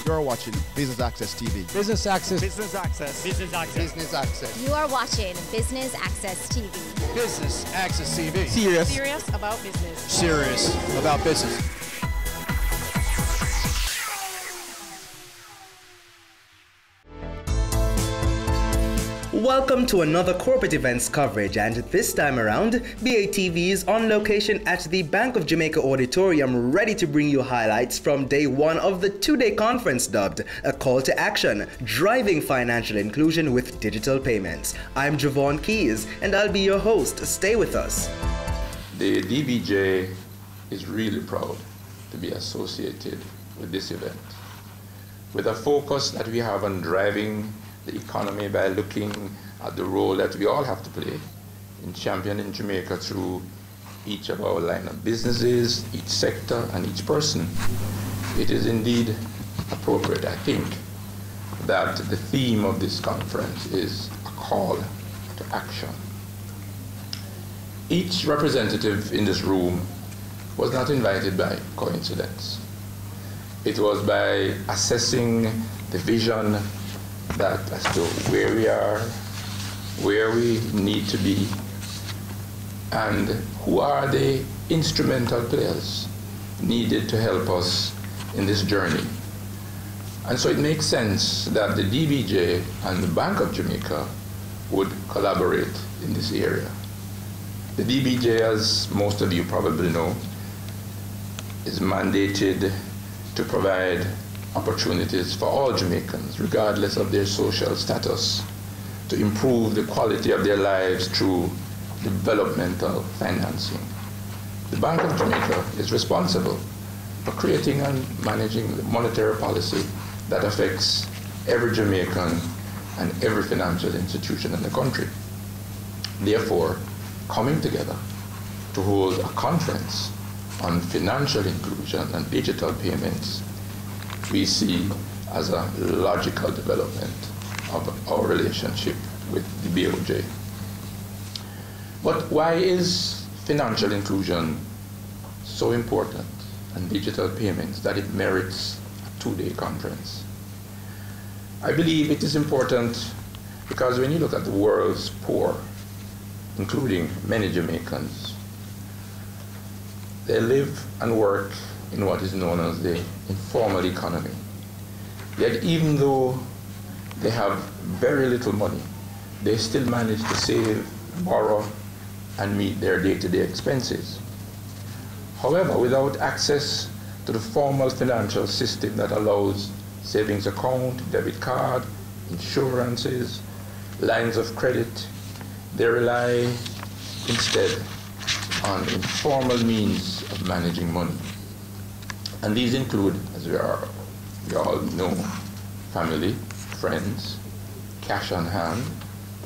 You're watching Business Access TV. Business Access. Business Access. Business Access. Business Access. You are watching Business Access TV. Business Access TV. Serious about business. Serious about business. Welcome to another corporate events coverage, and this time around, BATV is on location at the Bank of Jamaica Auditorium, ready to bring you highlights from day one of the two-day conference dubbed A Call to Action, Driving Financial Inclusion with Digital Payments. I'm Javon Keys, and I'll be your host. Stay with us. The DBJ is really proud to be associated with this event, with a focus that we have on driving the economy by looking at the role that we all have to play in championing Jamaica through each of our line of businesses, each sector, and each person. It is indeed appropriate, I think, that the theme of this conference is a call to action. Each representative in this room was not invited by coincidence. It was by assessing the vision that as to where we are, where we need to be, and who are the instrumental players needed to help us in this journey. And so it makes sense that the DBJ and the Bank of Jamaica would collaborate in this area. The DBJ, as most of you probably know, is mandated to provide opportunities for all Jamaicans, regardless of their social status, to improve the quality of their lives through developmental financing. The Bank of Jamaica is responsible for creating and managing the monetary policy that affects every Jamaican and every financial institution in the country. Therefore, coming together to hold a conference on financial inclusion and digital payments we see as a logical development of our relationship with the BOJ. But why is financial inclusion so important and digital payments that it merits a two-day conference? I believe it is important because when you look at the world's poor, including many Jamaicans, they live and work in what is known as the informal economy. Yet even though they have very little money, they still manage to save, borrow, and meet their day-to-day expenses. However, without access to the formal financial system that allows savings account, debit card, insurances, lines of credit, they rely instead on informal means of managing money. And these include, as we all know, family, friends, cash on hand,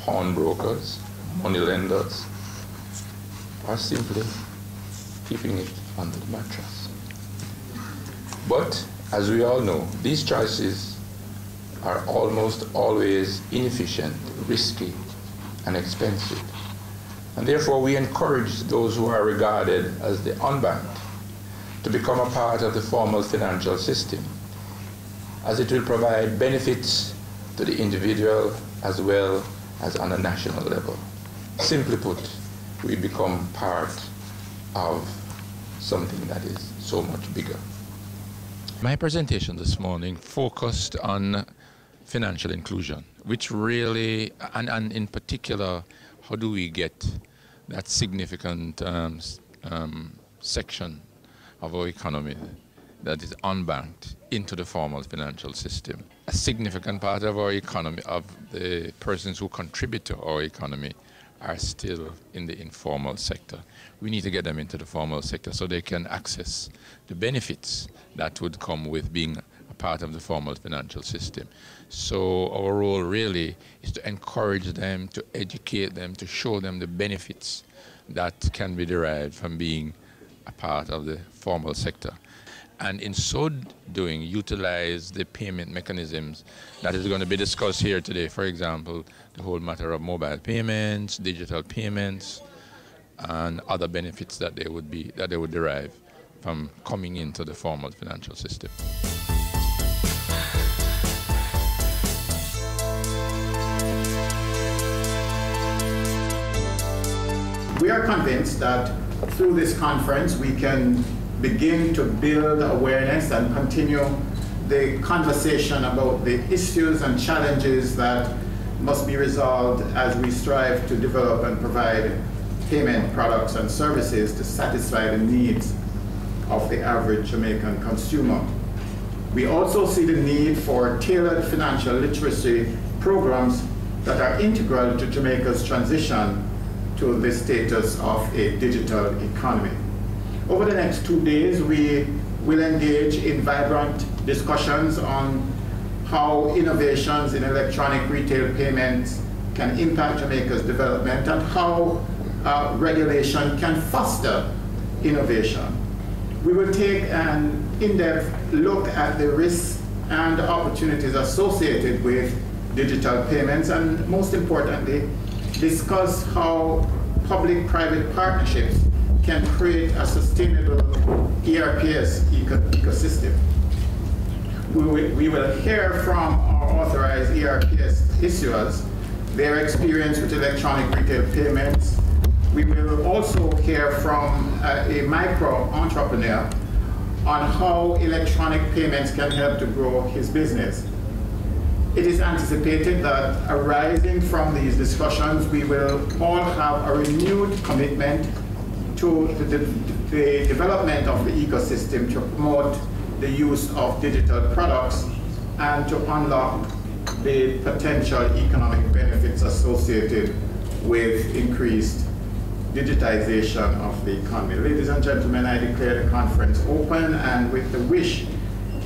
pawnbrokers, money lenders, or simply keeping it under the mattress. But, as we all know, these choices are almost always inefficient, risky, and expensive. And therefore, we encourage those who are regarded as the unbanked to become a part of the formal financial system, as it will provide benefits to the individual as well as on a national level. Simply put, we become part of something that is so much bigger. My presentation this morning focused on financial inclusion, which really, and in particular, how do we get that significant section of our economy that is unbanked into the formal financial system. A significant part of our economy, of the persons who contribute to our economy, are still in the informal sector. We need to get them into the formal sector so they can access the benefits that would come with being a part of the formal financial system. So our role really is to encourage them, to educate them, to show them the benefits that can be derived from being a part of the formal sector. And in so doing, utilize the payment mechanisms that is going to be discussed here today. For example, the whole matter of mobile payments, digital payments, and other benefits that they would derive from coming into the formal financial system. We are convinced that through this conference we can begin to build awareness and continue the conversation about the issues and challenges that must be resolved as we strive to develop and provide payment products and services to satisfy the needs of the average Jamaican consumer. We also see the need for tailored financial literacy programs that are integral to Jamaica's transition to the status of a digital economy. Over the next 2 days, we will engage in vibrant discussions on how innovations in electronic retail payments can impact Jamaica's development and how regulation can foster innovation. We will take an in-depth look at the risks and opportunities associated with digital payments and, most importantly, discuss how public-private partnerships can create a sustainable ERPS ecosystem. We will hear from our authorized ERPS issuers their experience with electronic retail payments. We will also hear from a micro-entrepreneur on how electronic payments can help to grow his business. It is anticipated that arising from these discussions, we will all have a renewed commitment to the development of the ecosystem to promote the use of digital products and to unlock the potential economic benefits associated with increased digitization of the economy. Ladies and gentlemen, I declare the conference open, and with the wish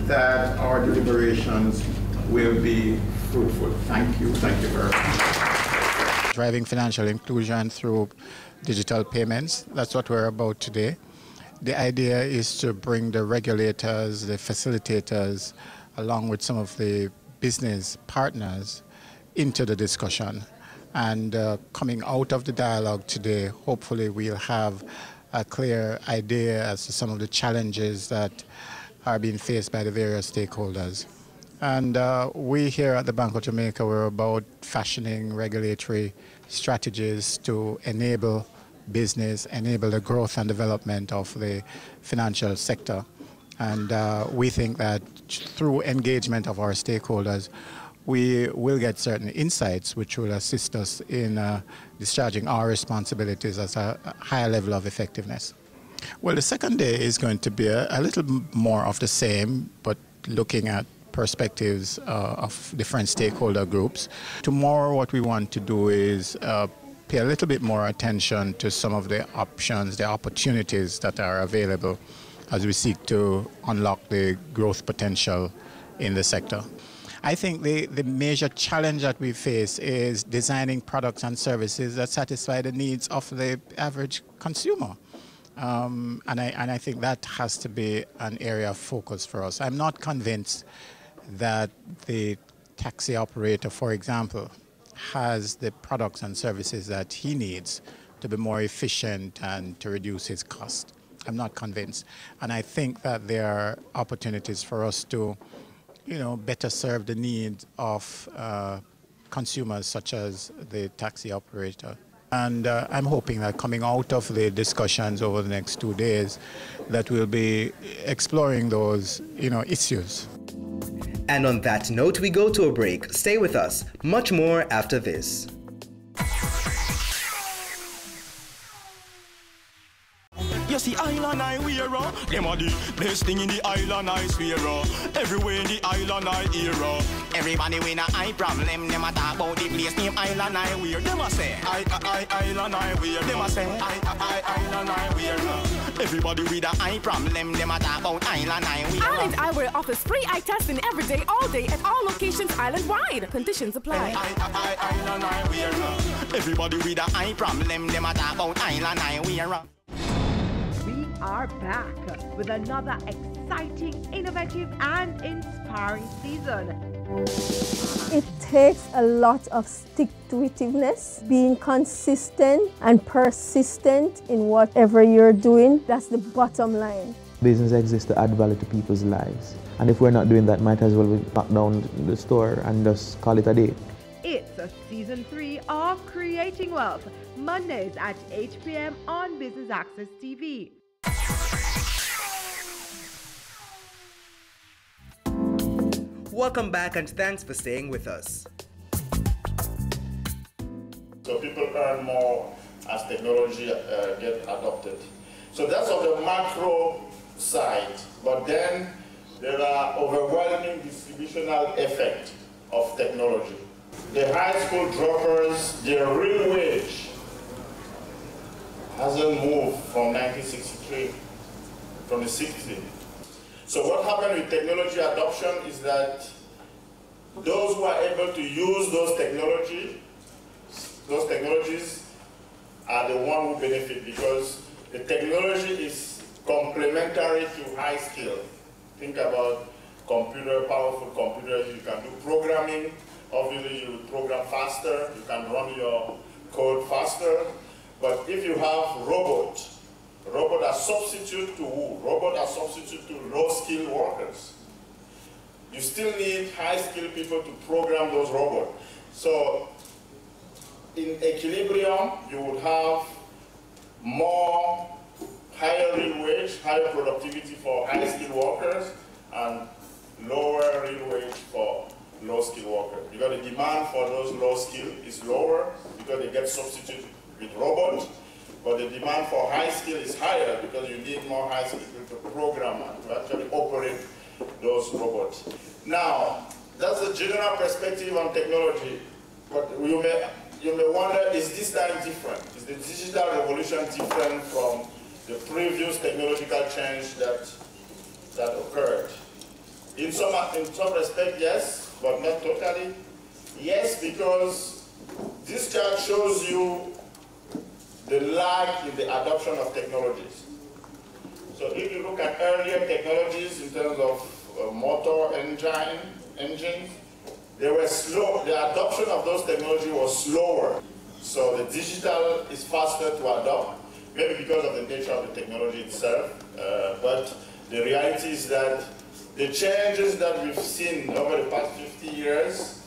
that our deliberations will be fruitful. Thank you very much. Driving financial inclusion through digital payments, that's what we're about today. The idea is to bring the regulators, the facilitators, along with some of the business partners into the discussion. And coming out of the dialogue today, hopefully we'll have a clear idea as to some of the challenges that are being faced by the various stakeholders. And we here at the Bank of Jamaica, we're about fashioning regulatory strategies to enable business, enable the growth and development of the financial sector. And we think that through engagement of our stakeholders, we will get certain insights which will assist us in discharging our responsibilities as a higher level of effectiveness. Well, the second day is going to be a little more of the same, but looking at perspectives of different stakeholder groups. Tomorrow what we want to do is pay a little bit more attention to some of the options, the opportunities that are available as we seek to unlock the growth potential in the sector. I think the major challenge that we face is designing products and services that satisfy the needs of the average consumer. And I think that has to be an area of focus for us. I'm not convinced that the taxi operator, for example, has the products and services that he needs to be more efficient and to reduce his cost. I'm not convinced. And I think that there are opportunities for us to better serve the needs of consumers such as the taxi operator. And I'm hoping that coming out of the discussions over the next 2 days, that we'll be exploring those issues. And on that note, we go to a break. Stay with us. Much more after this. You see island I wear, them are the best thing in the island I swear. Everywhere in the island I hear. Everybody with a eye problem, them a talk about the place name island I wear. Them a say, island I wear. Them a say, island I wear. Everybody with a eye problem, them a talk about island I wear. Island Eyewear offers free eye testing every day, all day, at all locations island-wide. Conditions apply. Island I wear. Everybody with a eye problem, them a talk about island I wear. Are back with another exciting, innovative and inspiring season. It takes a lot of stick-to-itiveness, being consistent and persistent in whatever you're doing. That's the bottom line. Business exists to add value to people's lives. And if we're not doing that, might as well we lock down the store and just call it a day. It's Season 3 of Creating Wealth, Mondays at 8 p.m. on Business Access TV. Welcome back and thanks for staying with us. So people earn more as technology get adopted. So that's on the macro side, but then there are overwhelming distributional effect of technology. The high school droppers, their real wage hasn't moved from 1963, from the 60s. So what happened with technology adoption is that those who are able to use those technologies are the one who benefit, because the technology is complementary to high skill. Think about powerful computers. You can do programming. Obviously, you program faster. You can run your code faster. But if you have robots are substitute to who? Robots are substitute to low-skilled workers. You still need high-skilled people to program those robots. So in equilibrium, you would have more higher real wage, higher productivity for high-skilled workers, and lower real wage for low-skilled workers. Because the demand for those low-skilled is lower because they get substituted with robots, but the demand for high-skill is higher because you need more high-skilled people to program and to actually operate those robots. Now, that's the general perspective on technology, but you may wonder, is this time different? Is the digital revolution different from the previous technological change that occurred? In some respect, yes, but not totally. Yes, because this chart shows you the lag in the adoption of technologies. So if you look at earlier technologies in terms of motor engines, they were slow. The adoption of those technologies was slower. So the digital is faster to adopt, maybe because of the nature of the technology itself. But the reality is that the changes that we've seen over the past 50 years,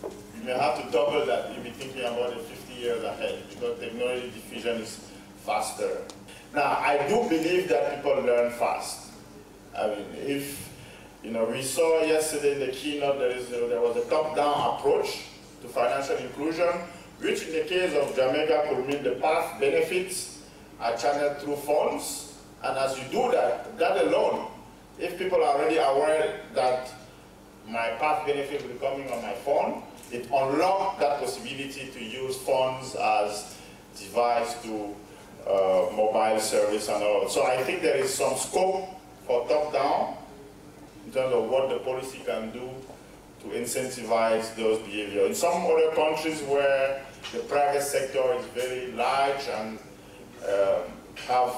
you may have to double that. You'll be thinking about it 50 years ahead, because technology diffusion is faster. Now, I do believe that people learn fast. I mean, we saw yesterday in the keynote there was a top-down approach to financial inclusion, which in the case of Jamaica could mean the path benefits are channeled through funds. And as you do that alone, if people are already aware that my path benefit will be coming on my phone, it unlocks that possibility to use funds as device to mobile service and all. So I think there is some scope for top-down in terms of what the policy can do to incentivize those behaviors. In some other countries where the private sector is very large and have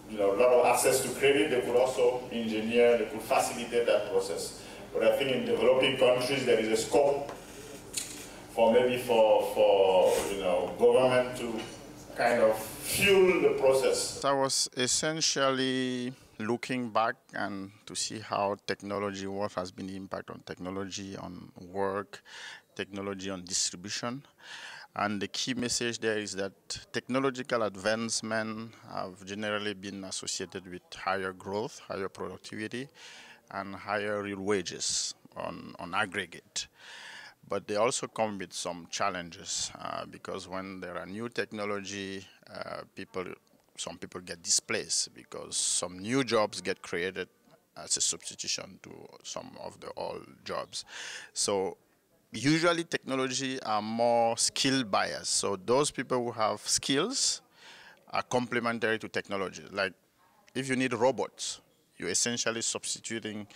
a lot of access to credit, they could also engineer, they could facilitate that process. But I think in developing countries there is a scope for government to kind of fuel the process. I was essentially looking back and to see how technology, what has been the impact on technology, on work, technology on distribution. And the key message there is that technological advancement have generally been associated with higher growth, higher productivity, and higher real wages on aggregate. But they also come with some challenges because when there are new technology, some people get displaced because some new jobs get created as a substitution to some of the old jobs. So usually technology are more skill biased. So those people who have skills are complementary to technology. Like if you need robots, you're essentially substituting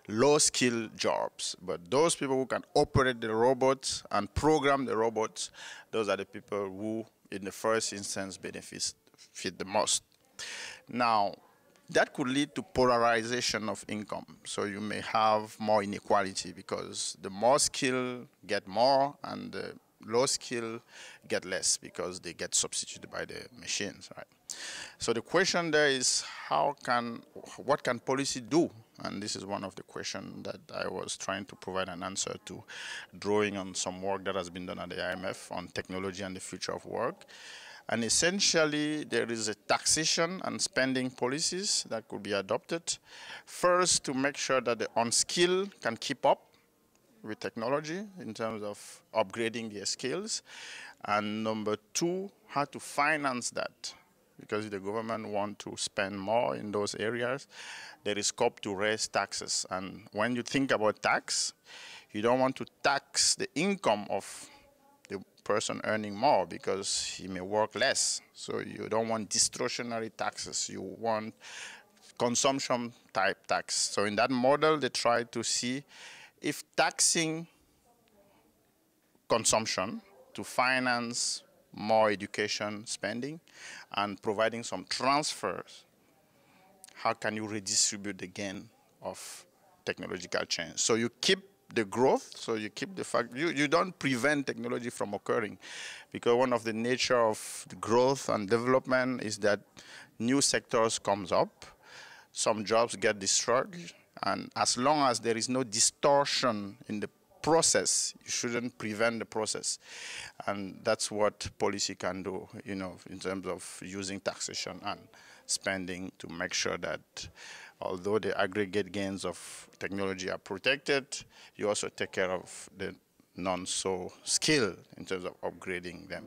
low-skill jobs. But those people who can operate the robots and program the robots, those are the people who, in the first instance, benefit the most. Now, that could lead to polarization of income. So you may have more inequality because the more skill get more and the low skill get less because they get substituted by the machines, right? So the question there is what can policy do And this is one of the questions that I was trying to provide an answer to, drawing on some work that has been done at the IMF on technology and the future of work. And essentially, there is a taxation and spending policies that could be adopted. First, to make sure that the unskilled can keep up with technology in terms of upgrading their skills. And number two, how to finance that. Because if the government wants to spend more in those areas, there is scope to raise taxes. And when you think about tax, you don't want to tax the income of the person earning more because he may work less. So you don't want distortionary taxes. You want consumption type tax. So in that model, they try to see if taxing consumption to finance more education spending and providing some transfers, how can you redistribute the gain of technological change? So you keep the growth, so you keep the fact, you don't prevent technology from occurring, because one of the nature of the growth and development is that new sectors comes up, some jobs get destroyed, and as long as there is no distortion in the process, you shouldn't prevent the process. And that's what policy can do, you know, in terms of using taxation and spending to make sure that although the aggregate gains of technology are protected, you also take care of the non-so skilled in terms of upgrading them.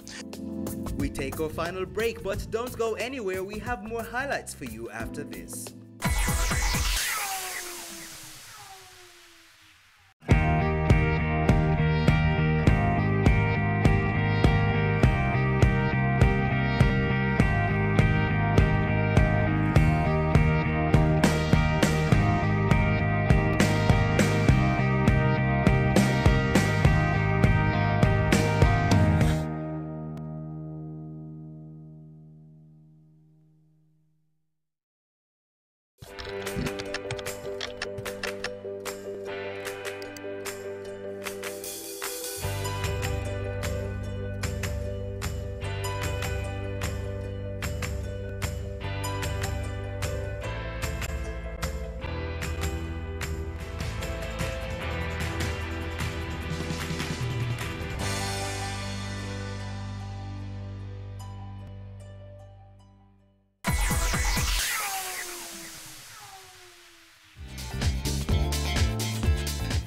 We take our final break, but don't go anywhere. We have more highlights for you after this.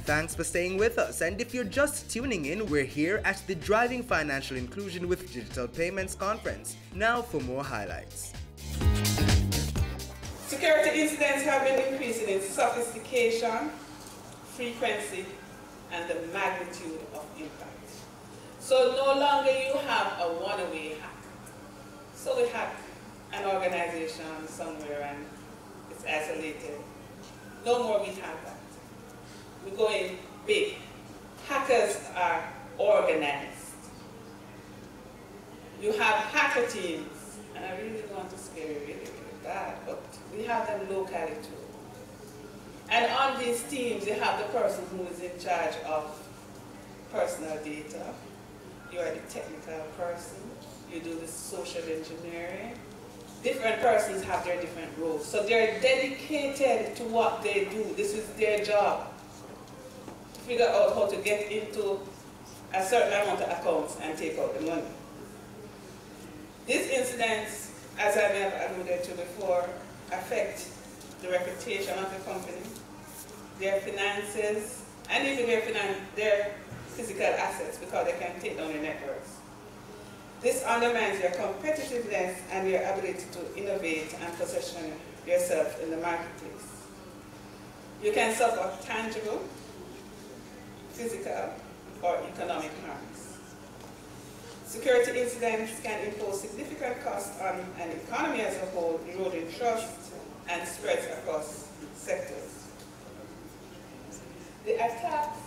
Thanks for staying with us, and if you're just tuning in, we're here at the Driving Financial Inclusion with Digital Payments Conference. Now for more highlights. Security incidents have been increasing in sophistication, frequency, and the magnitude of impact. So no longer you have a one-way hack. So we hack an organization somewhere and it's isolated. No more we have that. We're going big. Hackers are organized. You have hacker teams, and I really don't want to scare you really bad, but we have them locally too. And on these teams, you have the person who is in charge of personal data. You are the technical person. You do the social engineering. Different persons have their different roles. So they're dedicated to what they do. This is their job. Figure out how to get into a certain amount of accounts and take out the money. These incidents, as I have alluded to before, affect the reputation of the company, their finances, and even their physical assets, because they can take down your networks. This undermines your competitiveness and your ability to innovate and position yourself in the marketplace. You can suffer tangible, physical, or economic harms. Security incidents can impose significant costs on an economy as a whole, eroding trust and spreads across sectors. The attacks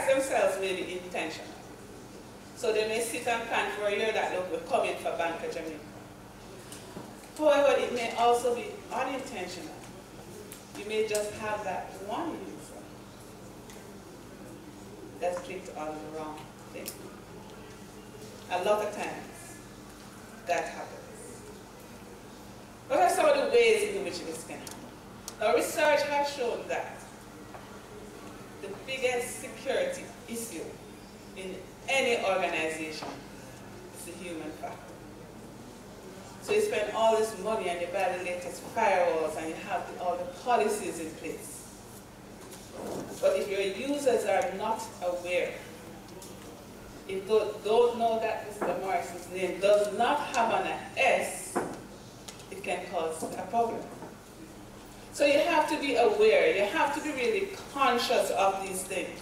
themselves may be intentional. So they may sit and plan for a year that look will come in for Bank of Jamaica. However, it may also be unintentional. You may just have that one user that's clicked on the wrong thing. A lot of times that happens. What are some of the ways in which this can happen? Now, research has shown that the biggest security issue in any organization is the human factor. So you spend all this money and you buy the latest firewalls and you have all the policies in place. But if your users are not aware, if they don't know that Mr. Morrison's name does not have an S, it can cause a problem. So you have to be aware, you have to be really conscious of these things.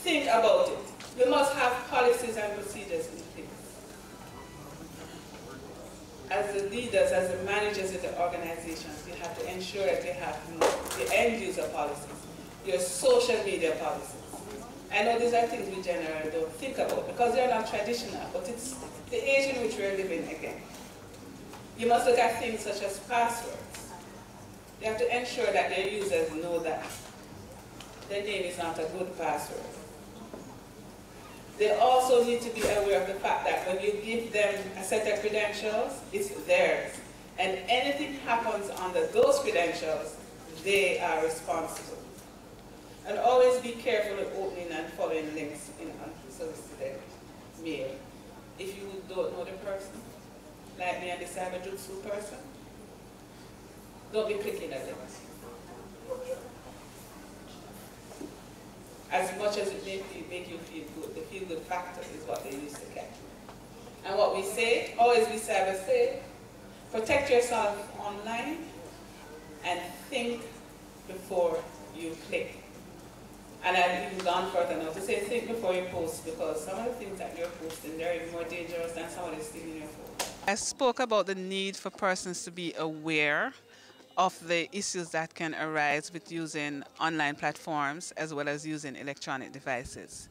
Think about it. You must have policies and procedures in place. As the leaders, as the managers of the organizations, you have to ensure that you have the end user policies, your social media policies. I know these are things we generally don't think about because they're not traditional, but it's the age in which we're living again. You must look at things such as passwords. You have to ensure that your users know that their name is not a good password. They also need to be aware of the fact that when you give them a set of credentials, it's theirs. And anything happens under those credentials, they are responsible. And always be careful of opening and following links in unsolicited mail. If you don't know the person, like me and the Cyberjutsu person, don't be clicking at them. As much as it make you feel good, the feel-good factor is what they used to get. And what we say, always be cyber safe, protect yourself online, and think before you click. And I've even gone further now to say think before you post, because some of the things that you're posting, they're even more dangerous than somebody stealing your phone. I spoke about the need for persons to be aware of the issues that can arise with using online platforms as well as using electronic devices.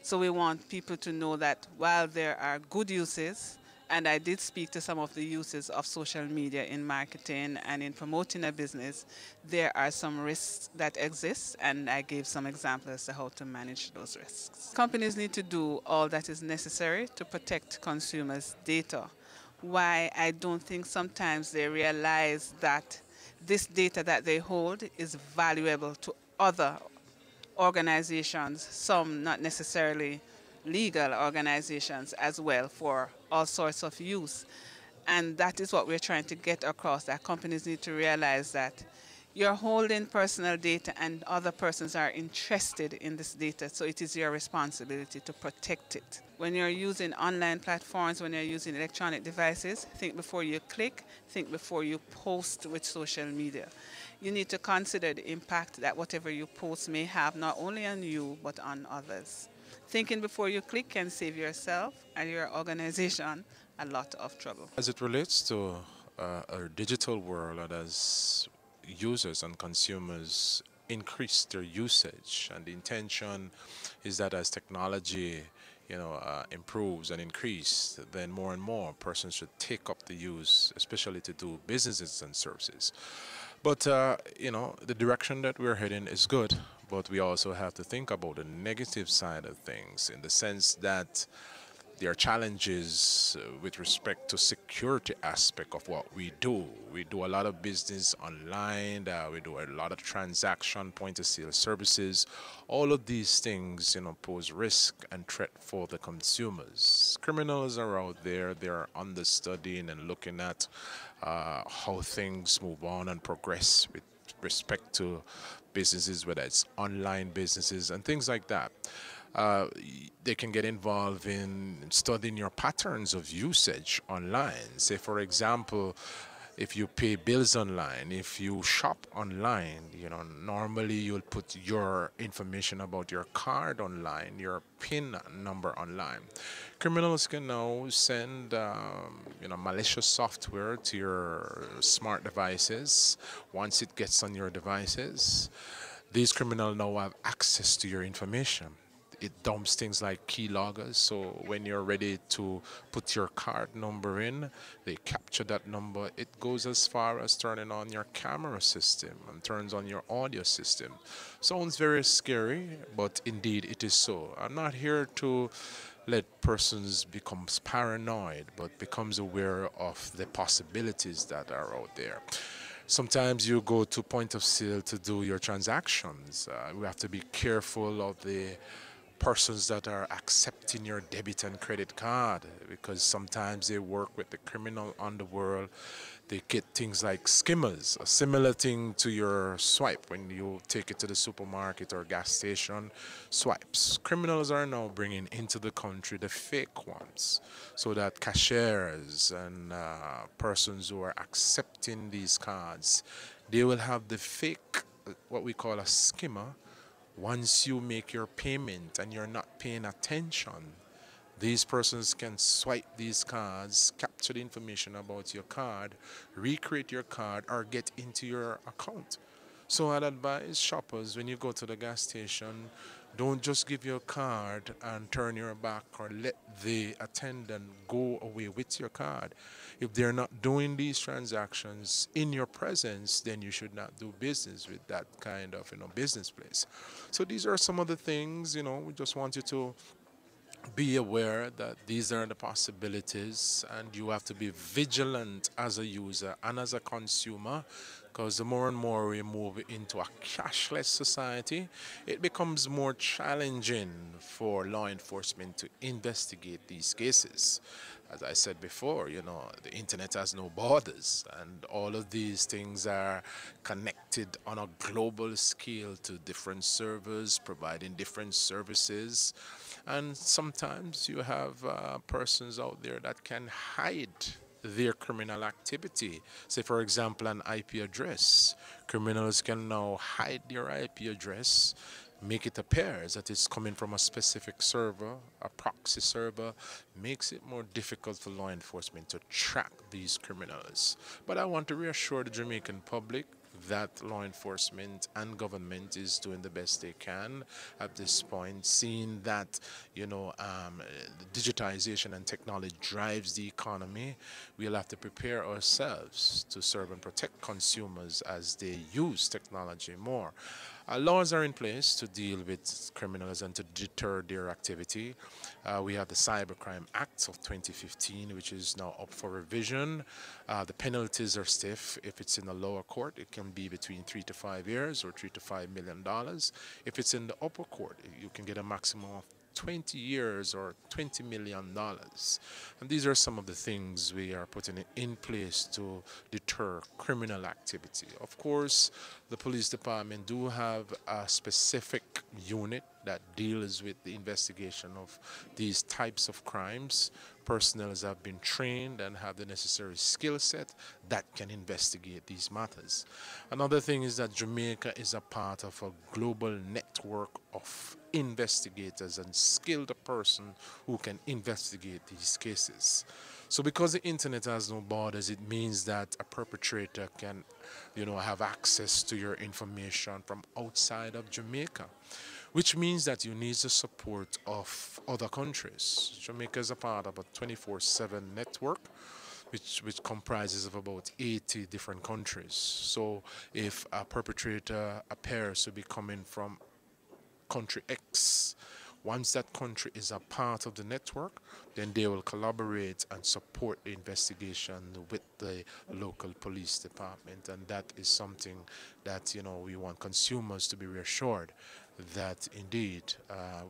So we want people to know that while there are good uses, and I did speak to some of the uses of social media in marketing and in promoting a business, there are some risks that exist, and I gave some examples as to how to manage those risks. Companies need to do all that is necessary to protect consumers' data. Why I don't think sometimes they realize that this data that they hold is valuable to other organizations, some not necessarily legal organizations as well, for all sorts of use. And that is what we're trying to get across, that companies need to realize that you're holding personal data and other persons are interested in this data, so it is your responsibility to protect it. When you're using online platforms, when you're using electronic devices, think before you click, think before you post with social media. You need to consider the impact that whatever you post may have, not only on you, but on others. Thinking before you click can save yourself and your organization a lot of trouble. As it relates to a digital world, and as users and consumers increase their usage, and the intention is that as technology improves and increases, then more and more persons should take up the use, especially to do businesses and services. But the direction that we're heading is good, but we also have to think about the negative side of things, in the sense that there are challenges with respect to security aspect of what we do. We do a lot of business online, we do a lot of transaction, point-of-sale services. All of these things, pose risk and threat for the consumers. Criminals are out there, they're understudying and looking at how things move on and progress with respect to businesses, whether it's online businesses and things like that. They can get involved in studying your patterns of usage online. Say, for example, if you pay bills online, if you shop online, normally you'll put your information about your card online, your PIN number online. Criminals can now send malicious software to your smart devices. Once it gets on your devices, these criminals now have access to your information. It dumps things like keyloggers, so when you're ready to put your card number in, they capture that number. It goes as far as turning on your camera system and turns on your audio system. Sounds very scary, but indeed it is so. I'm not here to let persons become paranoid, but becomes aware of the possibilities that are out there. Sometimes you go to point of sale to do your transactions. We have to be careful of the persons that are accepting your debit and credit card, because sometimes they work with the criminal underworld. They get things like skimmers, a similar thing to your swipe when you take it to the supermarket or gas station. Swipes. Criminals are now bringing into the country the fake ones, so that cashiers and persons who are accepting these cards, they will have the fake, what we call a skimmer. Once you make your payment and you're not paying attention, these persons can swipe these cards, capture the information about your card, recreate your card, or get into your account. So I'd advise shoppers, when you go to the gas station, don't just give your card and turn your back or let the attendant go away with your card. If they're not doing these transactions in your presence, then you should not do business with that kind of, business place. So these are some of the things, we just want you to be aware that these are the possibilities, and you have to be vigilant as a user and as a consumer, because the more and more we move into a cashless society, it becomes more challenging for law enforcement to investigate these cases. As I said before, the internet has no borders, and all of these things are connected on a global scale to different servers providing different services. And sometimes you have persons out there that can hide their criminal activity. Say, for example, an IP address. Criminals can now hide their IP address, make it appear that it's coming from a specific server, a proxy server, makes it more difficult for law enforcement to track these criminals. But I want to reassure the Jamaican public that law enforcement and government is doing the best they can at this point, seeing that digitization and technology drives the economy. We'll have to prepare ourselves to serve and protect consumers as they use technology more. Laws are in place to deal with criminals and to deter their activity. We have the Cybercrime Act of 2015, which is now up for revision. The penalties are stiff. If it's in the lower court, it can be between 3 to 5 years or $3 to $5 million. If it's in the upper court, you can get a maximum of 20 years or $20 million. And these are some of the things we are putting in place to deter criminal activity. Of course, the police department do have a specific unit that deals with the investigation of these types of crimes. Personnel have been trained and have the necessary skill set that can investigate these matters. Another thing is that Jamaica is a part of a global network of investigators and skilled person who can investigate these cases. So because the internet has no borders, it means that a perpetrator can, have access to your information from outside of Jamaica, which means that you need the support of other countries. Jamaica is a part of a 24/7 network, which comprises of about 80 different countries. So if a perpetrator appears to be coming from country X, once that country is a part of the network, then they will collaborate and support the investigation with the local police department. And that is something that, we want consumers to be reassured that indeed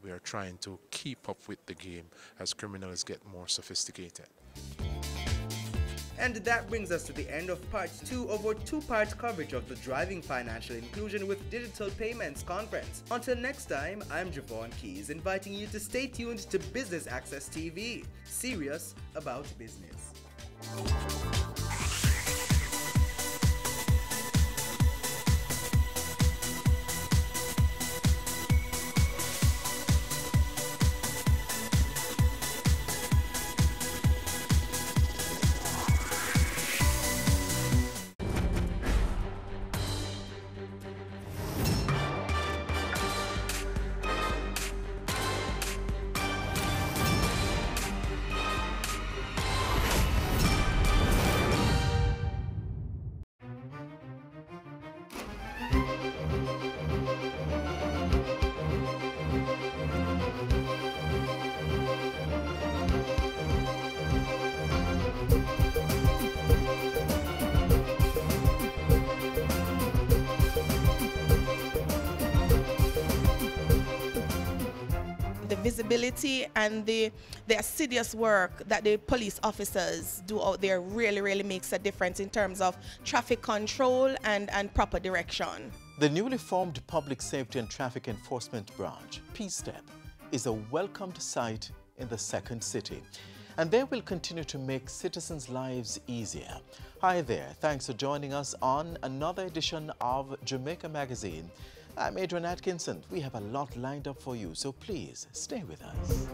we are trying to keep up with the game as criminals get more sophisticated. And that brings us to the end of part 2 of our 2-part coverage of the Driving Financial Inclusion with Digital Payments Conference. Until next time, I'm Javon Keys, inviting you to stay tuned to Business Access TV, serious about business. the visibility and the assiduous work that the police officers do out there really makes a difference in terms of traffic control and proper direction. The newly formed Public Safety and Traffic Enforcement Branch, PSTEP, is a welcomed sight in the Second City, and they will continue to make citizens' lives easier. Hi there, thanks for joining us on another edition of Jamaica Magazine. I'm Adrian Atkinson. We have a lot lined up for you, so please stay with us.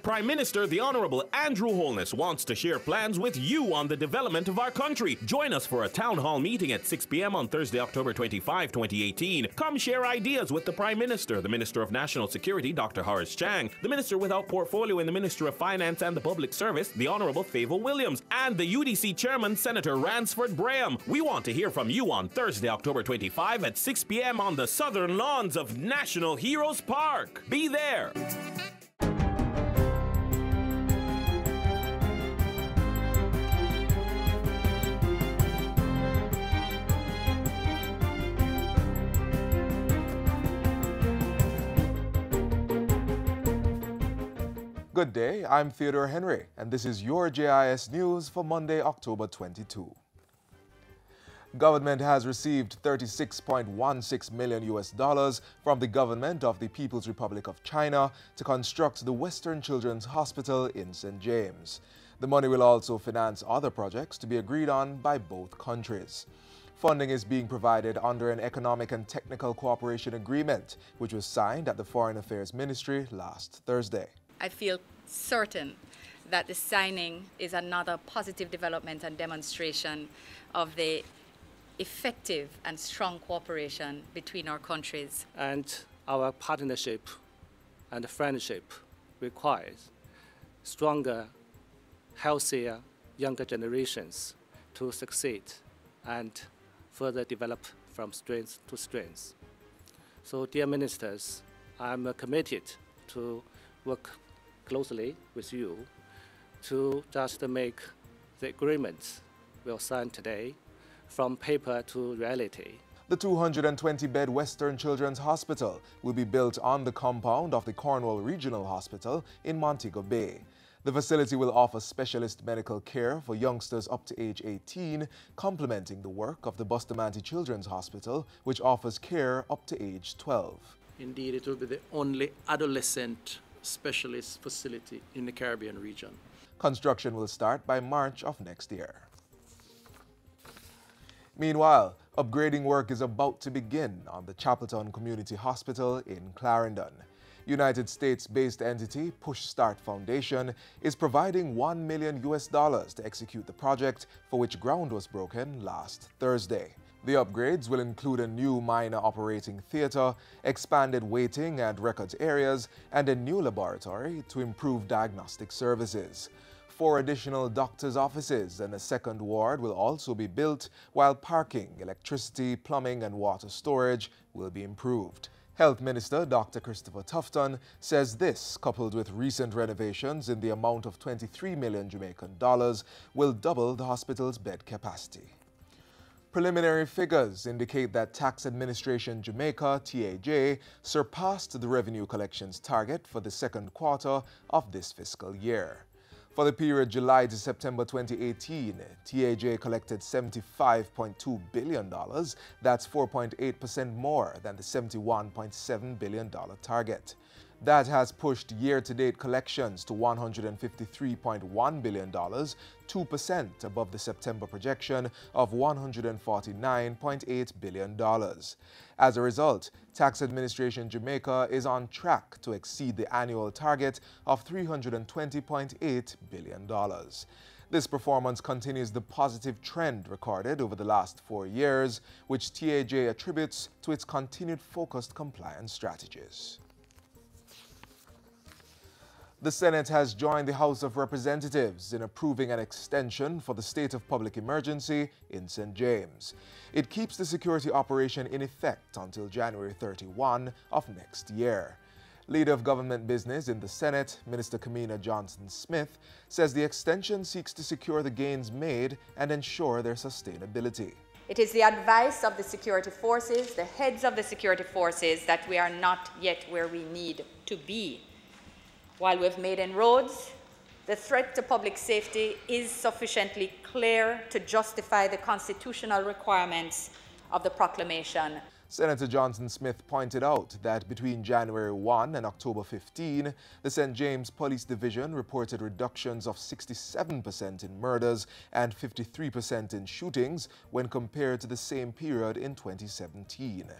Prime Minister, the Honorable Andrew Holness wants to share plans with you on the development of our country. Join us for a town hall meeting at 6 p.m. on Thursday, October 25, 2018. Come share ideas with the Prime Minister, the Minister of National Security, Dr. Horace Chang, the Minister without portfolio in the Ministry of Finance and the Public Service, the Honorable Favour Williams, and the UDC Chairman, Senator Ransford Braham. We want to hear from you on Thursday, October 25 at 6 p.m. on the southern lawns of National Heroes Park. Be there. Good day, I'm Theodore Henry, and this is your JIS News for Monday, October 22. Government has received $36.16 million from the government of the People's Republic of China to construct the Western Children's Hospital in St. James. The money will also finance other projects to be agreed on by both countries. Funding is being provided under an Economic and Technical Cooperation Agreement, which was signed at the Foreign Affairs Ministry last Thursday. I feel certain that the signing is another positive development and demonstration of the effective and strong cooperation between our countries. And our partnership and friendship requires stronger, healthier, younger generations to succeed and further develop from strength to strength. So, dear ministers, I'm committed to work closely with you to just make the agreements we'll sign today from paper to reality. The 220-bed Western Children's Hospital will be built on the compound of the Cornwall Regional Hospital in Montego Bay. The facility will offer specialist medical care for youngsters up to age 18, complementing the work of the Bustamante Children's Hospital, which offers care up to age 12. Indeed, it will be the only adolescent specialist facility in the Caribbean region. Construction will start by March of next year. Meanwhile, upgrading work is about to begin on the Chapeltown Community Hospital in Clarendon. United States-based entity Push Start Foundation is providing $1 million to execute the project, for which ground was broken last Thursday. The upgrades will include a new minor operating theater, expanded waiting and records areas, and a new laboratory to improve diagnostic services. 4 additional doctors' offices and a second ward will also be built, while parking, electricity, plumbing, and water storage will be improved. Health Minister Dr. Christopher Tufton says this, coupled with recent renovations in the amount of 23 million Jamaican dollars, will double the hospital's bed capacity. Preliminary figures indicate that Tax Administration Jamaica, TAJ, surpassed the revenue collections target for the second quarter of this fiscal year. For the period July to September 2018, TAJ collected $75.2 billion. That's 4.8% more than the $71.7 billion target. That has pushed year-to-date collections to $153.1 billion, 2% above the September projection of $149.8 billion. As a result, Tax Administration Jamaica is on track to exceed the annual target of $320.8 billion. This performance continues the positive trend recorded over the last 4 years, which TAJ attributes to its continued focused compliance strategies. The Senate has joined the House of Representatives in approving an extension for the state of public emergency in St. James. It keeps the security operation in effect until January 31 of next year. Leader of Government Business in the Senate, Minister Kamina Johnson-Smith, says the extension seeks to secure the gains made and ensure their sustainability. It is the advice of the security forces, the heads of the security forces, that we are not yet where we need to be. While we've made inroads, the threat to public safety is sufficiently clear to justify the constitutional requirements of the proclamation. Senator Johnson Smith pointed out that between January 1 and October 15, the St. James Police Division reported reductions of 67% in murders and 53% in shootings when compared to the same period in 2017.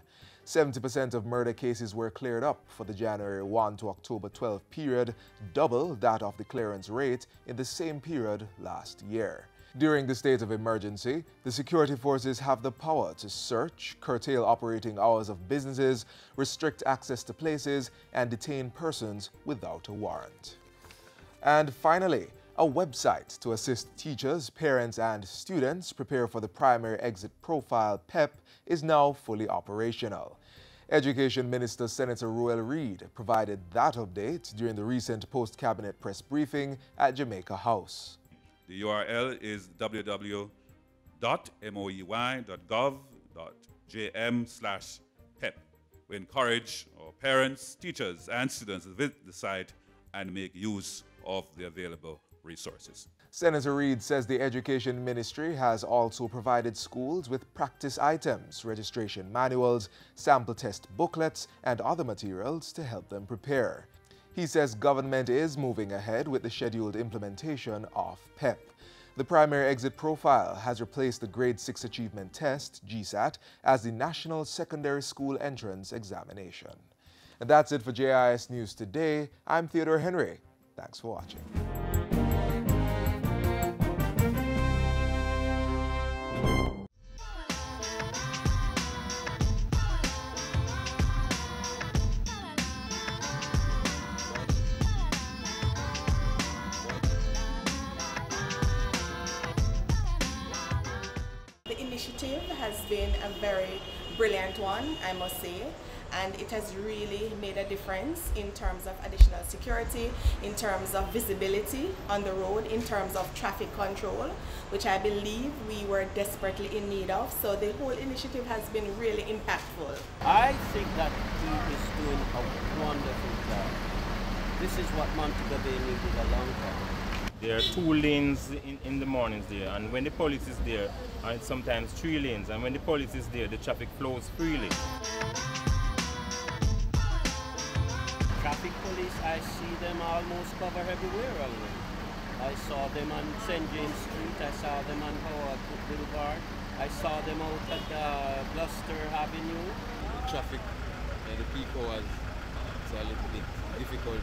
70% of murder cases were cleared up for the January 1 to October 12 period, double that of the clearance rate in the same period last year. During the state of emergency, the security forces have the power to search, curtail operating hours of businesses, restrict access to places, and detain persons without a warrant. And finally, a website to assist teachers, parents, and students prepare for the Primary Exit Profile PEP is now fully operational. Education Minister Senator Ruel Reid provided that update during the recent post-cabinet press briefing at Jamaica House. The URL is www.moey.gov.jm/PEP. We encourage our parents, teachers, and students to visit the site and make use of the available resources. Senator Reid says the Education Ministry has also provided schools with practice items, registration manuals, sample test booklets, and other materials to help them prepare. He says government is moving ahead with the scheduled implementation of PEP. The Primary Exit Profile has replaced the Grade 6 Achievement Test, GSAT, as the National Secondary School Entrance Examination. And that's it for JIS News Today. I'm Theodore Henry. Thanks for watching. Has been a very brilliant one, I must say, and it has really made a difference in terms of additional security, in terms of visibility on the road, in terms of traffic control, which I believe we were desperately in need of. So the whole initiative has been really impactful. I think that he is doing a wonderful job. This is what Montego Bay needed a long time. There are 2 lanes in the mornings there, and when the police is there, and sometimes 3 lanes, and when the police is there, the traffic flows freely. Traffic police, I see them almost cover everywhere already. I saw them on St. James Street, I saw them on Howard Boulevard, I saw them out at Gloucester Avenue. The traffic and the peak hours, it's a little bit difficult to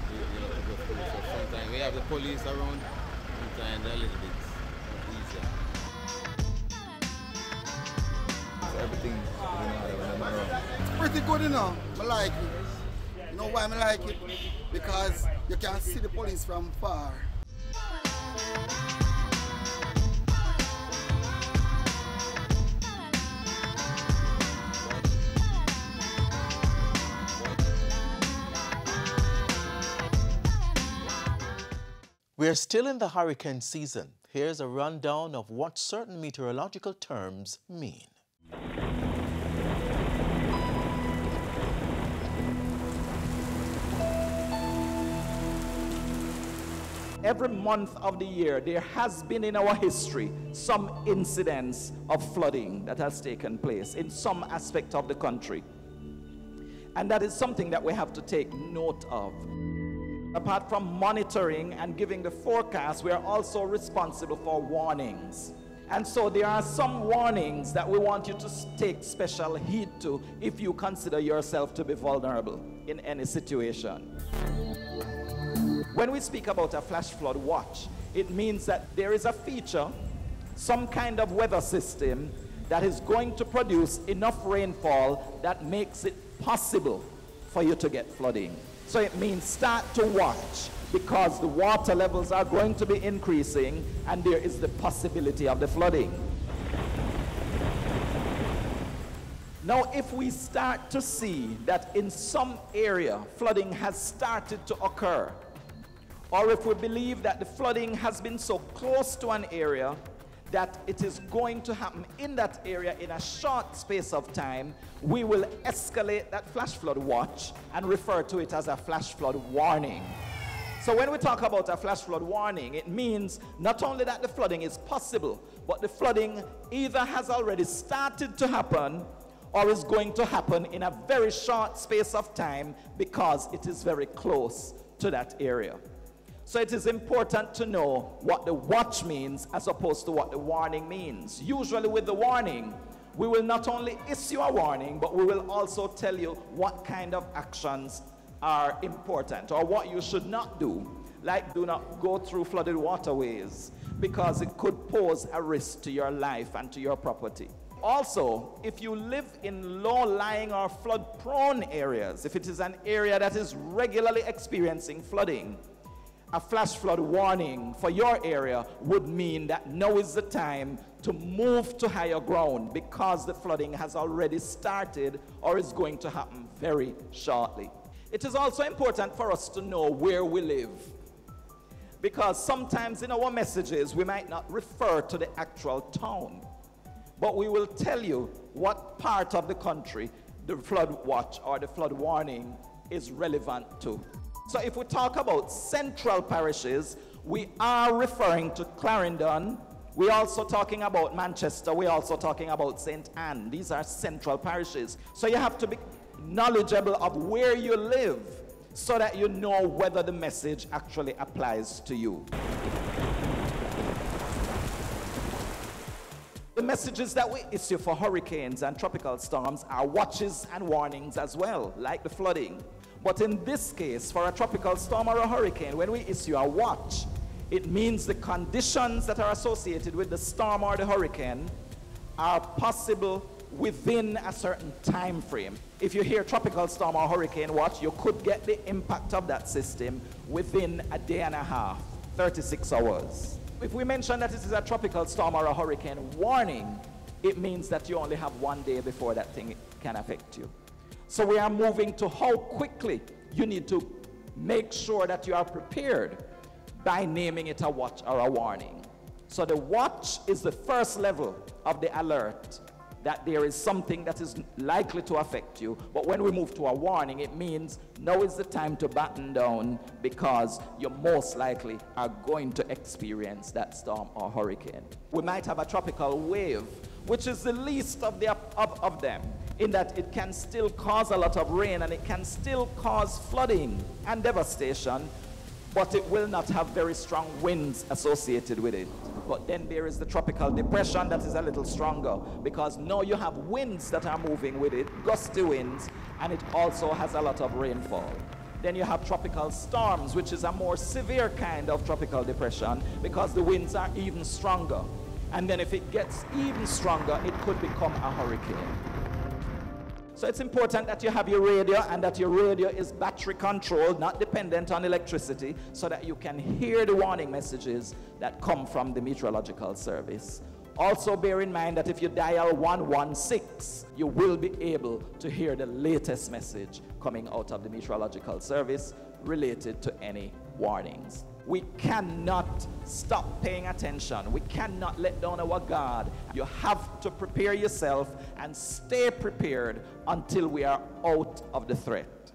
go through. So sometimes we have the police around, sometimes a little bit easier. So everything, it's pretty good, you know. I like it. You know why I like it? Because you can see the police from far. We're still in the hurricane season. Here's a rundown of what certain meteorological terms mean. Every month of the year, there has been in our history some incidents of flooding that has taken place in some aspect of the country. And that is something that we have to take note of. Apart from monitoring and giving the forecast, we are also responsible for warnings. And so there are some warnings that we want you to take special heed to if you consider yourself to be vulnerable in any situation. When we speak about a flash flood watch, it means that there is a feature, some kind of weather system that is going to produce enough rainfall that makes it possible for you to get flooding. So it means start to watch, because the water levels are going to be increasing and there is the possibility of the flooding. Now, if we start to see that in some area flooding has started to occur, or if we believe that the flooding has been so close to an area that it is going to happen in that area in a short space of time, we will escalate that flash flood watch and refer to it as a flash flood warning. So when we talk about a flash flood warning, it means not only that the flooding is possible, but the flooding either has already started to happen or is going to happen in a very short space of time because it is very close to that area. So it is important to know what the watch means as opposed to what the warning means. Usually with the warning, we will not only issue a warning, but we will also tell you what kind of actions are important or what you should not do, like do not go through flooded waterways because it could pose a risk to your life and to your property. Also, if you live in low-lying or flood-prone areas, if it is an area that is regularly experiencing flooding, a flash flood warning for your area would mean that now is the time to move to higher ground because the flooding has already started or is going to happen very shortly. It is also important for us to know where we live, because sometimes in our messages we might not refer to the actual town, but we will tell you what part of the country the flood watch or the flood warning is relevant to. So if we talk about central parishes, we are referring to Clarendon. We're also talking about Manchester. We're also talking about St. Anne. These are central parishes. So you have to be knowledgeable of where you live so that you know whether the message actually applies to you. The messages that we issue for hurricanes and tropical storms are watches and warnings as well, like the flooding. But in this case, for a tropical storm or a hurricane, when we issue a watch, it means the conditions that are associated with the storm or the hurricane are possible within a certain time frame. If you hear tropical storm or hurricane watch, you could get the impact of that system within a day and a half, 36 hours. If we mention that it is a tropical storm or a hurricane warning, it means that you only have 1 day before that thing can affect you. So we are moving to how quickly you need to make sure that you are prepared by naming it a watch or a warning. So the watch is the first level of the alert that there is something that is likely to affect you. But when we move to a warning, it means now is the time to batten down because you most likely are going to experience that storm or hurricane. We might have a tropical wave, which is the least of them, in that it can still cause a lot of rain and it can still cause flooding and devastation, but it will not have very strong winds associated with it. But then there is the tropical depression that is a little stronger because now you have winds that are moving with it, gusty winds, and it also has a lot of rainfall. Then you have tropical storms, which is a more severe kind of tropical depression because the winds are even stronger. And then if it gets even stronger, it could become a hurricane. So it's important that you have your radio and that your radio is battery controlled, not dependent on electricity, so that you can hear the warning messages that come from the meteorological service. Also bear in mind that if you dial 116, you will be able to hear the latest message coming out of the meteorological service related to any warnings. We cannot stop paying attention. We cannot let down our guard. You have to prepare yourself and stay prepared until we are out of the threat.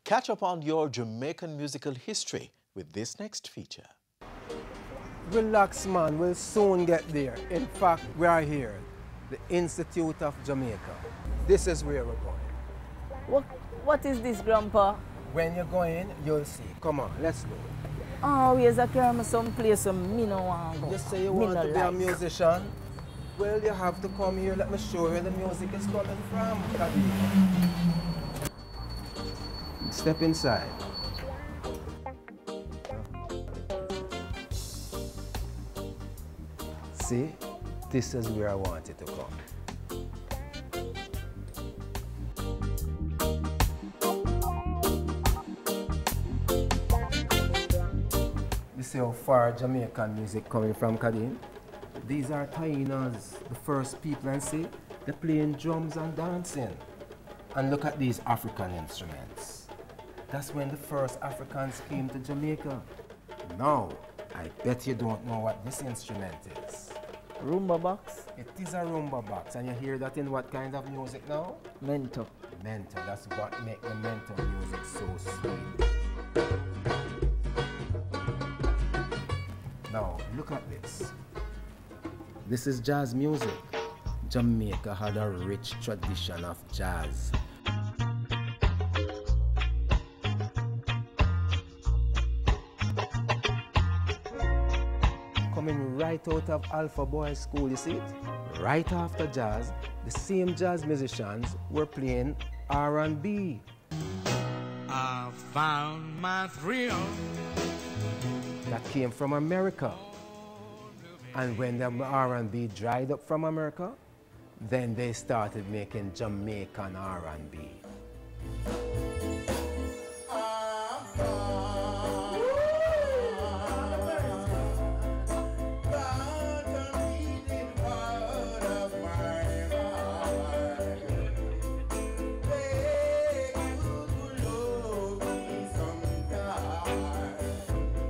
Catch up on your Jamaican musical history with this next feature. Relax, man, we'll soon get there. In fact, we are here, the Institute of Jamaica. This is where we're going. What is this, Grandpa? When you go in, you'll see. Come on, let's go. Oh, where's a carry some place where me no want to go? You say you want to be a musician? Well, you have to come here. Let me show you where the music is coming from. Step inside. See, this is where I wanted to come. see how far Jamaican music coming from, Kadim? These are Tainas, the first people, and see, they're playing drums and dancing. And look at these African instruments. That's when the first Africans came to Jamaica. Now, I bet you don't know what this instrument is. Rumba box? It is a rumba box, and you hear that in what kind of music now? Mento. Mento, that's what makes the mento music so sweet. Now, look at this. This is jazz music. Jamaica had a rich tradition of jazz. Coming right out of Alpha Boys School, you see it? Right after jazz, the same jazz musicians were playing R&B. I found my thrill. That came from America. And when the R&B dried up from America, then they started making Jamaican R&B.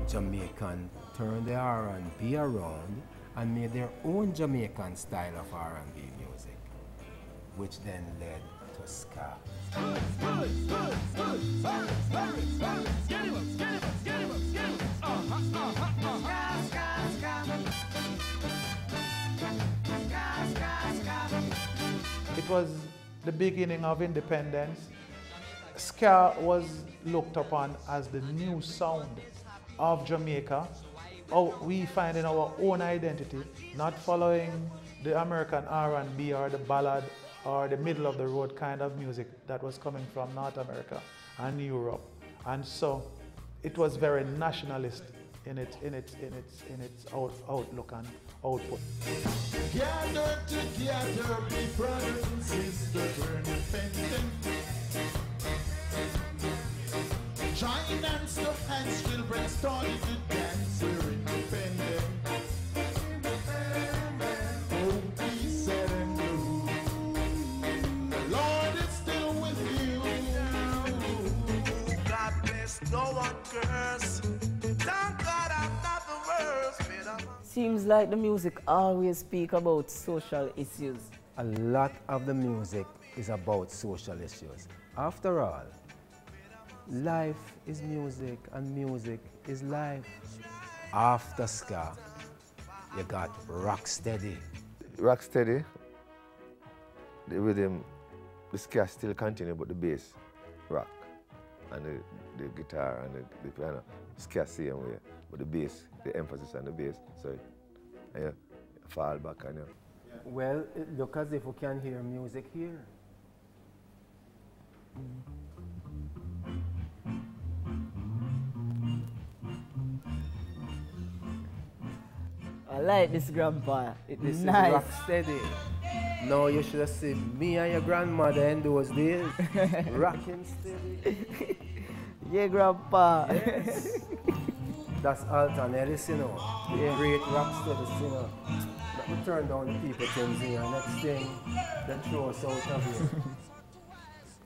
Jamaican turned the R&B around and made their own Jamaican style of R&B music, which then led to ska. It was the beginning of independence. Ska was looked upon as the new sound of Jamaica. We find in our own identity, not following the American R&B or the ballad or the middle of the road kind of music that was coming from North America and Europe. And so it was very nationalist in its outlook and output. Gather together, be brothers and sisters, we're independent. Join hands to hands, children starting to dance, we're independent. Oh, peace and blue. The Lord is still with you. God bless, no one curse. Thank God I'm not the worst. Seems like the music always speak about social issues. A lot of the music is about social issues. After all, life is music and music is life. After ska, you got Rocksteady. Rocksteady, the rhythm, the ska still continue, but the bass rock. And the guitar and the piano, ska same way, but the bass, the emphasis on the bass, so yeah, fall back on you. Well, it looks as if we can hear music here. I like this, Grandpa. This nice. is Rocksteady. No, you should have seen me and your grandmother in those days. Rocking steady. Yeah, Grandpa. Yes. That's Alton Ellis, you know. The great Rocksteady singer. But we turn down the people things here. Next thing, they throw us out of here.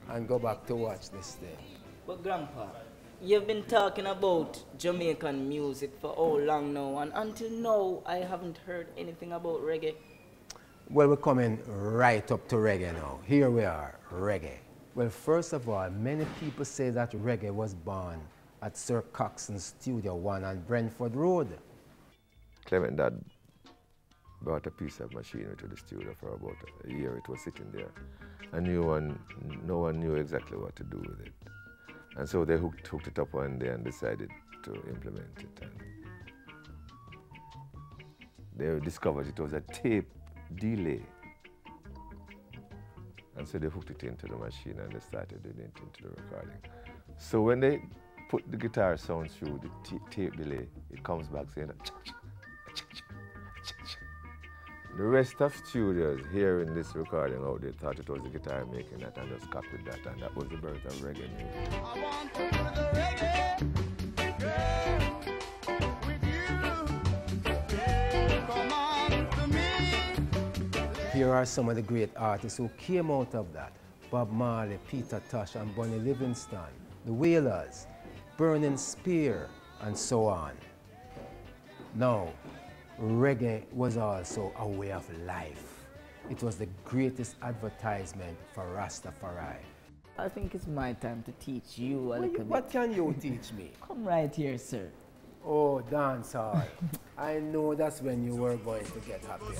And go back to watch this thing. But Grandpa, you've been talking about Jamaican music for how long now? And until now, I haven't heard anything about reggae. Well, we're coming right up to reggae now. Here we are, reggae. Well, first of all, many people say that reggae was born at Sir Coxson's Studio 1 on Brentford Road. Clement Dad brought a piece of machinery to the studio for about a year. It was sitting there. And no one knew exactly what to do with it. And so they hooked it up one day and decided to implement it. And they discovered it was a tape delay. And so they hooked it into the machine and they started doing it into the recording. So when they put the guitar sound through the tape delay, it comes back saying, the rest of studios hearing this recording out, they thought it was the guitar making that and just copied that, and that was the birth of reggae music. I want to do the reggae, girl, with you. Here are some of the great artists who came out of that. Bob Marley, Peter Tosh, and Bonnie Livingston, the Wailers, Burning Spear, and so on. Now, reggae was also a way of life. It was the greatest advertisement for Rastafari. I think it's my time to teach you a little bit. What can you teach me? Come right here, sir. Oh, dancehall. I know that's when you were going to get happier.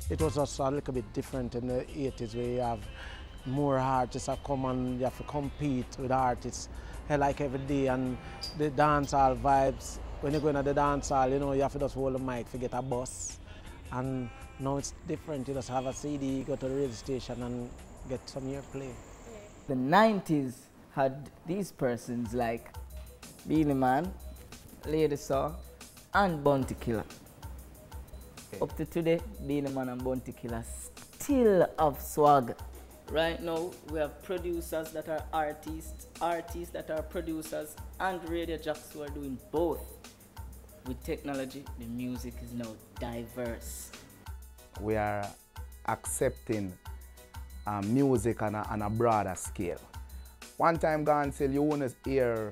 It was also a little bit different in the 80s where you have more artists that come and you have to compete with artists like every day, and the dancehall vibes. When you go into the dance hall, you know, you have to just hold the mic to get a bus. And now it's different. You just have a CD, you go to the radio station and get some airplay. The 90s had these persons like Beenie Man, Lady Saw, and Bounty Killer. Okay. Up to today, Beenie Man and Bounty Killer still have swag. Right now, we have producers that are artists, artists that are producers, and radio jocks who are doing both. With technology, the music is now diverse. We are accepting music on a broader scale. One time gone till you want to hear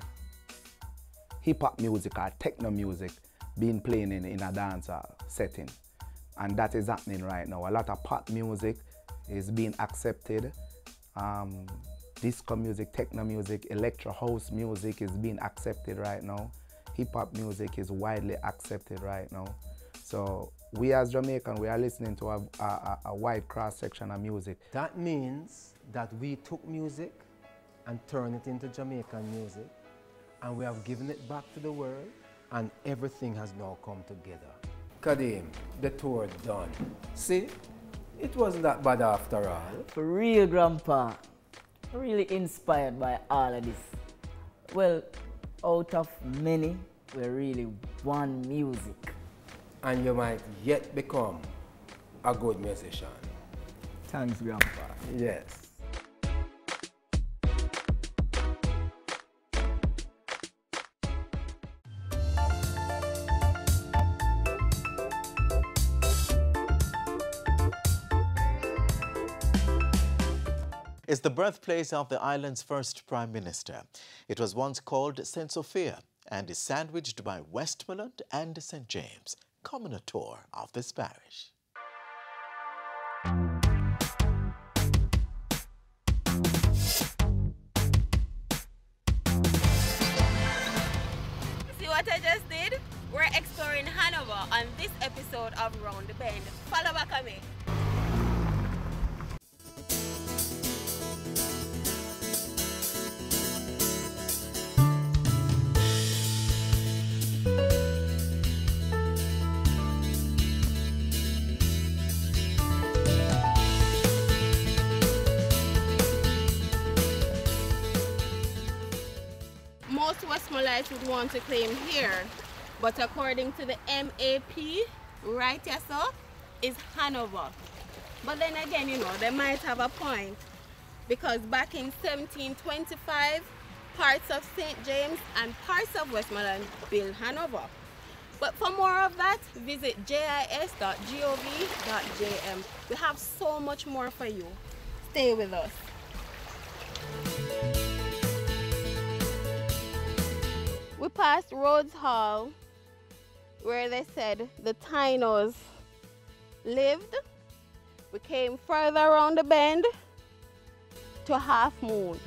hip-hop music or techno music being played in a dancehall setting. And that is happening right now. A lot of pop music is being accepted. Disco music, techno music, electro house music is being accepted right now. Hip-hop music is widely accepted right now. So we as Jamaican, we are listening to a wide cross-section of music. That means that we took music and turned it into Jamaican music, and we have given it back to the world, and everything has now come together. Kadeem, the tour done. See, it wasn't that bad after all. For real, Grandpa. Really inspired by all of this. Well, out of many, we're really one music. And you might yet become a good musician. Thanks, Grandpa. Yes. Is the birthplace of the island's first Prime Minister. It was once called St. Sophia and is sandwiched by Westmoreland and St. James. Come on a tour of this parish. See what I just did? We're exploring Hanover on this episode of Round the Bend. Follow back on me. Most Westmorelites would want to claim here, but according to the MAP, right here so, is Hanover. But then again, you know, they might have a point, because back in 1725, parts of St. James and parts of Westmoreland built Hanover. But for more of that, visit jis.gov.jm. We have so much more for you. Stay with us. We passed Rhodes Hall, where they said the Tainos lived. We came further around the bend to Half Moon.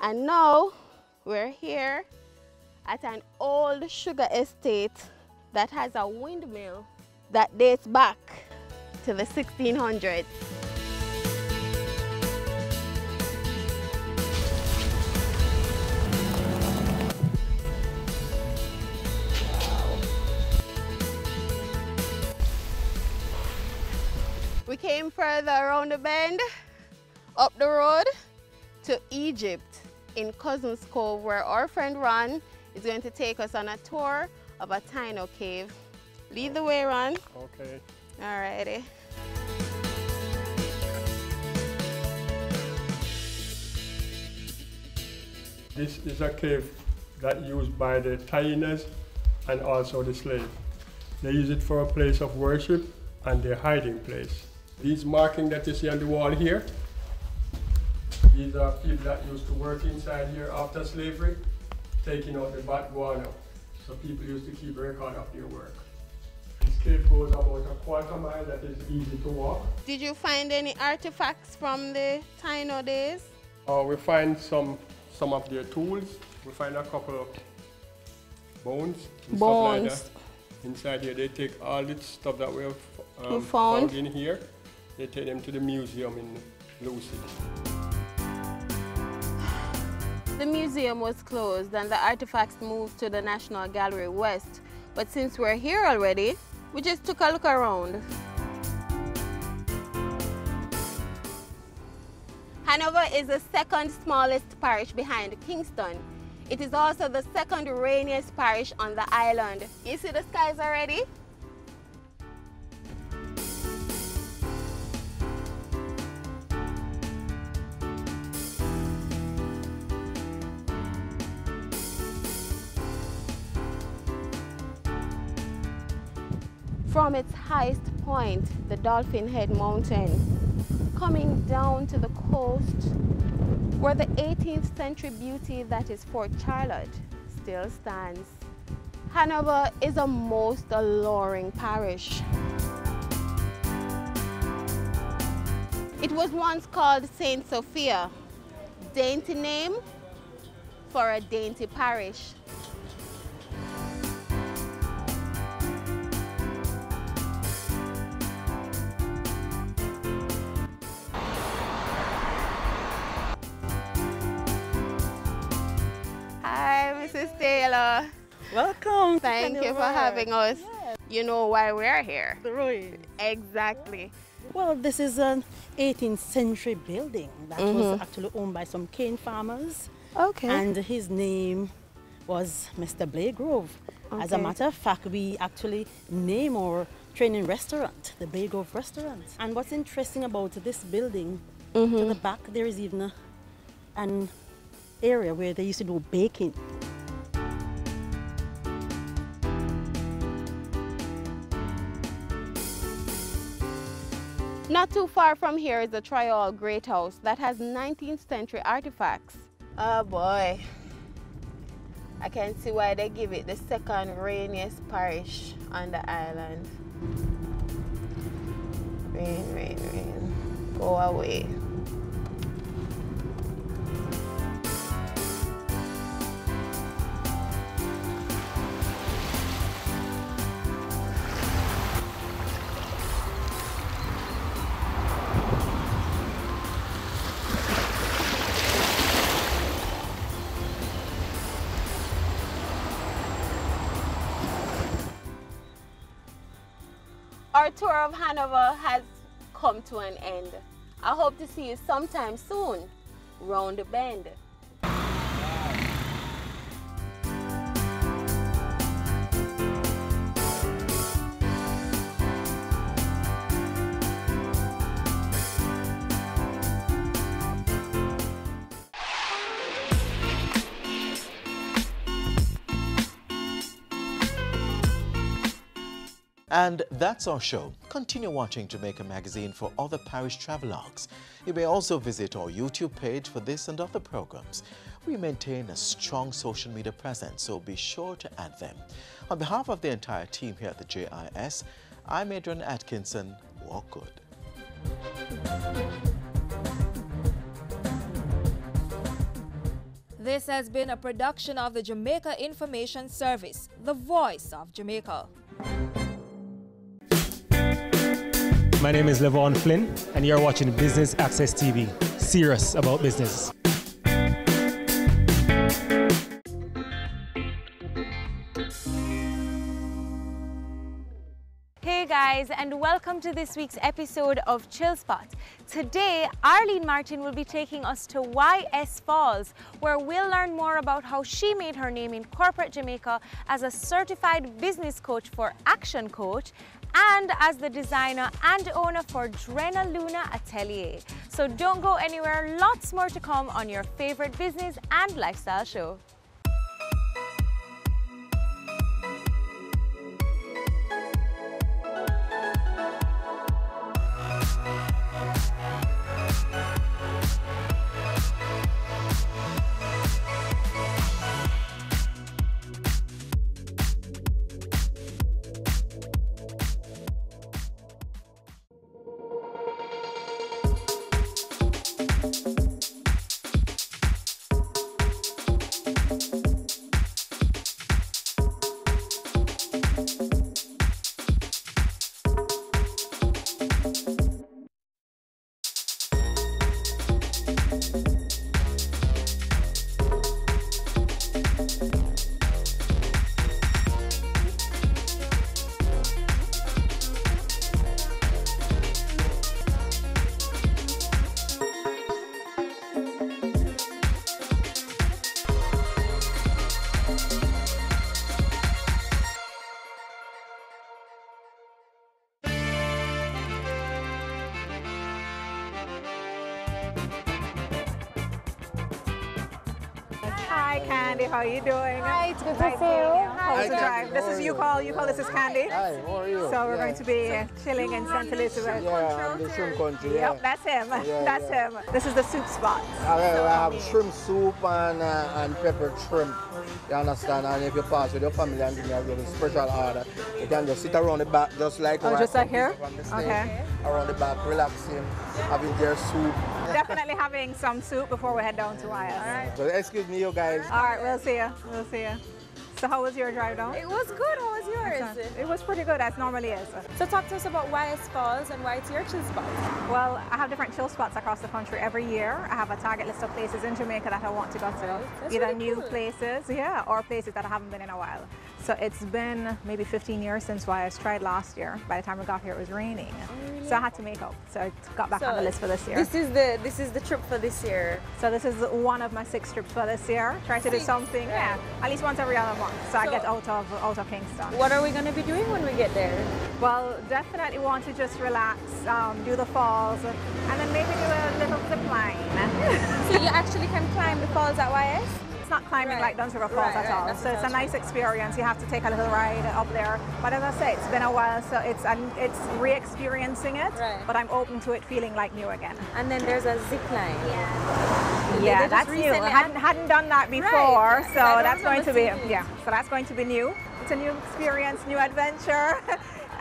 And now we're here at an old sugar estate that has a windmill that dates back to the 1600s. We came further around the bend up the road to Egypt in Cousins Cove, where our friend Ron is going to take us on a tour of a Taino cave. Lead the way, Ron. Okay. Alrighty. This is a cave that used by the Tainas and also the slaves. They use it for a place of worship and their hiding place. These markings that you see on the wall here, these are people that used to work inside here after slavery, taking out the bad guano. So people used to keep record of their work. This cave goes about a quarter mile that is easy to walk. Did you find any artifacts from the Taino days? We find some of their tools. We find a couple of bones and stuff like that. Inside here, they take all the stuff that we have found in here. They take them to the museum in Lucid. The museum was closed and the artifacts moved to the National Gallery West. But since we're here already, we just took a look around. Hanover is the second smallest parish behind Kingston. It is also the second rainiest parish on the island. You see the skies already? From its highest point, the Dolphin Head Mountain, coming down to the coast, where the 18th century beauty that is Fort Charlotte still stands. Hanover is a most alluring parish. It was once called St. Sophia, dainty name for a dainty parish. Mrs. Taylor. Welcome. Thank you for having us. Yes. You know why we're here. The ruins. Exactly. Well, this is an 18th century building that was actually owned by some cane farmers. Okay. And his name was Mr. Blagrove. Okay. As a matter of fact, we actually name our training restaurant, the Blagrove Restaurant. And what's interesting about this building, to the back there is even an area where they used to do baking. Not too far from here is the Trial Great House that has 19th century artifacts. Oh boy, I can see why they give it the second rainiest parish on the island. Rain, rain, rain, go away. Our tour of Hanover has come to an end. I hope to see you sometime soon, round the bend. And that's our show. Continue watching Jamaica Magazine for other parish travelogues. You may also visit our YouTube page for this and other programs. We maintain a strong social media presence, so be sure to add them. On behalf of the entire team here at the JIS, I'm Adrian Atkinson. Walk good. This has been a production of the Jamaica Information Service, the voice of Jamaica. My name is Levon Flynn, and you're watching Business Access TV. Serious about business. Hey Hey guys, and welcome to this week's episode of Chill Spot. Today, Arlene Martin will be taking us to YS Falls, where we'll learn more about how she made her name in corporate Jamaica as a certified business coach for Action Coach and as the designer and owner for Drena Luna Atelier. So don't go anywhere, lots more to come on your favorite business and lifestyle show. Hi Candy, how are you doing? Hi, it's good to see you. How was the drive? This is you call this is Candy. Hi, how are you? So we're going to be chilling in St. Elizabeth. Yeah, the shrimp country. Yep, that's him. That's him. This is the soup spot. I have shrimp soup and pepper shrimp. You understand? And if you pass with your family and give me a really special order, you can just sit around the back just like just like here? Okay. Around the back, relaxing, having their soup. Definitely having some soup before we head down to YS. All right. So excuse me, you guys. All right, we'll see you. We'll see you. So how was your drive down? It was good. How was yours? Excellent. It was pretty good, as normally is. So talk to us about YS Falls and why it's your chill spot. Well, I have different chill spots across the country every year. I have a target list of places in Jamaica that I want to go to. That's either really new cool. places, or places that I haven't been in a while. So it's been maybe 15 years since YS tried last year. By the time we got here, it was raining. Oh, really? So I had to make up. So I got back on the list for this year. This is the trip for this year. So this is one of my 6 trips for this year. Try to do something, at least once every other month. So I get out of Kingston. What are we going to be doing when we get there? Well, definitely want to just relax, do the falls, and then maybe do a little zip line. So you actually can climb the falls at YS? It's not climbing like Duns River Falls at all. So it's a nice experience. You have to take a little ride up there. But as I say, it's been a while, so it's re-experiencing it. Right. But I'm open to it feeling like new again. And then there's a zip line. Yeah, that's new. I hadn't done that before, so that's going to be So that's going to be new. It's a new experience, new adventure.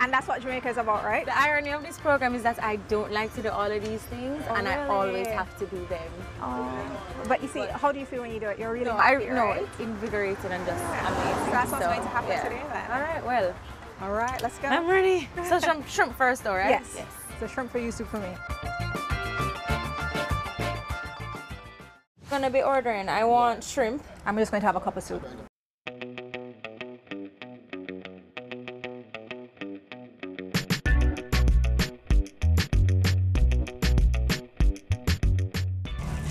And that's what Jamaica is about, right? The irony of this program is that I don't like to do all of these things, and I always have to do them. But you see, how do you feel when you do it? You're really happy, right? It's invigorated and just amazing. So that's what's going to happen today then. All right, well. All right, let's go. I'm ready. So shrimp first though, right? Yes. So shrimp for you, soup for me. I'm gonna be ordering. I want shrimp. I'm just going to have a cup of soup.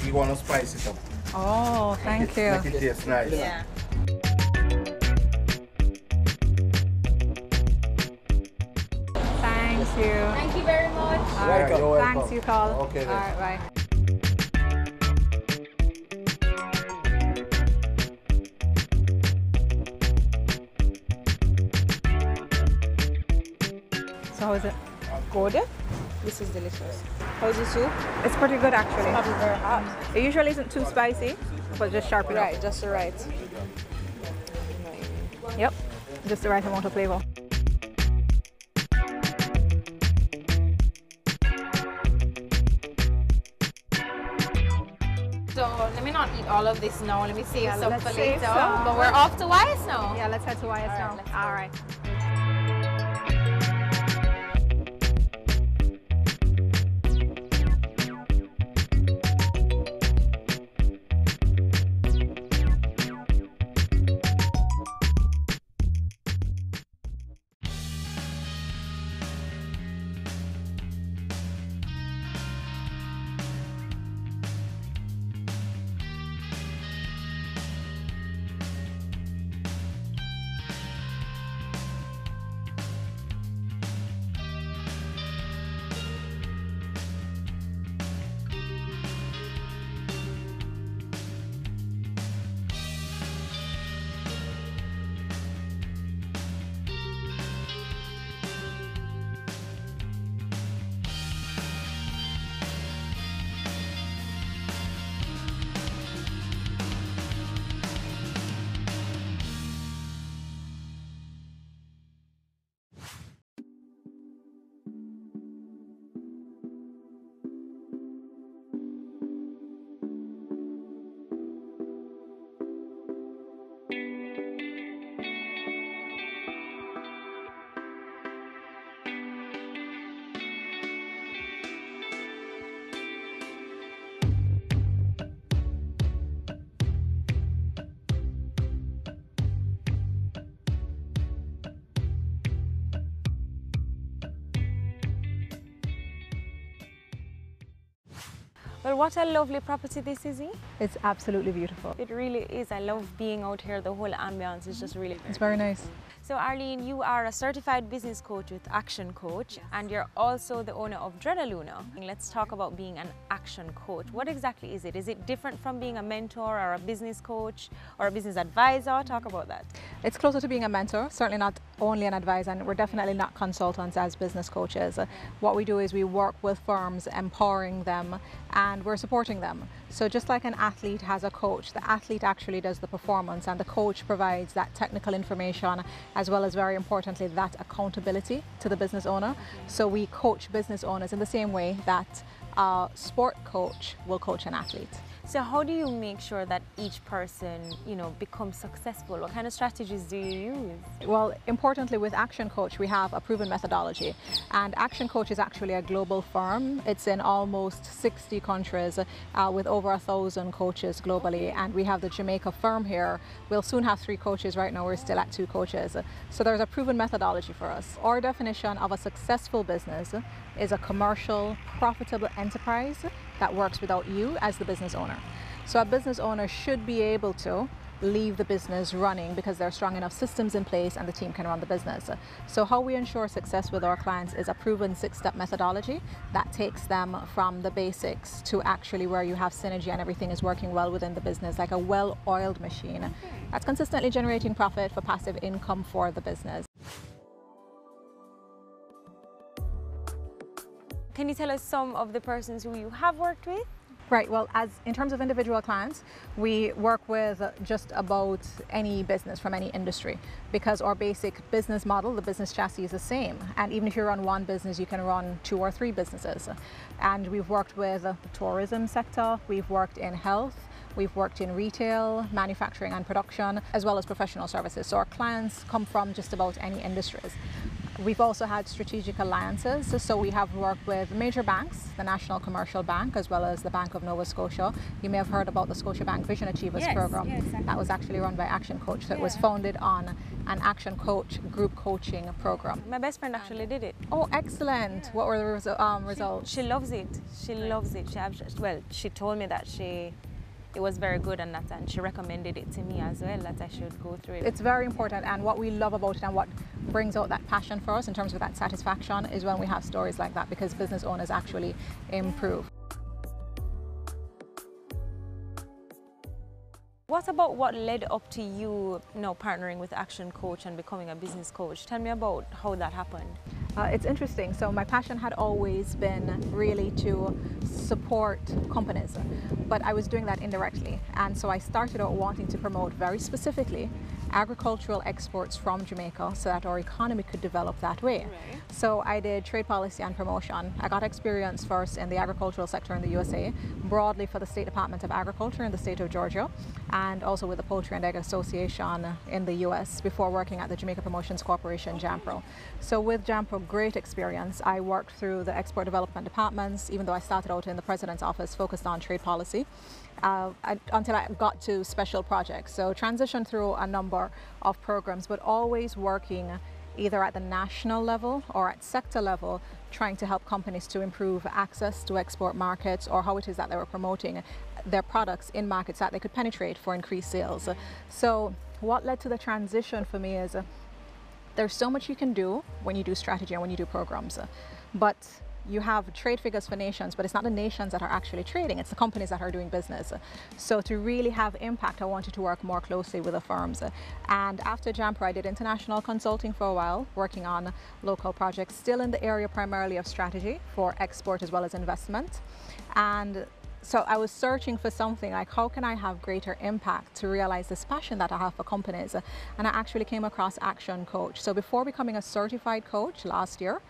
You want to spice it up. Oh, thank you. Make it taste nice. Yeah. Thank you. Thank you very much. All right, You're welcome. thanks, you call. Okay, then. All right, bye. So how is it? Good. This is delicious. How's the soup? It's pretty good actually. It's probably very hot. It usually isn't too spicy, but just sharp enough. Right, just the right. Yep, just the right amount of flavor. So let me not eat all of this now. Let me save some let's for save later. some. But we're off to YS now. Yeah, let's head to YS now. All right. Well, what a lovely property this is, It's absolutely beautiful. It really is. I love being out here. The whole ambience is just really It's very nice. So Arlene, you are a certified business coach with Action Coach, and you're also the owner of Dreadaluna. Let's talk about being an action coach. What exactly is it? Is it different from being a mentor or a business coach or a business advisor? Talk about that. It's closer to being a mentor, certainly not only an advisor, and we're definitely not consultants as business coaches. What we do is we work with firms, empowering them, and we're supporting them. So just like an athlete has a coach, the athlete actually does the performance, and the coach provides that technical information, as well as, very importantly, that accountability to the business owner. So we coach business owners in the same way that a sport coach will coach an athlete. So how do you make sure that each person, becomes successful? What kind of strategies do you use? Well, importantly, with Action Coach, we have a proven methodology. And Action Coach is actually a global firm. It's in almost 60 countries with over 1,000 coaches globally. And we have the Jamaica firm here. We'll soon have 3 coaches. Right now, we're still at 2 coaches. So there's a proven methodology for us. Our definition of a successful business is a commercial, profitable enterprise that works without you as the business owner. So a business owner should be able to leave the business running because there are strong enough systems in place and the team can run the business. So how we ensure success with our clients is a proven 6-step methodology that takes them from the basics to actually where you have synergy and everything is working well within the business, like a well-oiled machine that's consistently generating profit for passive income for the business. Can you tell us some of the persons who you have worked with? Right, well, in terms of individual clients, we work with just about any business from any industry because our basic business model, the business chassis, is the same. And even if you run one business, you can run 2 or 3 businesses. And we've worked with the tourism sector, we've worked in health, we've worked in retail, manufacturing and production, as well as professional services. So our clients come from just about any industries. We've also had strategic alliances, so we have worked with major banks, the National Commercial Bank, as well as the Bank of Nova Scotia. You may have heard about the Scotiabank Vision Achievers program. Yes, exactly. That was actually run by Action Coach. So it was founded on an Action Coach group coaching program. My best friend actually did it. Oh, excellent. What were the results? She loves it. She loves it. She told me that it was very good and she recommended it to me as well, that I should go through it. It's very important, and what we love about it and what brings out that passion for us in terms of that satisfaction is when we have stories like that, because business owners actually improve. What about what led up to you partnering with Action Coach and becoming a business coach? Tell me about how that happened. It's interesting. So my passion had always been really to support companies, but I was doing that indirectly. And so I started out wanting to promote very specifically agricultural exports from Jamaica so that our economy could develop that way. Right. So I did trade policy and promotion. I got experience first in the agricultural sector in the USA, broadly for the State Department of Agriculture in the state of Georgia, and also with the Poultry and Egg Association in the US before working at the Jamaica Promotions Corporation, JAMPRO. So with JAMPRO, great experience. I worked through the export development departments, even though I started out in the President's office focused on trade policy. Until I got to special projects. So transitioned through a number of programs, but always working either at the national level or at sector level, trying to help companies to improve access to export markets or how it is that they were promoting their products in markets that they could penetrate for increased sales. So what led to the transition for me is there's so much you can do when you do strategy and when you do programs, but you have trade figures for nations, but it's not the nations that are actually trading, it's the companies that are doing business. So to really have impact, I wanted to work more closely with the firms. And after JAMPRO, I did international consulting for a while, working on local projects, still in the area primarily of strategy for export as well as investment. And so I was searching for something like, how can I have greater impact to realize this passion that I have for companies? And I actually came across Action Coach. So before becoming a certified coach last year,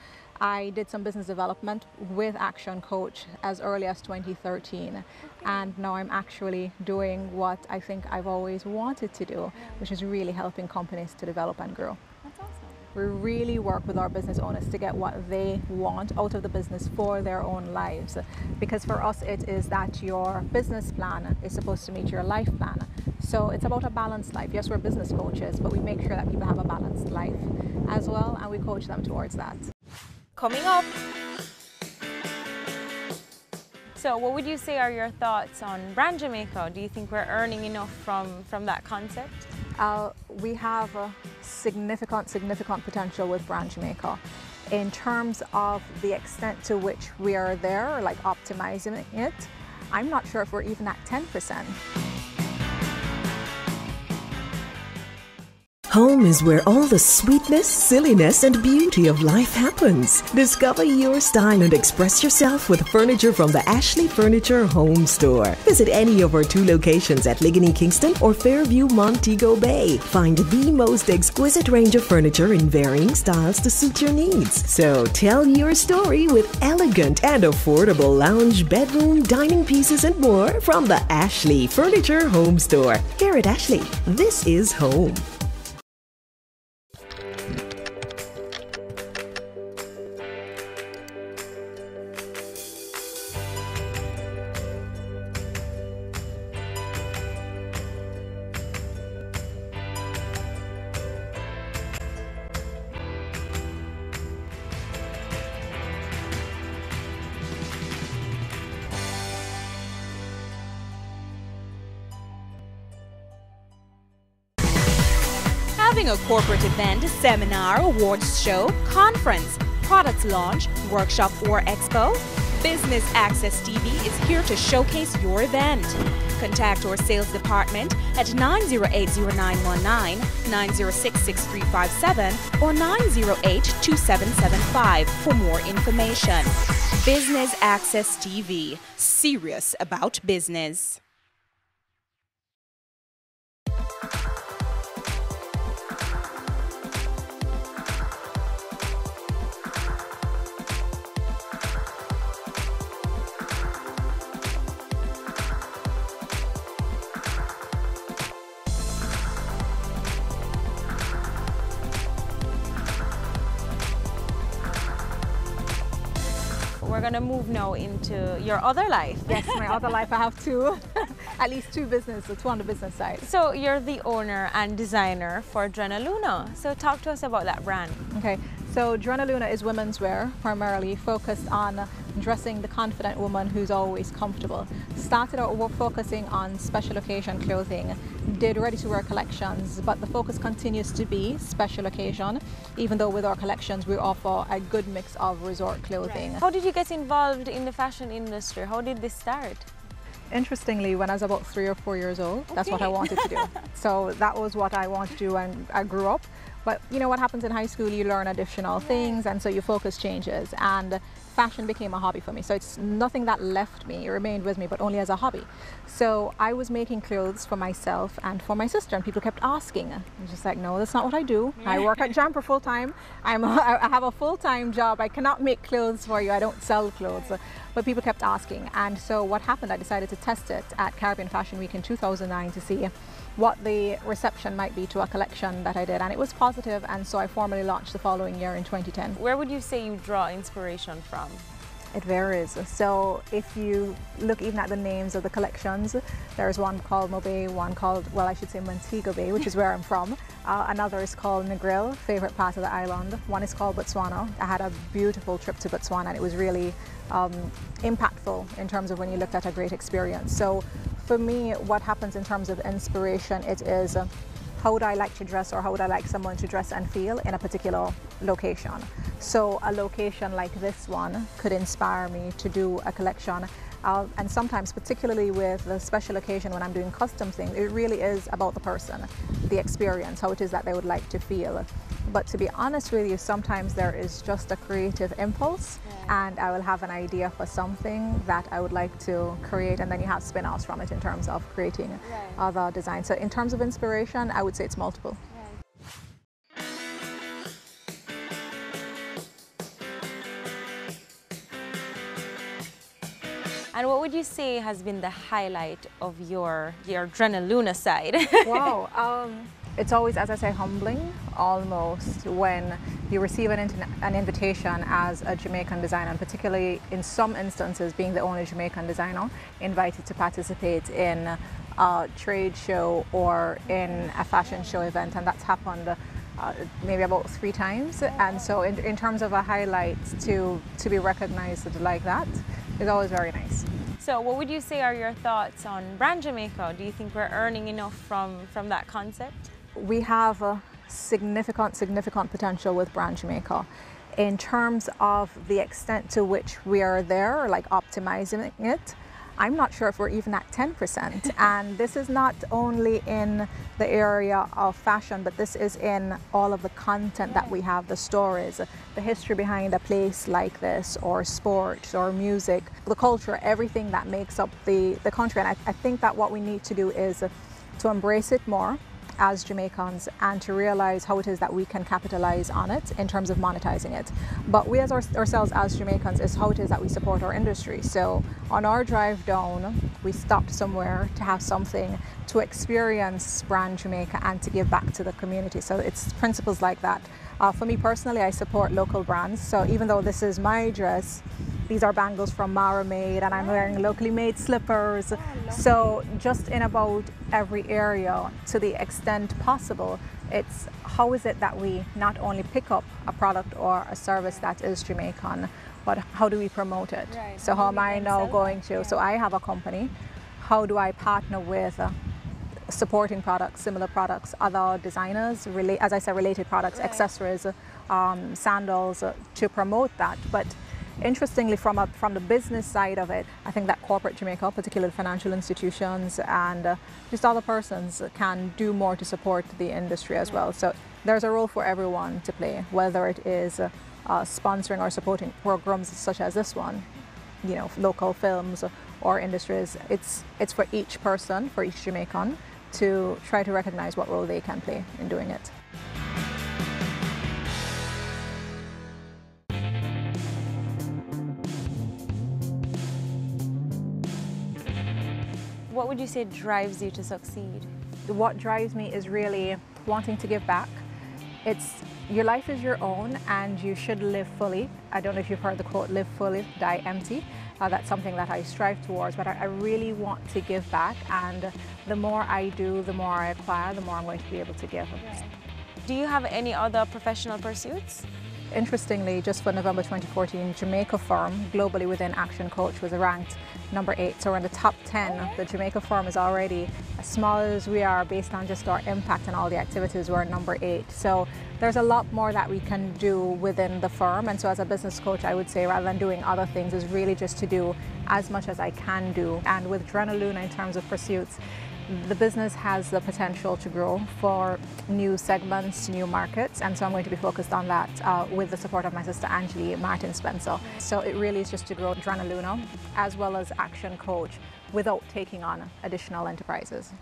I did some business development with Action Coach as early as 2013. And now I'm actually doing what I think I've always wanted to do, which is really helping companies to develop and grow. That's awesome. We really work with our business owners to get what they want out of the business for their own lives. Because for us, it is that your business plan is supposed to meet your life plan. So it's about a balanced life. Yes, we're business coaches, but we make sure that people have a balanced life as well, and we coach them towards that. Coming up. So what would you say are your thoughts on Brand Jamaica? Do you think we're earning enough from that concept? We have a significant potential with Brand Jamaica. In terms of the extent to which we are there, like optimizing it, I'm not sure if we're even at 10%. Home is where all the sweetness, silliness, and beauty of life happens. Discover your style and express yourself with furniture from the Ashley Furniture Home Store. Visit any of our 2 locations at Ligony Kingston or Fairview Montego Bay. Find the most exquisite range of furniture in varying styles to suit your needs. So tell your story with elegant and affordable lounge, bedroom, dining pieces, and more from the Ashley Furniture Home Store. Here at Ashley, this is home. Having a corporate event, seminar, awards show, conference, product launch, workshop or expo? Business Access TV is here to showcase your event. Contact our sales department at 908-0919, 906-6357 or 908-2775 for more information. Business Access TV, serious about business. We're going to move now into your other life. Yes, my other life. I have 2, at least 2 businesses, 2 on the business side. So you're the owner and designer for Drenna Luna. So talk to us about that brand. Okay, so Drenna Luna is women's wear, primarily focused on dressing the confident woman who's always comfortable. Started out focusing on special occasion clothing, did ready-to-wear collections, but the focus continues to be special occasion, even though with our collections we offer a good mix of resort clothing. Right. How did you get involved in the fashion industry? How did this start? Interestingly, when I was about 3 or 4 years old, that's what I wanted to do. So that was what I wanted to do when I grew up. But you know what happens in high school, you learn additional things, and so your focus changes. And fashion became a hobby for me. So it's nothing that left me, it remained with me, but only as a hobby. So I was making clothes for myself and for my sister, and people kept asking. I was just like, no, that's not what I do. I work at Jumper full time. I have a full-time job. I cannot make clothes for you. I don't sell clothes. But people kept asking. And so what happened, I decided to test it at Caribbean Fashion Week in 2009 to see what the reception might be to a collection that I did, and it was positive, and so I formally launched the following year in 2010. Where would you say you draw inspiration from? It varies. So if you look even at the names of the collections, there's one called Mobay, one called, well, I should say Montego Bay, which is where I'm from. Another is called Negril, favorite part of the island. One is called Botswana. I had a beautiful trip to Botswana, and it was really impactful in terms of when you looked at a great experience. So for me, what happens in terms of inspiration, it is how would I like to dress, or how would I like someone to dress and feel in a particular location. So a location like this one could inspire me to do a collection. And sometimes, particularly with the special occasion when I'm doing custom things, it really is about the person, the experience, how it is that they would like to feel. But to be honest with you, sometimes there is just a creative impulse, and I will have an idea for something that I would like to create, and then you have spin-offs from it in terms of creating other designs. So in terms of inspiration, I would say it's multiple. And what would you say has been the highlight of your Drenna Luna side? Wow, it's always, as I say, humbling almost when you receive an invitation as a Jamaican designer, and particularly in some instances being the only Jamaican designer invited to participate in a trade show or in a fashion show event, and that's happened maybe about 3 times. And so in terms of a highlight, to be recognized like that is always very nice. So what would you say are your thoughts on Brand Jamaica? Do you think we're earning enough from that concept? We have a significant potential with Brand Jamaica. In terms of the extent to which we are there, like optimizing it, I'm not sure if we're even at 10%. And this is not only in the area of fashion, but this is in all of the content that we have, the stories, the history behind a place like this, or sports, or music, the culture, everything that makes up the country. And I think that what we need to do is to embrace it more as Jamaicans and to realize how it is that we can capitalize on it in terms of monetizing it. But we as ourselves as Jamaicans is how it is that we support our industry. So on our drive down, we stopped somewhere to have something to experience Brand Jamaica and to give back to the community. So it's principles like that. For me personally, I support local brands. So even though this is my dress, these are bangles from Mara Made, and I'm wearing locally made slippers. So just in about every area, to the extent possible, it's how is it that we not only pick up a product or a service that is Jamaican, but how do we promote it? Right. So how am I now going to, so I have a company, how do I partner with supporting products, similar products, other designers, as I said, related products, accessories, sandals, to promote that. But interestingly, from the business side of it, I think that corporate Jamaica, particularly financial institutions and just other persons, can do more to support the industry as well. So there's a role for everyone to play, whether it is sponsoring or supporting programs such as this one, you know, local films or industries. It's for each person, for each Jamaican, to try to recognize what role they can play in doing it. What would you say drives you to succeed? What drives me is really wanting to give back. It's your life is your own and you should live fully. I don't know if you've heard the quote, live fully, die empty. That's something that I strive towards, but I really want to give back, and the more I do, the more I acquire, the more I'm going to be able to give. Do you have any other professional pursuits? Interestingly, just for November 2014, Jamaica Firm, globally within Action Coach, was ranked number 8. So we're in the top 10. The Jamaica Firm is already, as small as we are, based on just our impact and all the activities, we're number 8. So there's a lot more that we can do within the firm. And so as a business coach, I would say, rather than doing other things, is really just to do as much as I can do. And with Drenaluna, in terms of pursuits, the business has the potential to grow for new segments, new markets, and so I'm going to be focused on that with the support of my sister Angie Martin Spencer. So it really is just to grow Drenaluna as well as Action Coach without taking on additional enterprises.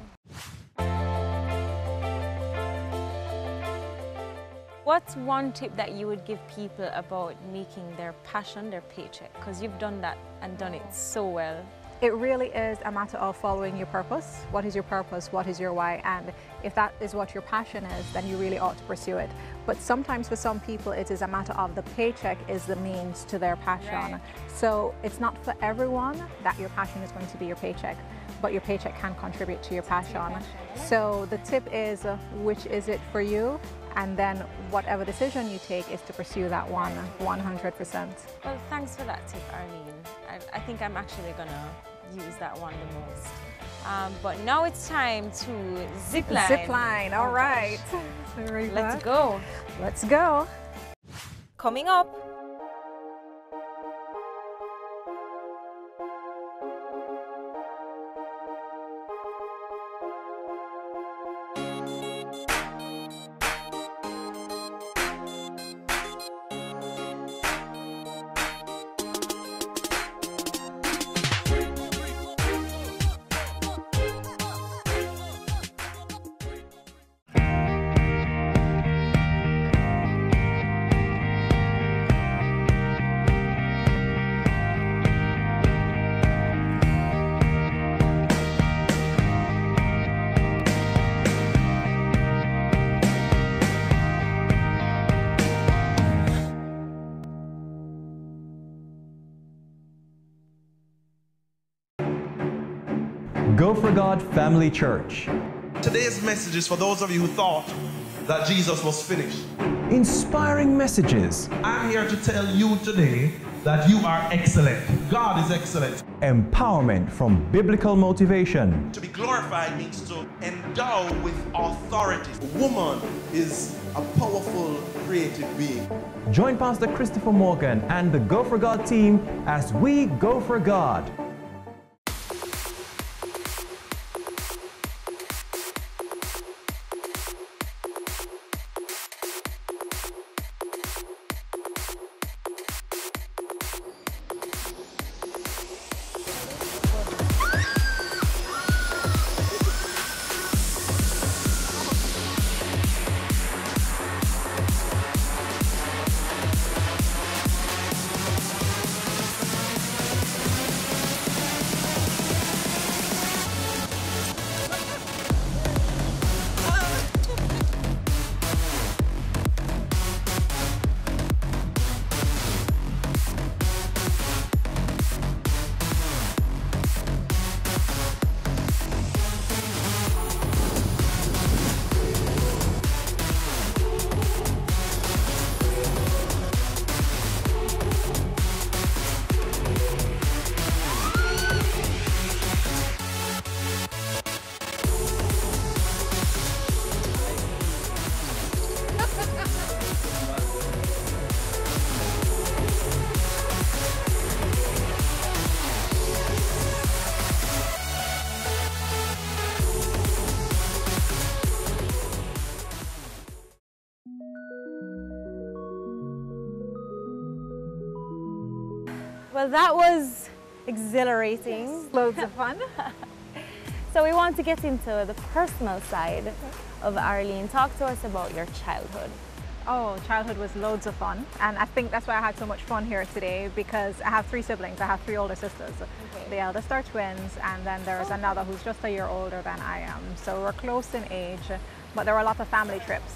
What's one tip that you would give people about making their passion their paycheck? Because you've done that and done it so well. It really is a matter of following your purpose. What is your purpose? What is your why? And if that is what your passion is, then you really ought to pursue it. But sometimes for some people, it is a matter of the paycheck is the means to their passion. Right. So it's not for everyone that your passion is going to be your paycheck, but your paycheck can contribute to your passion. So the tip is, which is it for you? And then whatever decision you take is to pursue that one 100%. Well, thanks for that tip, Arlene. I think I'm actually gonna use that one the most. But now it's time to zipline. Zipline, all right. Let's go. Let's go. Coming up. Go for God Family Church. Today's message is for those of you who thought that Jesus was finished. Inspiring messages. I'm here to tell you today that you are excellent. God is excellent. Empowerment from biblical motivation. To be glorified means to endow with authority. A woman is a powerful, creative being. Join Pastor Christopher Morgan and the Go For God team as we go for God. Well, that was exhilarating. Loads of fun. So we want to get into the personal side of Arlene. Talk to us about your childhood. Oh, childhood was loads of fun, and I think that's why I had so much fun here today, because I have 3 siblings. I have 3 older sisters. Okay. The eldest are twins, and then there's another who's just a year older than I am. So we're close in age, but there were a lot of family trips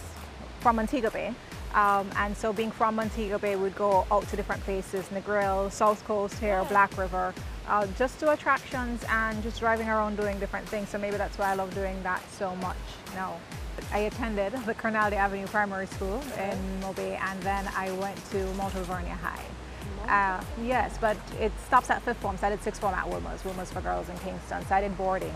from Montego Bay. And so being from Montego Bay, we'd go out to different places, Negril, South Coast here, Black River, just do attractions and just driving around doing different things. So maybe that's why I love doing that so much now. I attended the Cornelly Avenue Primary School in Mobay, and then I went to Mount Alvernia High. Yes, but it stops at 5th form, so I did 6th form at Wilmers. Wilmers for Girls in Kingston. So I did boarding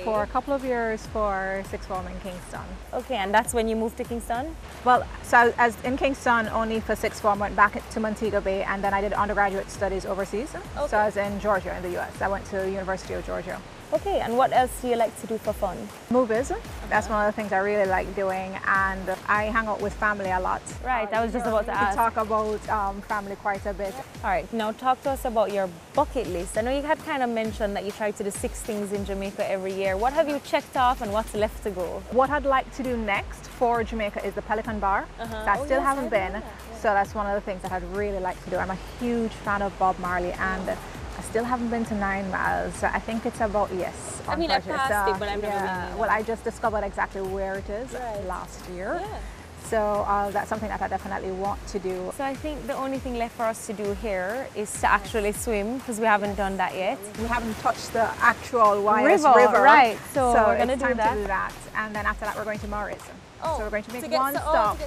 for a couple of years for 6th form in Kingston. Okay, and that's when you moved to Kingston? Well, so as in Kingston only for 6th form, went back to Montego Bay, and then I did undergraduate studies overseas. Okay. So I was in Georgia in the US. I went to the University of Georgia. Okay, and what else do you like to do for fun? Movies. That's one of the things I really like doing, and I hang out with family a lot. Right, I was just about to ask. We talk about family quite a bit. All right, now talk to us about your bucket list. I know you had kind of mentioned that you try to do 6 things in Jamaica every year. What have you checked off and what's left to go? What I'd like to do next for Jamaica is the Pelican Bar. So I still haven't been, so that's one of the things that I'd really like to do. I'm a huge fan of Bob Marley, and I still haven't been to 9 Miles. I think it's about, yes. I mean, I've passed it, but I've never been. Well, I just discovered exactly where it is last year. Yeah. So that's something that I definitely want to do. So I think the only thing left for us to do here is to actually swim, because we haven't done that yet. We haven't touched the actual YS River. Right, so we're going to do that. And then after that, we're going to Morris. So we're going to make one stop.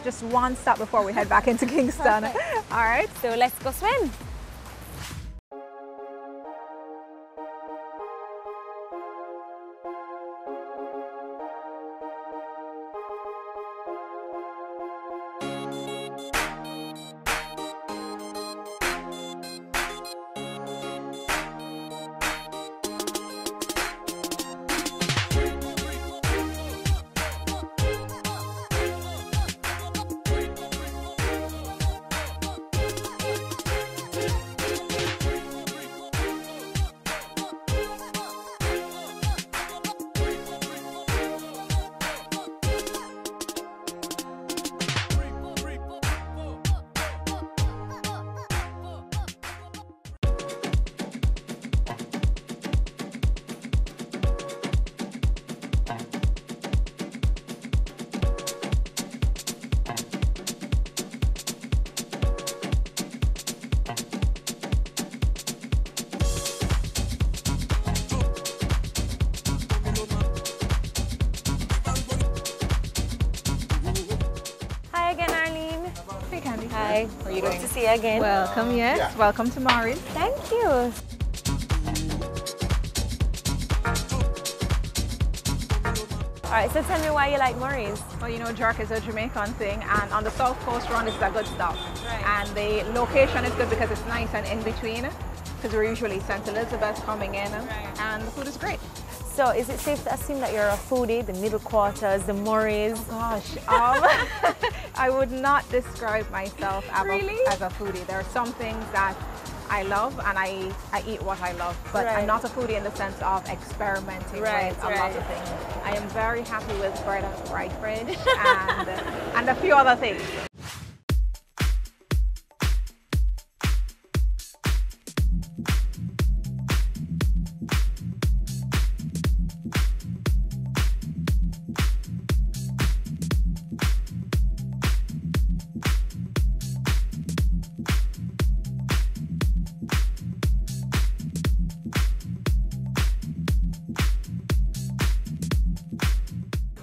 Just one stop before we head back into Kingston. All right. So let's go swim. Candy. Hi. How are you Good doing? to see you again. Welcome, yes. Yeah. Welcome to Maureen. Thank you. All right, so tell me why you like Murray's. Well, you know, jerk is a Jamaican thing, and on the South Coast run, this is a good stuff. Right. And the location is good because it's nice and in between, because we're usually St. Elizabeth coming in, and the food is great. So is it safe to assume that you're a foodie, the middle quarters, the Murrays? Oh, gosh, I would not describe myself as a foodie. There are some things that I love, and I eat what I love, but I'm not a foodie in the sense of experimenting with a lot of things. I am very happy with bread and fried fridge and a few other things.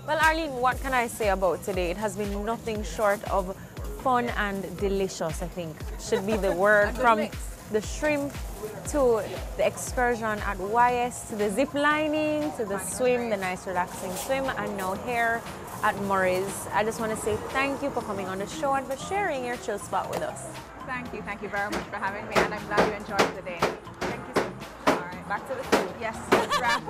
Well, Arlene, what can I say about today? It has been nothing short of fun and delicious, I think, should be the word. From the shrimp to the excursion at YS, to the zip lining, to the swim, the nice relaxing swim, and now here at Murray's. I just want to say thank you for coming on the show and for sharing your chill spot with us. Thank you very much for having me, and I'm glad you enjoyed the day. Thank you so much. All right, back to the food. Yes, let's wrap.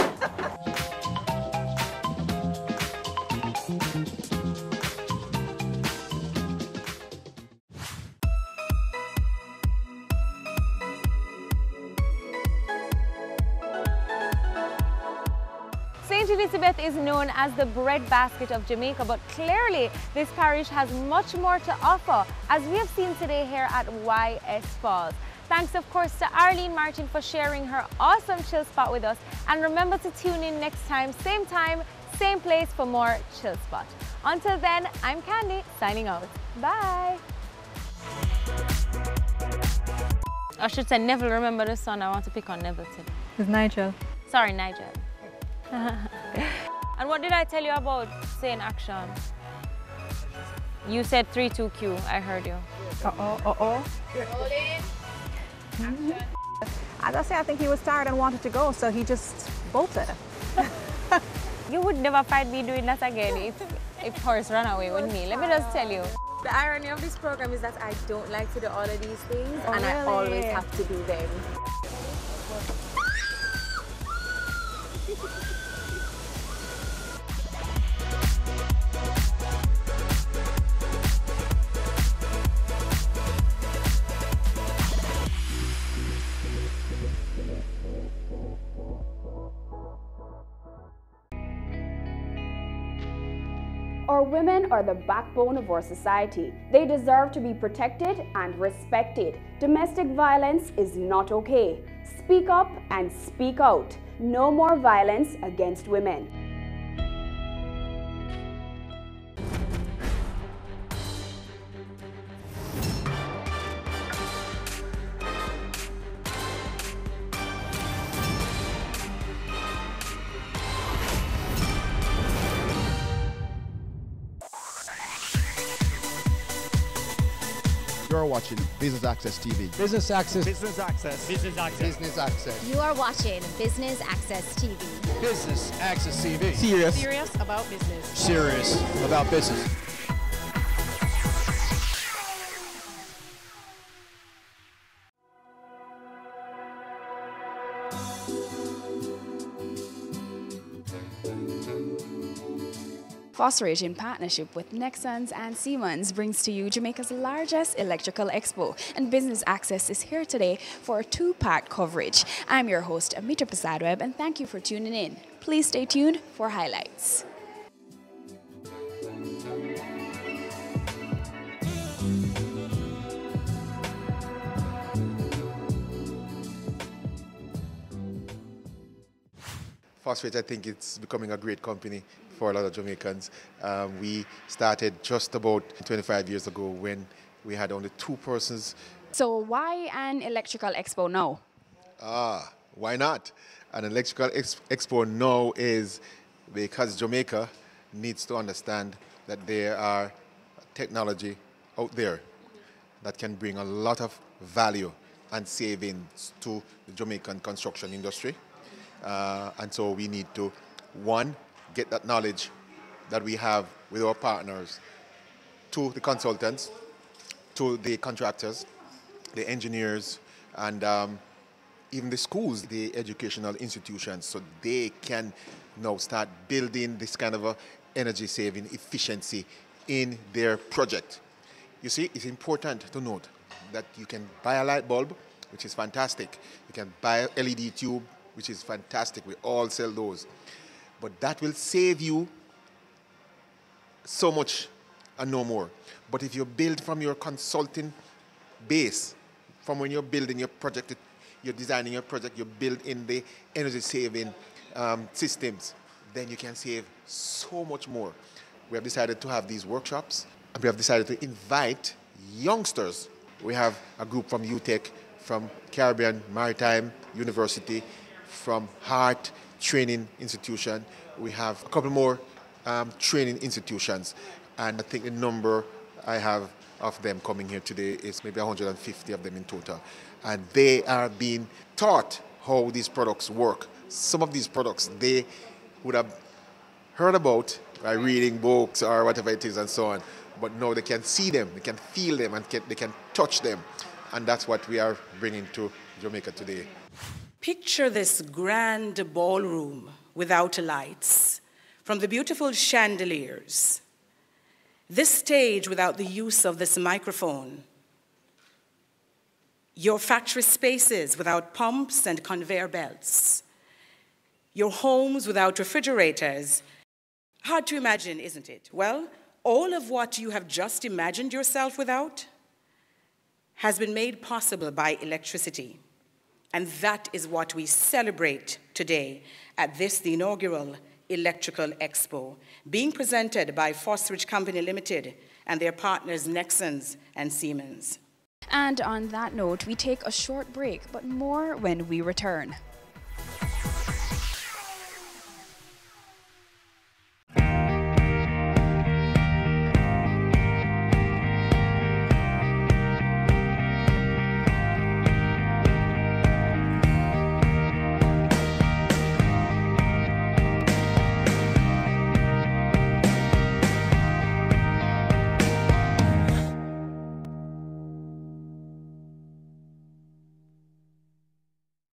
St. Elizabeth is known as the breadbasket of Jamaica, but clearly this parish has much more to offer, as we have seen today here at YS Falls. Thanks, of course, to Arlene Martin for sharing her awesome chill spot with us. And remember to tune in next time, same place for more Chill Spot. Until then, I'm Candy, signing out. Bye. I should say Neville, remember the son. I want to pick on Neville today. It's Nigel. Sorry, Nigel. And what did I tell you about saying action? You said 3-2-Q, I heard you. As I say, I think he was tired and wanted to go, so he just bolted. You would never find me doing that again if horse ran away with me. Let me just tell you. The irony of this program is that I don't like to do all of these things, and I always have to do them. Our women are the backbone of our society. They deserve to be protected and respected. Domestic violence is not okay. Speak up and speak out. No more violence against women. You're watching Business Access TV. Business Access. Business Access. Business Access. Business Access. You are watching Business Access TV. Business Access TV. Serious about business. Serious about business. Phosphorate, in partnership with Nexans and Siemens, brings to you Jamaica's largest electrical expo, and Business Access is here today for a two-part coverage. I'm your host, Amita Prasad-Webb, and thank you for tuning in. Please stay tuned for highlights. Phosphate, I think it's becoming a great company for a lot of Jamaicans. We started just about 25 years ago when we had only 2 persons. So why an electrical expo now? Why not? An electrical expo now is because Jamaica needs to understand that there are technology out there that can bring a lot of value and savings to the Jamaican construction industry. And so we need to, one, get that knowledge that we have with our partners to the consultants, to the contractors, the engineers, and even the schools, the educational institutions, so they can now start building this kind of a energy saving efficiency in their project. You see, it's important to note that you can buy a light bulb, which is fantastic. You can buy a LED tube, which is fantastic. We all sell those. But that will save you so much and no more. But if you build from your consulting base, from when you're building your project, you're designing your project, you build in the energy saving systems, then you can save so much more. We have decided to have these workshops, and we have decided to invite youngsters. We have a group from UTech, from Caribbean Maritime University, from Hart Training Institution. We have a couple more training institutions, and I think the number I have of them coming here today is maybe 150 of them in total. And they are being taught how these products work. Some of these products they would have heard about by reading books or whatever it is and so on, but now they can see them, they can feel them, and they can touch them. And that's what we are bringing to Jamaica today. Picture this grand ballroom without lights, from the beautiful chandeliers, this stage without the use of this microphone, your factory spaces without pumps and conveyor belts, your homes without refrigerators. Hard to imagine, isn't it? Well, all of what you have just imagined yourself without has been made possible by electricity. And that is what we celebrate today at this, the inaugural Electrical Expo, being presented by Fosrich Company Limited and their partners Nexans and Siemens. And on that note, we take a short break, but more when we return.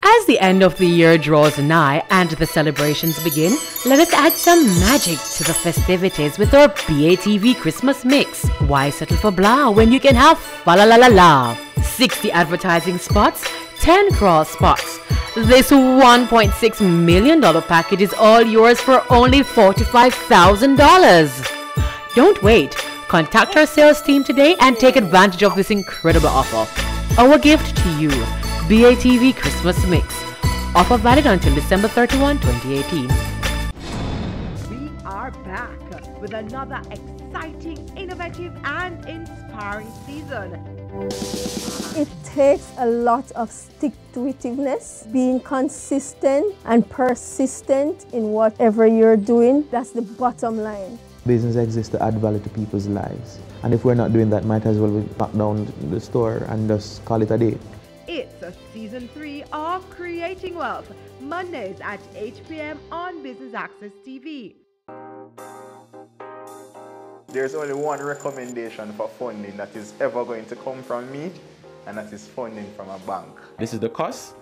As the end of the year draws nigh and the celebrations begin, let us add some magic to the festivities with our BATV Christmas mix. Why settle for blah when you can have fa la la la la? 60 advertising spots, 10 crawl spots. This $1.6 million package is all yours for only $45,000. Don't wait. Contact our sales team today and take advantage of this incredible offer. Our gift to you. BATV Christmas Mix. Offer valid until December 31, 2018. We are back with another exciting, innovative and inspiring season. It takes a lot of stick-to-itiveness, being consistent and persistent in whatever you're doing. That's the bottom line. Business exists to add value to people's lives. And if we're not doing that, might as well lock down the store and just call it a day. It's a season 3 of Creating Wealth, Mondays at 8 p.m. on Business Access TV. There's only one recommendation for funding that is ever going to come from me, and that is funding from a bank. This is the cost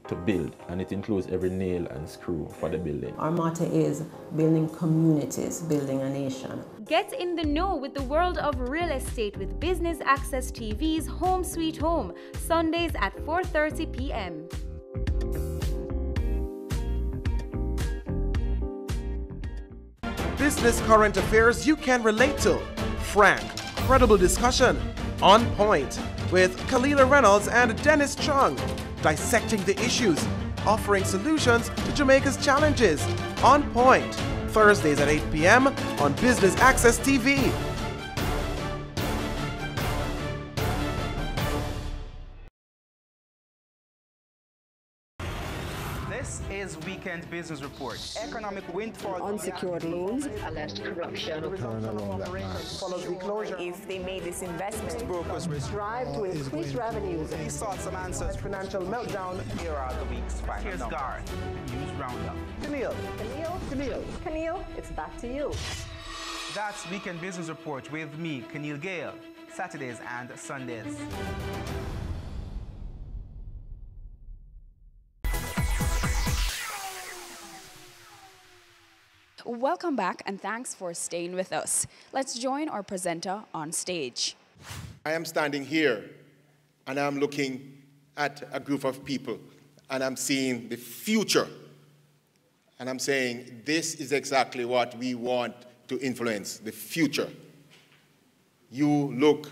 to build, and it includes every nail and screw for the building. Our motto is building communities, building a nation. Get in the know with the world of real estate with Business Access TV's Home Sweet Home, Sundays at 4:30 p.m. Business current affairs you can relate to. Frank, credible discussion. On point with Kalila Reynolds and Dennis Chung. Dissecting the issues, offering solutions to Jamaica's challenges. On Point, Thursdays at 8 p.m. on Business Access TV. This This is Weekend Business Report. Economic windfall. Unsecured loans. Alleged corruption. Follows the closure. If they made this investment. Brokers strive to increase revenues. These sought some answers. Financial meltdown. Here are the week's final numbers. Here's Garth. News Roundup. Camille, it's back to you. That's Weekend Business Report with me, Keneal Gale, Saturdays and Sundays. Welcome back and thanks for staying with us. Let's join our presenter on stage. I am standing here and I'm looking at a group of people and I'm seeing the future. And I'm saying this is exactly what we want to influence, the future. You look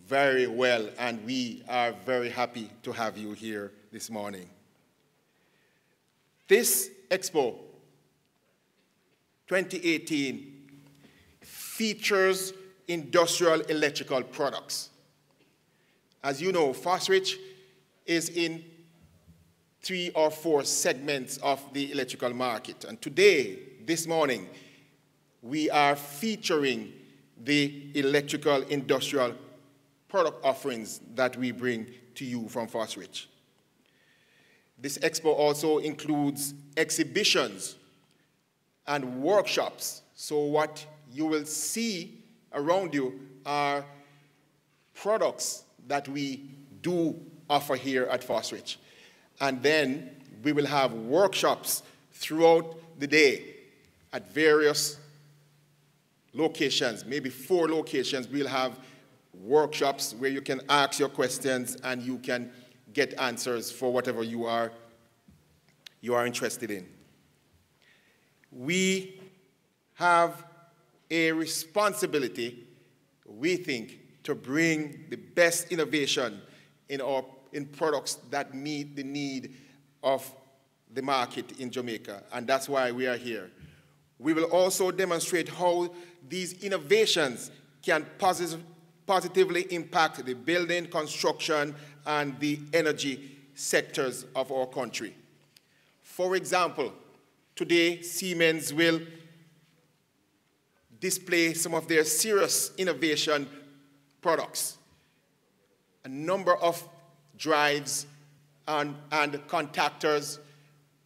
very well and we are very happy to have you here this morning. This Expo 2018 features industrial electrical products. As you know, Fosrich is in 3 or 4 segments of the electrical market. And today, this morning, we are featuring the electrical industrial product offerings that we bring to you from Fosrich. This expo also includes exhibitions and workshops. So what you will see around you are products that we do offer here at Fosrich. And then we will have workshops throughout the day at various locations, maybe 4 locations. We'll have workshops where you can ask your questions and you can get answers for whatever you are interested in. We have a responsibility, we think, to bring the best innovation in products that meet the need of the market in Jamaica, and that's why we are here. We will also demonstrate how these innovations can positively impact the building, construction, and the energy sectors of our country. For example, today Siemens will display some of their serious innovation products. A number of drives and contactors,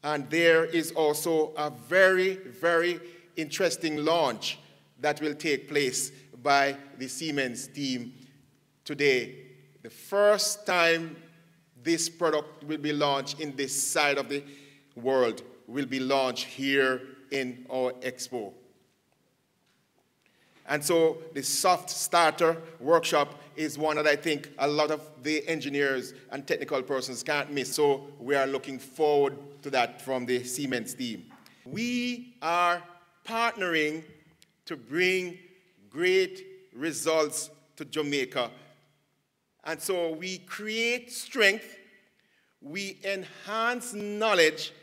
and there is also a very, very interesting launch that will take place by the Siemens team today. The first time this product will be launched in this side of the world will be launched here in our expo. And so the soft starter workshop is one that I think a lot of the engineers and technical persons can't miss. So we are looking forward to that from the Siemens team. We are partnering to bring great results to Jamaica. And so we create strength, we enhance knowledge,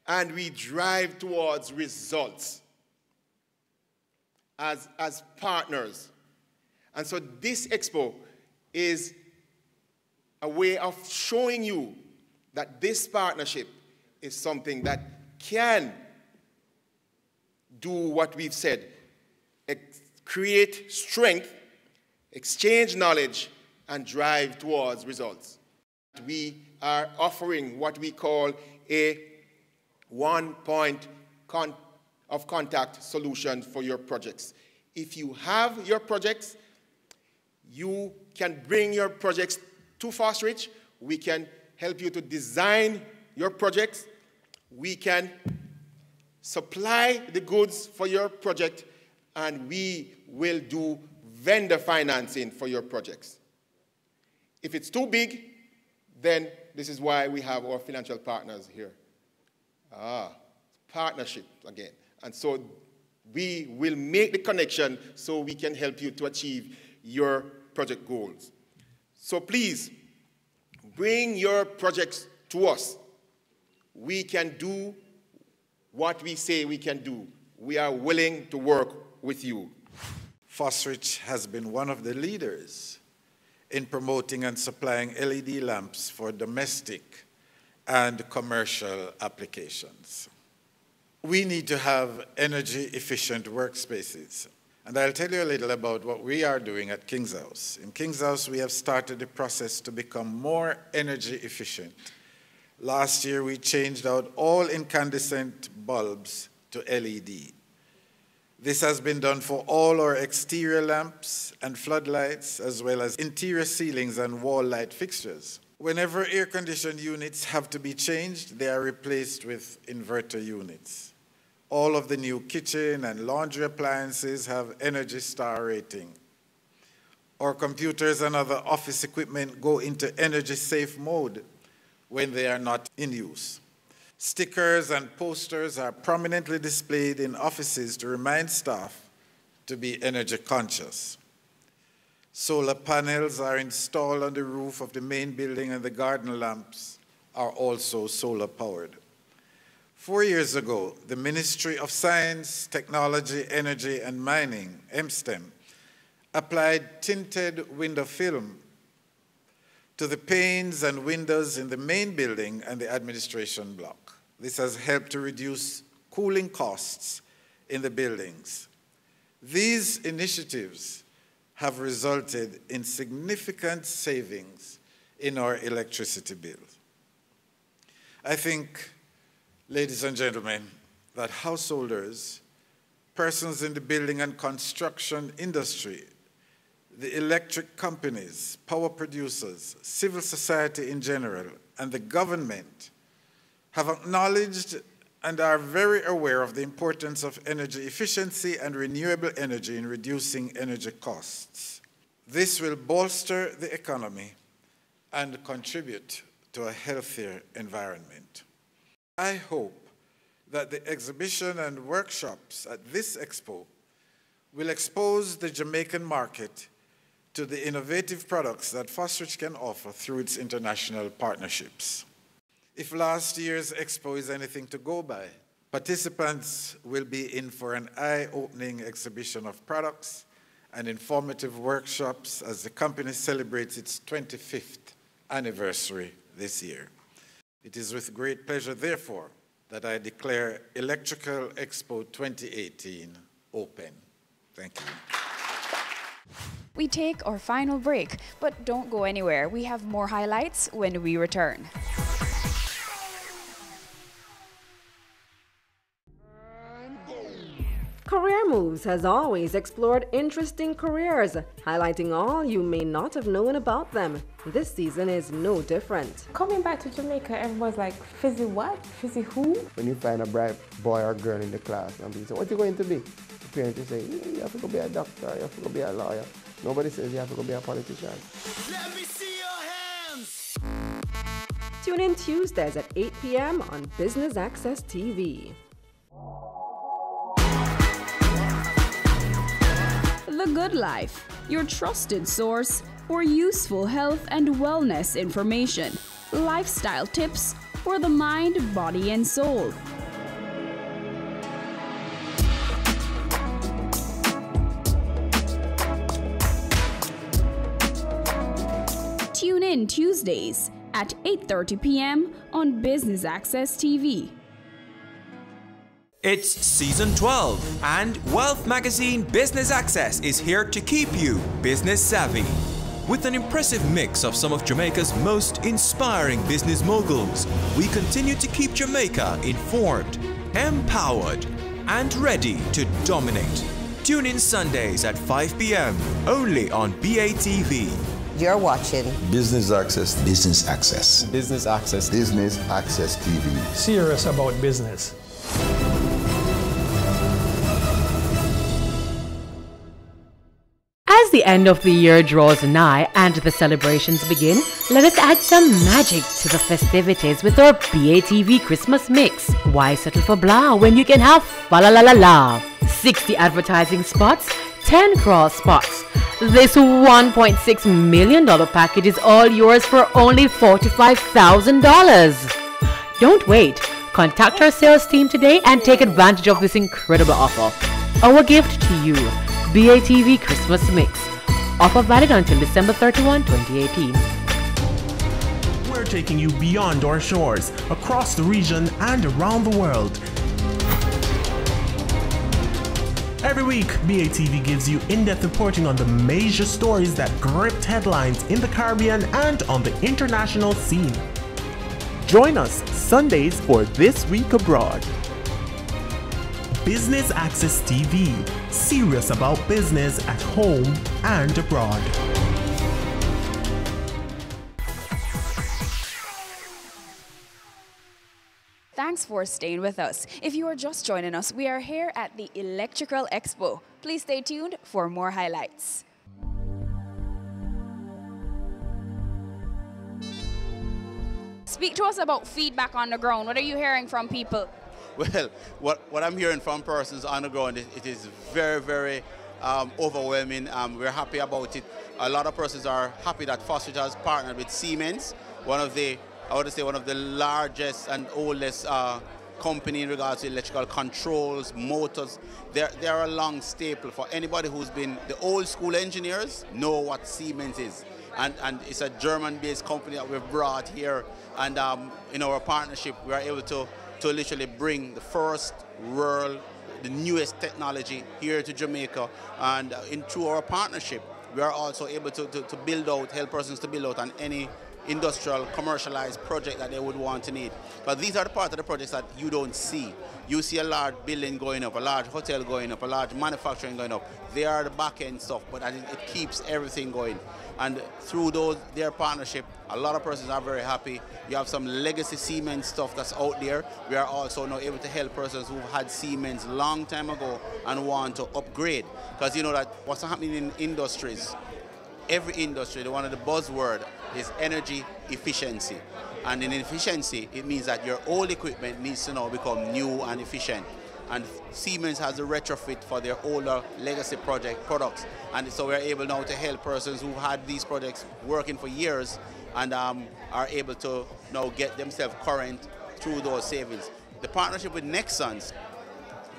and we drive towards results as partners. And so this expo is a way of showing you that this partnership is something that can do what we've said, create strength, exchange knowledge, and drive towards results. We are offering what we call a one-point of contact solution for your projects. If you have your projects, you can bring your projects to Fosrich. We can help you to design your projects. We can supply the goods for your project, and we will do vendor financing for your projects. If it's too big, then this is why we have our financial partners here. Partnership again. And so we will make the connection so we can help you to achieve your project goals. So please, bring your projects to us. We can do what we say we can do. We are willing to work with you. Fosrich has been one of the leaders in promoting and supplying LED lamps for domestic and commercial applications. We need to have energy-efficient workspaces. And I'll tell you a little about what we are doing at King's House. In King's House, we have started the process to become more energy efficient. Last year, we changed out all incandescent bulbs to LED. This has been done for all our exterior lamps and floodlights, as well as interior ceilings and wall light fixtures. Whenever air-conditioned units have to be changed, they are replaced with inverter units. All of the new kitchen and laundry appliances have Energy Star rating. Our computers and other office equipment go into energy safe mode when they are not in use. Stickers and posters are prominently displayed in offices to remind staff to be energy conscious. Solar panels are installed on the roof of the main building, and the garden lamps are also solar powered. 4 years ago, the Ministry of Science, Technology, Energy and Mining, MSTEM, applied tinted window film to the panes and windows in the main building and the administration block. This has helped to reduce cooling costs in the buildings. These initiatives have resulted in significant savings in our electricity bills. I think, ladies and gentlemen, that householders, persons in the building and construction industry, the electric companies, power producers, civil society in general, and the government have acknowledged and are very aware of the importance of energy efficiency and renewable energy in reducing energy costs. This will bolster the economy and contribute to a healthier environment. I hope that the exhibition and workshops at this expo will expose the Jamaican market to the innovative products that Fosrich can offer through its international partnerships. If last year's expo is anything to go by, participants will be in for an eye-opening exhibition of products and informative workshops as the company celebrates its 25th anniversary this year. It is with great pleasure, therefore, that I declare Electrical Expo 2018 open. Thank you. We take our final break, but don't go anywhere. We have more highlights when we return. Career Moves has always explored interesting careers, highlighting all you may not have known about them. This season is no different. Coming back to Jamaica, everyone's like, Fizzy what? Fizzy who? When you find a bright boy or girl in the class and people say, what are you going to be? The parents will say, you have to go be a doctor, you have to go be a lawyer. Nobody says you have to go be a politician. Let me see your hands! Tune in Tuesdays at 8 p.m. on Business Access TV. The Good Life, your trusted source for useful health and wellness information, lifestyle tips for the mind, body, and soul. Tune in Tuesdays at 8:30 p.m. on Business Access TV. It's season 12, and Wealth Magazine Business Access is here to keep you business savvy. With an impressive mix of some of Jamaica's most inspiring business moguls, we continue to keep Jamaica informed, empowered, and ready to dominate. Tune in Sundays at 5 p.m. only on BATV. You're watching Business Access. Business Access. Business Access. Business Access TV. Serious about business. As the end of the year draws nigh and the celebrations begin, let us add some magic to the festivities with our BATV Christmas mix. Why settle for blah when you can have fa la la la la? 60 advertising spots, 10 cross spots. This $1.6 million package is all yours for only $45,000. Don't wait. Contact our sales team today and take advantage of this incredible offer. Our gift to you, BATV Christmas Mix. Offer valid until December 31, 2018. We're taking you beyond our shores, across the region and around the world. Every week, BATV gives you in-depth reporting on the major stories that gripped headlines in the Caribbean and on the international scene. Join us Sundays for This Week Abroad. Business Access TV, serious about business at home and abroad. Thanks for staying with us. If you are just joining us, we are here at the Electrical Expo. Please stay tuned for more highlights. Speak to us about feedback on the ground. What are you hearing from people? Well, what I'm hearing from persons on the ground, it is very, very overwhelming. We're happy about it. A lot of persons are happy that Foster has partnered with Siemens, one of the largest and oldest company in regards to electrical controls, motors. They're a long staple for anybody who's been the old school engineers know what Siemens is. And it's a German-based company that we've brought here. And in our partnership, we are able to literally bring the first world, the newest technology here to Jamaica. And through our partnership, we are also able to build out, help persons to build out on any industrial, commercialized project that they would want to need. But these are the part of the projects that you don't see. You see a large building going up, a large hotel going up, a large manufacturing going up. They are the back-end stuff, but it keeps everything going. And through their partnership, a lot of persons are very happy. You have some legacy Siemens stuff that's out there. We are also now able to help persons who've had Siemens long time ago and want to upgrade. Because you know that what's happening in industries, every industry, one of the buzzwords is energy efficiency. And in efficiency, it means that your old equipment needs to now become new and efficient. And Siemens has a retrofit for their older legacy products. And so we're able now to help persons who've had these projects working for years and are able to now get themselves current through those savings. The partnership with Nexans,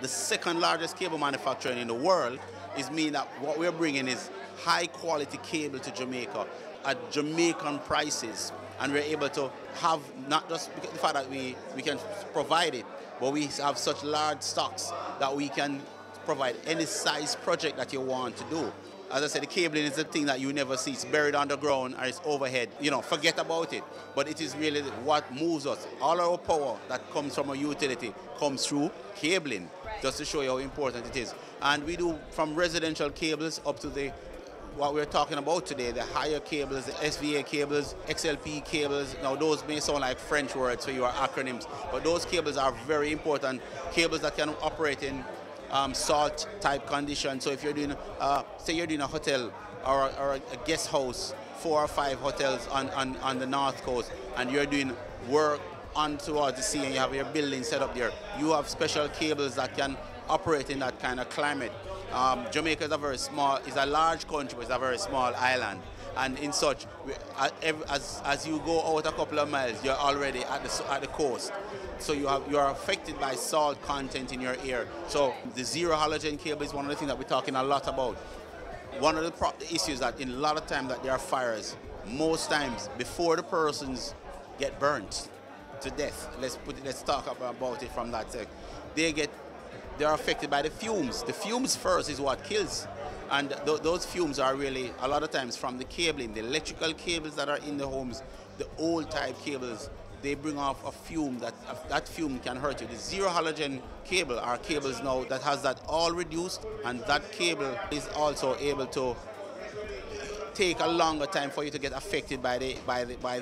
the second largest cable manufacturer in the world, is mean that what we're bringing is high quality cable to Jamaica at Jamaican prices. And we're able to have not just the fact that we can provide it, but we have such large stocks that we can provide any size project that you want to do. As I said, the cabling is the thing that you never see. It's buried underground or it's overhead. You know, forget about it. But it is really what moves us. All our power that comes from a utility comes through cabling, just to show you how important it is. And we do from residential cables up to what we're talking about today, the higher cables, the SVA cables, XLP cables. Now those may sound like French words for your acronyms, but those cables are very important. Cables that can operate in salt type conditions. So if you're doing, say you're doing a hotel or a guest house, 4 or 5 hotels on the north coast, and you're doing work on towards the sea and you have your building set up there, you have special cables that can operate in that kind of climate. Jamaica is is a large country, but it's a very small island. And in such, as you go out a couple of miles, you're already at the coast. So you are affected by salt content in your air. So the zero halogen cable is one of the things that we're talking a lot about. One of the issues that in a lot of times that there are fires, most times before the persons get burnt to death, let's talk about it from that side. They are affected by the fumes. The fumes first is what kills. And those fumes are really, a lot of times, from the cabling, the electrical cables that are in the homes, the old type cables, they bring off a fume that fume can hurt you. The zero halogen cable are cables now that has that all reduced, and that cable is also able to take a longer time for you to get affected by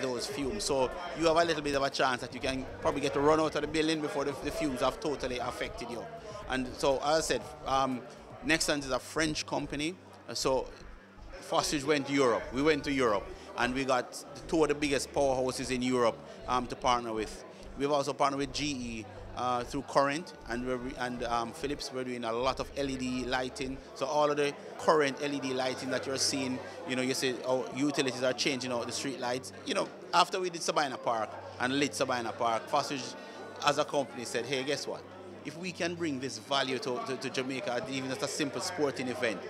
those fumes. So you have a little bit of a chance that you can probably get to run out of the building before the fumes have totally affected you. And so, as I said, Nexans is a French company. So Fostage went to Europe. We went to Europe, and we got 2 of the biggest powerhouses in Europe to partner with. We've also partnered with GE through Current and Philips. We're doing a lot of LED lighting. So all of the current LED lighting that you're seeing, you know, you see our utilities are changing out the street lights. You know, after we did Sabina Park and lit Sabina Park, Fostage as a company said, hey, guess what? If we can bring this value to Jamaica, even as a simple sporting event,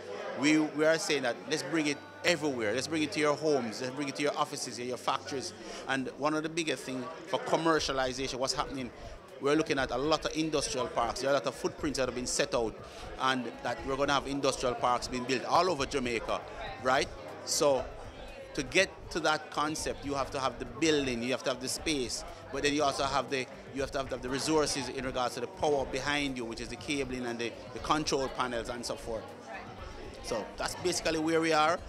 we are saying that let's bring it everywhere. Let's bring it to your homes. Let's bring it to your offices, your factories. And one of the biggest things for commercialization, what's happening, we're looking at a lot of industrial parks. There are a lot of footprints that have been set out, and that we're going to have industrial parks being built all over Jamaica, right? So to get to that concept, you have to have the building, you have to have the space, but then you also have the resources in regards to the power behind you, which is the cabling and the control panels and so forth. So that's basically where we are.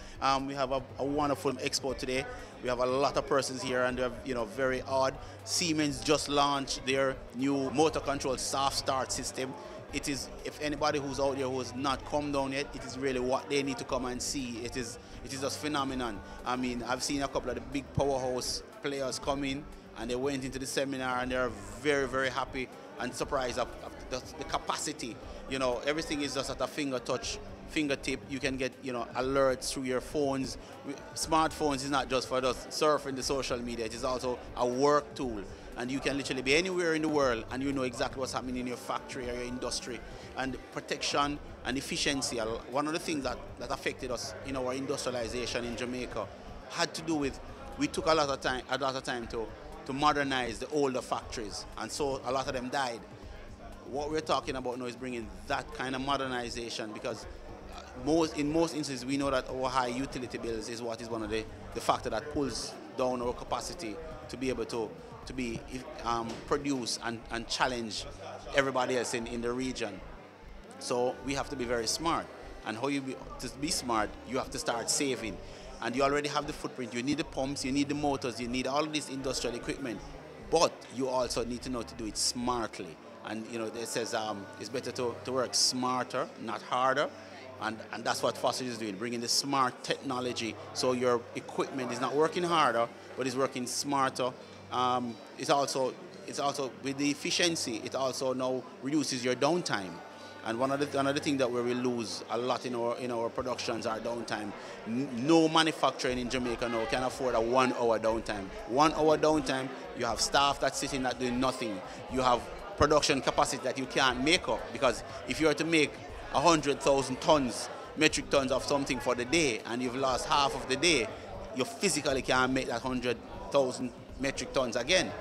We have a wonderful expo today. We have a lot of persons here, and they're very odd. Siemens just launched their new motor control soft start system. It is, if anybody who's out there who has not come down yet, it is really what they need to come and see. It is just phenomenon. I mean, I've seen a couple of the big powerhouse players come in, and they went into the seminar, and they're very, very happy and surprised of the capacity. You know, everything is just at a fingertip. You can get, alerts through your phones. Smartphones is not just for just surfing the social media. It is also a work tool. And you can literally be anywhere in the world, and you know exactly what's happening in your factory or your industry. And protection and efficiency, one of the things that affected us in our industrialization in Jamaica had to do with, we took a lot of time to modernize the older factories, and so a lot of them died. What we're talking about now is bringing that kind of modernization, because in most instances we know that our high utility bills is what is one of the factor that pulls down our capacity to be able to produce and challenge everybody else in the region. So we have to be very smart. And to be smart, you have to start saving. And you already have the footprint. You need the pumps, you need the motors, you need all of this industrial equipment. But you also need to know to do it smartly. And it says it's better to work smarter, not harder. And that's what Foster is doing, bringing the smart technology so your equipment is not working harder, but is working smarter. It's also with the efficiency, it also now reduces your downtime. And another thing that we lose a lot in our productions are downtime. No manufacturing in Jamaica now can afford a 1 hour downtime. 1 hour downtime, you have staff that's sitting there doing nothing. You have production capacity that you can't make up, because if you are to make 100,000 metric tons of something for the day, and you've lost half of the day, you physically can't make that 100,000 metric tons again.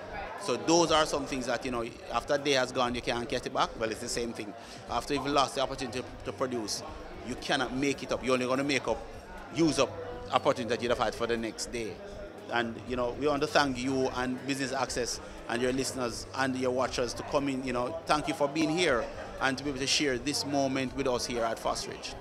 So those are some things that, after a day has gone, you can't get it back. Well, it's the same thing. After you've lost the opportunity to produce, you cannot make it up. You're only going to use up opportunity that you'd have had for the next day. And, we want to thank you and Business Access and your listeners and your watchers to come in. Thank you for being here and to be able to share this moment with us here at Fosridge.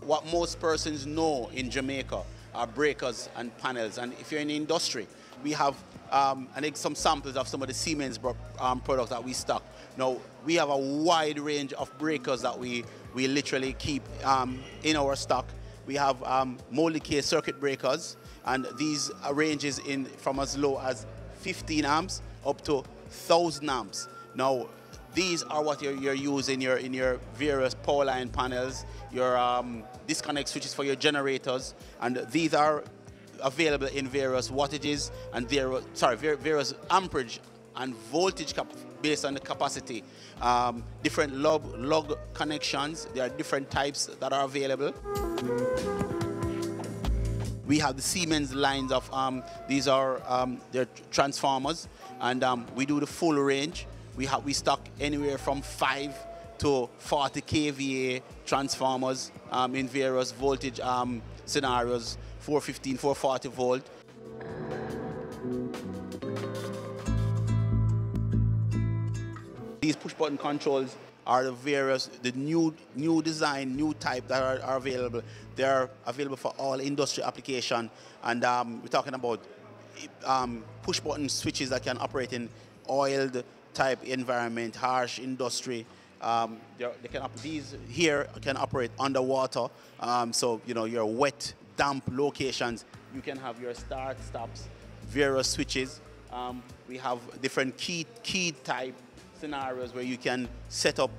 What most persons know in Jamaica are breakers and panels. And if you're in the industry, we have I think some samples of some of the Siemens products that we stock. Now, we have a wide range of breakers that we literally keep in our stock. We have molded case circuit breakers, and these ranges from as low as 15 amps up to 1,000 amps. Now, these are what you're using in your various power line panels, your disconnect switches for your generators, and these are available in various wattages and various amperage and voltage based on the capacity. Different lug connections. There are different types that are available. We have the Siemens lines of these are their transformers, and we do the full range. We stock anywhere from 5 to 40 kVA transformers in various voltage scenarios, 415, 440 volt. These push button controls are the new design, new type that are available. They are available for all industry application, and we're talking about push button switches that can operate in oiled type environment, harsh industry. These here can operate underwater, so your wet, damp locations, you can have your start, stops, various switches. We have different key type scenarios where you can set up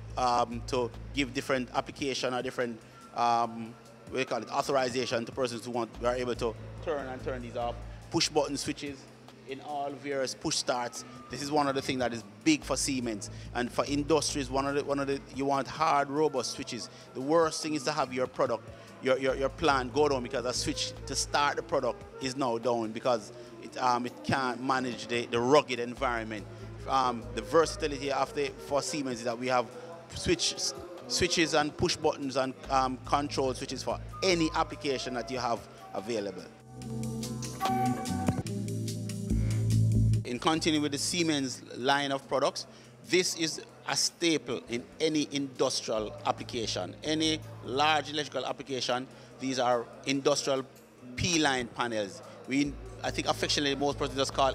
to give different application or different authorization to persons who are able to turn these off. Push button switches in all various push starts. This is one of the things that is big for Siemens. And for industries, you want hard, robust switches. The worst thing is to have your product, your plant go down because a switch to start the product is now down because it can't manage the rugged environment. The versatility for Siemens is that we have switches and push buttons and control switches for any application that you have available. In continuing with the Siemens line of products, this is a staple in any industrial application. Any large electrical application, these are industrial P-line panels. I think affectionately most persons just call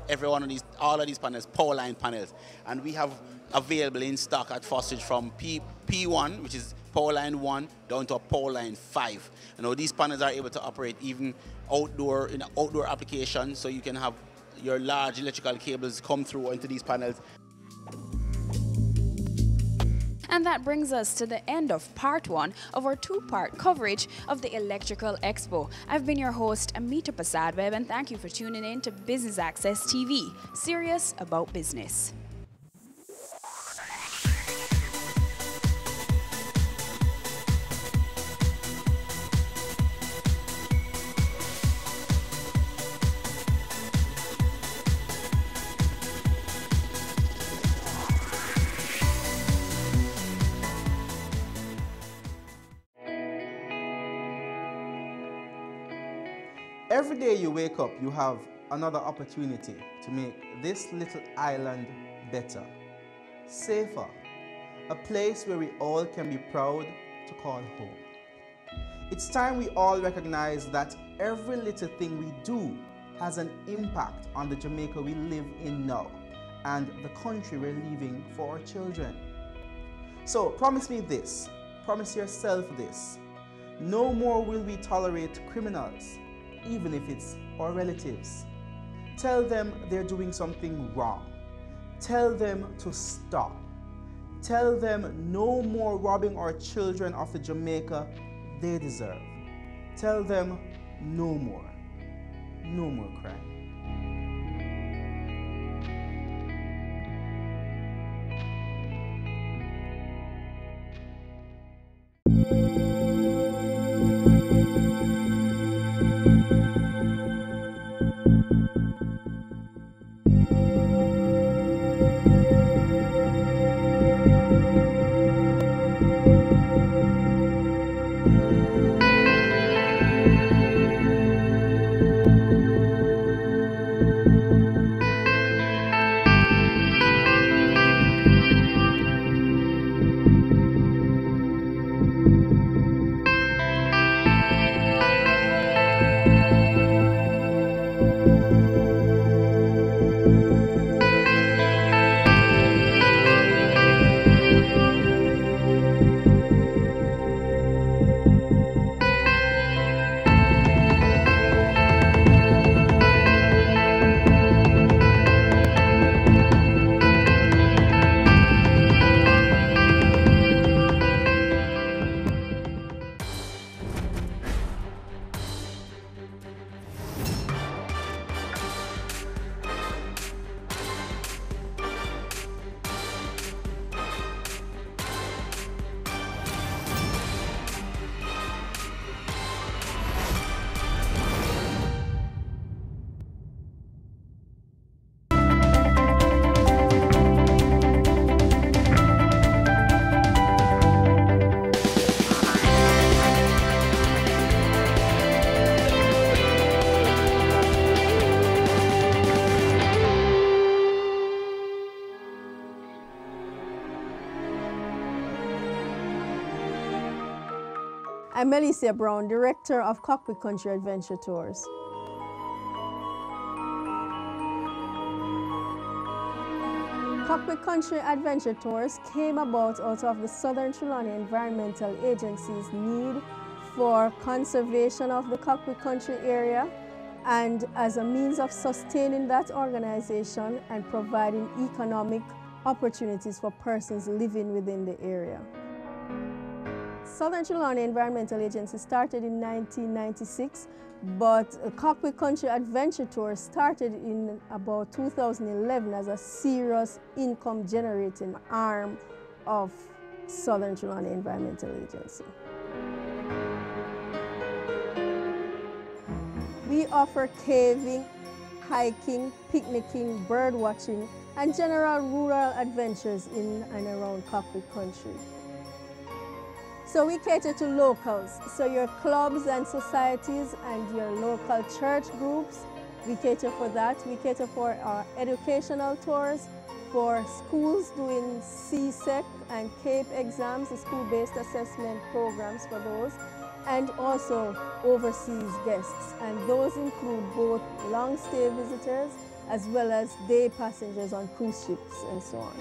all of these panels power line panels. And we have available in stock at Fostage from P1, which is power line 1, down to a power line 5. You know, these panels are able to operate even outdoor in outdoor applications, so you can have your large electrical cables come through into these panels. And that brings us to the end of part 1 of our 2-part coverage of the Electrical Expo. I've been your host, Amita Prasadweb, and thank you for tuning in to Business Access TV, serious about business. Every day you wake up, you have another opportunity to make this little island better, safer, a place where we all can be proud to call home. It's time we all recognize that every little thing we do has an impact on the Jamaica we live in now and the country we're leaving for our children. So promise me this, promise yourself this: no more will we tolerate criminals, even if it's our relatives. Tell them they're doing something wrong. Tell them to stop. Tell them no more robbing our children of the Jamaica they deserve. Tell them no more crime. I'm Alicia Brown, Director of Cockpit Country Adventure Tours. Cockpit Country Adventure Tours came about out of the Southern Trelawney Environmental Agency's need for conservation of the Cockpit Country area and as a means of sustaining that organization and providing economic opportunities for persons living within the area. Southern Trelawney Environmental Agency started in 1996, but Cockpit Country Adventure Tour started in about 2011 as a serious income generating arm of Southern Trelawney Environmental Agency. We offer caving, hiking, picnicking, bird watching, and general rural adventures in and around Cockpit Country. So we cater to locals, so your clubs and societies and your local church groups, we cater for that. We cater for our educational tours, for schools doing CSEC and CAPE exams, the school-based assessment programs for those, and also overseas guests. And those include both long-stay visitors as well as day passengers on cruise ships and so on.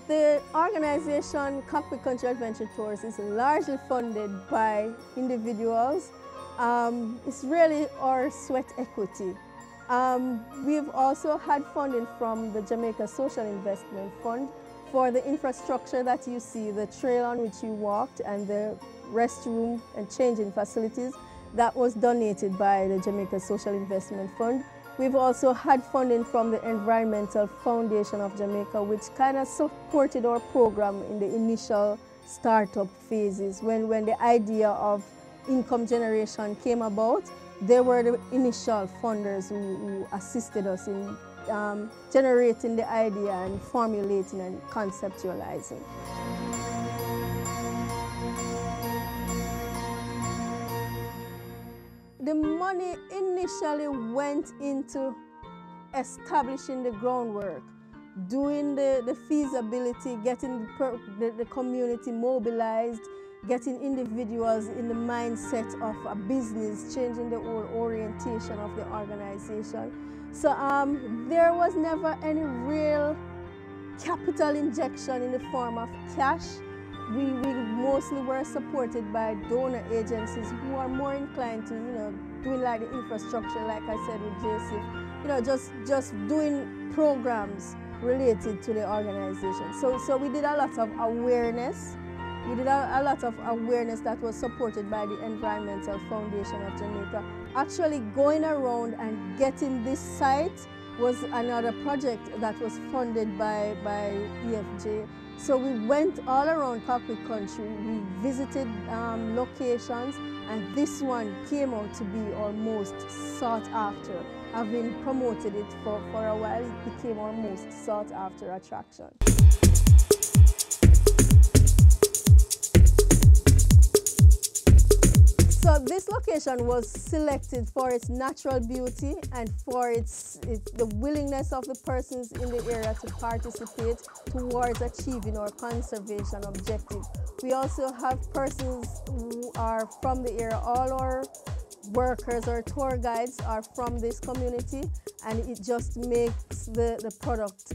The organization Cockpit Country Adventure Tours is largely funded by individuals. It's really our sweat equity. We've also had funding from the Jamaica Social Investment Fund for the infrastructure that you see, the trail on which you walked and the restroom and changing facilities. That was donated by the Jamaica Social Investment Fund. We've also had funding from the Environmental Foundation of Jamaica, which kind of supported our program in the initial startup phases. When the idea of income generation came about, they were the initial funders who assisted us in generating the idea and formulating and conceptualizing. The money initially went into establishing the groundwork, doing the feasibility, getting the community mobilized, getting individuals in the mindset of a business, changing the whole orientation of the organization. So there was never any real capital injection in the form of cash. We mostly were supported by donor agencies who are more inclined to, doing like the infrastructure, like I said with JSIF, just doing programs related to the organization. So we did a lot of awareness. We did a lot of awareness that was supported by the Environmental Foundation of Jamaica. Actually going around and getting this site was another project that was funded by EFJ. So we went all around Cockpit Country, we visited locations, and this one came out to be our most sought after. Having promoted it for a while, it became our most sought after attraction. So this location was selected for its natural beauty and for the willingness of the persons in the area to participate towards achieving our conservation objective. We also have persons who are from the area. All our workers or tour guides are from this community, and it just makes the product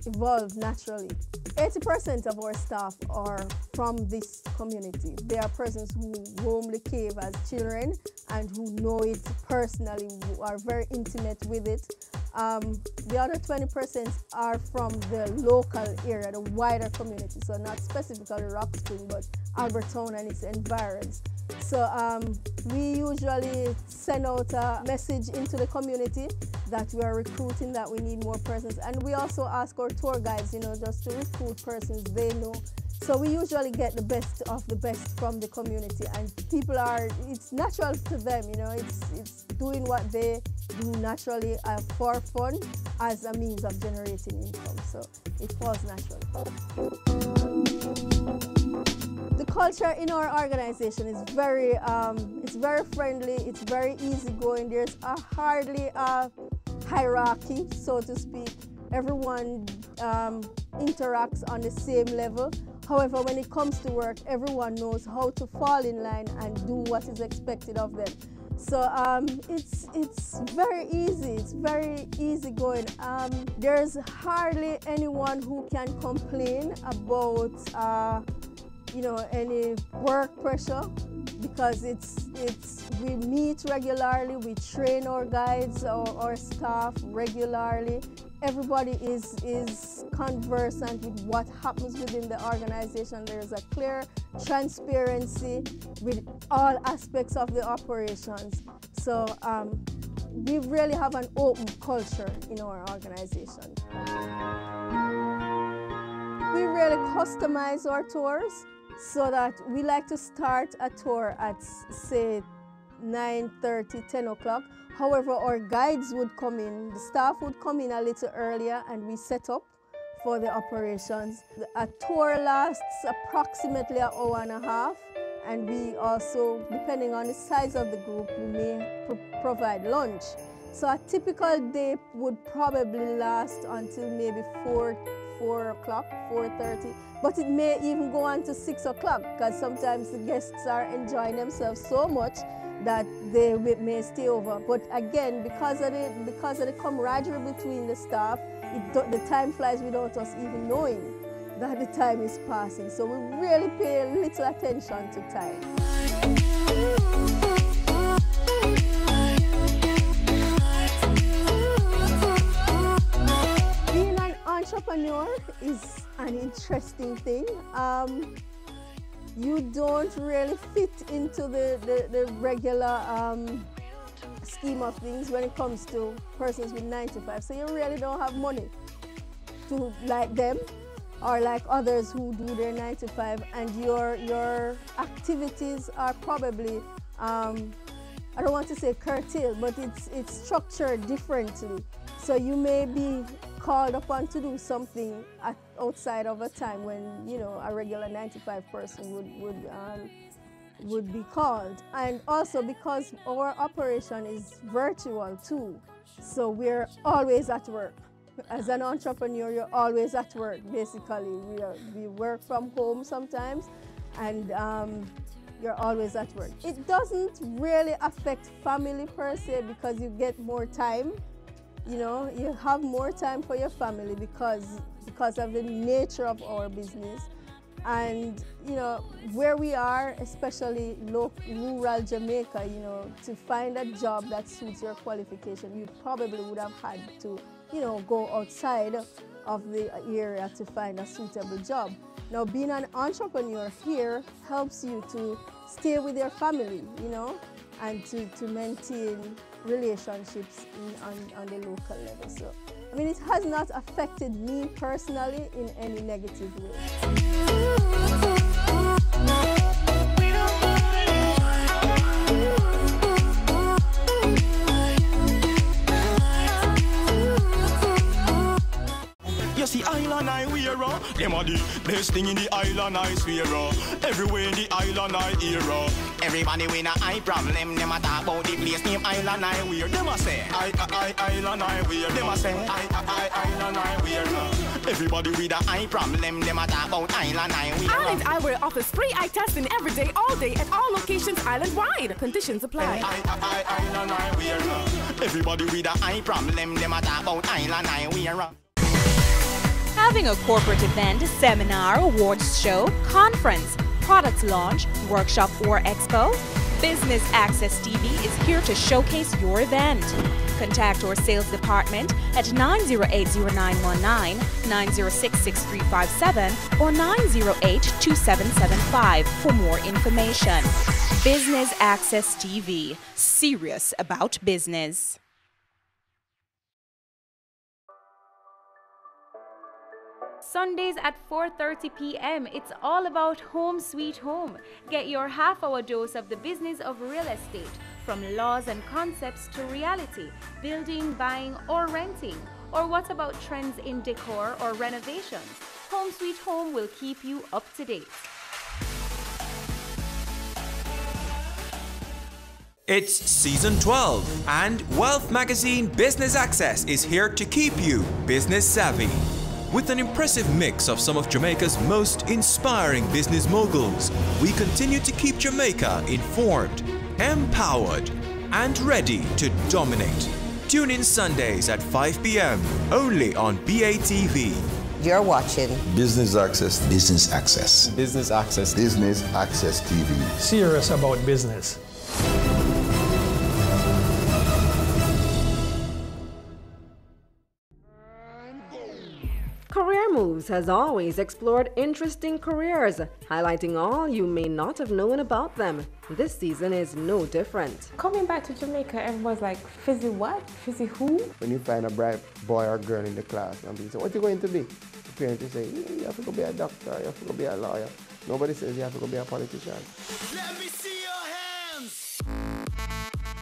evolve naturally. 80% of our staff are from this community. They are persons who roam the cave as children and who know it personally, who are very intimate with it. The other 20% are from the local area, the wider community, so not specifically Rock Spring, but Albertown and its environs. So we usually send out a message into the community that we are recruiting, that we need more persons. And we also ask our tour guides, just to recruit persons they know. So we usually get the best of the best from the community, and people it's natural to them, it's doing what they do naturally for fun as a means of generating income. So it falls naturally. The culture in our organization is it's very friendly, it's very easygoing. There's hardly a hierarchy, so to speak. Everyone interacts on the same level. However, when it comes to work, everyone knows how to fall in line and do what is expected of them. So it's very easy, it's very easygoing. There's hardly anyone who can complain about any work pressure, because we meet regularly, we train our guides, our staff regularly. Everybody is conversant with what happens within the organization. There's a clear transparency with all aspects of the operations. So we really have an open culture in our organization. We really customize our tours so that we like to start a tour at, say, 9:30, 10 o'clock. However, our guides would come in, the staff would come in a little earlier, and we set up for the operations. A tour lasts approximately an hour and a half, and we also, depending on the size of the group, we may provide lunch. So a typical day would probably last until maybe 4 o'clock, 4:30, but it may even go on to 6 o'clock because sometimes the guests are enjoying themselves so much that they may stay over. But again, because of the camaraderie between the staff, the time flies without us even knowing that the time is passing. So we really pay little attention to time. Being an entrepreneur is an interesting thing. You don't really fit into the regular scheme of things when it comes to persons with 9 to 5. So you really don't have money to like them or like others who do their 9 to 5, and your activities are probably I don't want to say curtailed, but it's structured differently. So you may be called upon to do something outside of a time when, you know, a regular 9 to 5 person would be called. And also because our operation is virtual too, so we're always at work. As an entrepreneur, you're always at work, basically. We work from home sometimes, and you're always at work. It doesn't really affect family per se because you get more time. You know, you have more time for your family because of the nature of our business. And, you know, where we are, especially rural Jamaica, you know, to find a job that suits your qualification, you probably would have had to, you know, go outside of the area to find a suitable job. Now, being an entrepreneur here helps you to stay with your family, you know, and to maintain relationships on the local level. So, I mean, it has not affected me personally in any negative way. You see island I wear, them are the best thing in the island I swear. Everywhere in the island I hear. Everybody with a eye problem, them a talk about the place name island I wear. Them a say, island I wear. Them a say, island I wear. Everybody with a eye problem, them a talk about island I wear. Island Eyewear offers free eye testing every day, all day, at all locations island-wide. Conditions apply. Island I wear. Everybody with a eye problem, them a talk about island I wear. Having a corporate event, seminar, awards show, conference, product launch, workshop or expo? Business Access TV is here to showcase your event. Contact our sales department at 908-0919, 906-6357 or 908-2775 for more information. Business Access TV, serious about business. Sundays at 4:30 p.m. It's all about Home Sweet Home. Get your half-hour dose of the business of real estate, from laws and concepts to reality, building, buying, or renting. Or what about trends in decor or renovations? Home Sweet Home will keep you up to date. It's season 12, and Wealth Magazine Business Access is here to keep you business savvy. With an impressive mix of some of Jamaica's most inspiring business moguls, we continue to keep Jamaica informed, empowered, and ready to dominate. Tune in Sundays at 5 p.m. only on BATV. You're watching Business Access. Business Access. Business Access. Business Access TV. Serious about business. Career Grooves has always explored interesting careers, highlighting all you may not have known about them. This season is no different. Coming back to Jamaica, everyone's like, fizzy what? Fizzy who? When you find a bright boy or girl in the class and people say, what are you going to be? The parents will say, you have to go be a doctor, you have to go be a lawyer. Nobody says you have to go be a politician. Let me see your hands.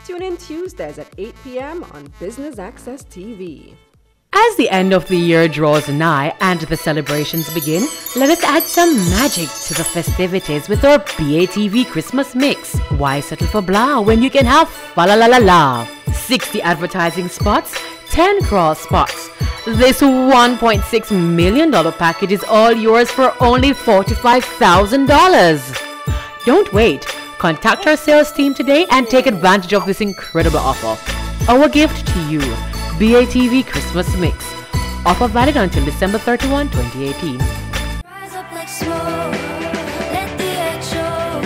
Tune in Tuesdays at 8 p.m. on Business Access TV. As the end of the year draws nigh and the celebrations begin, let us add some magic to the festivities with our BATV Christmas mix. Why settle for blah when you can have fa la la la la? 60 advertising spots, 10 crawl spots. This $1.6 million package is all yours for only $45,000. Don't wait. Contact our sales team today and take advantage of this incredible offer. Our gift to you. BATV Christmas Mix. Offer valid until December 31, 2018. Rise up like smoke, let the earth show.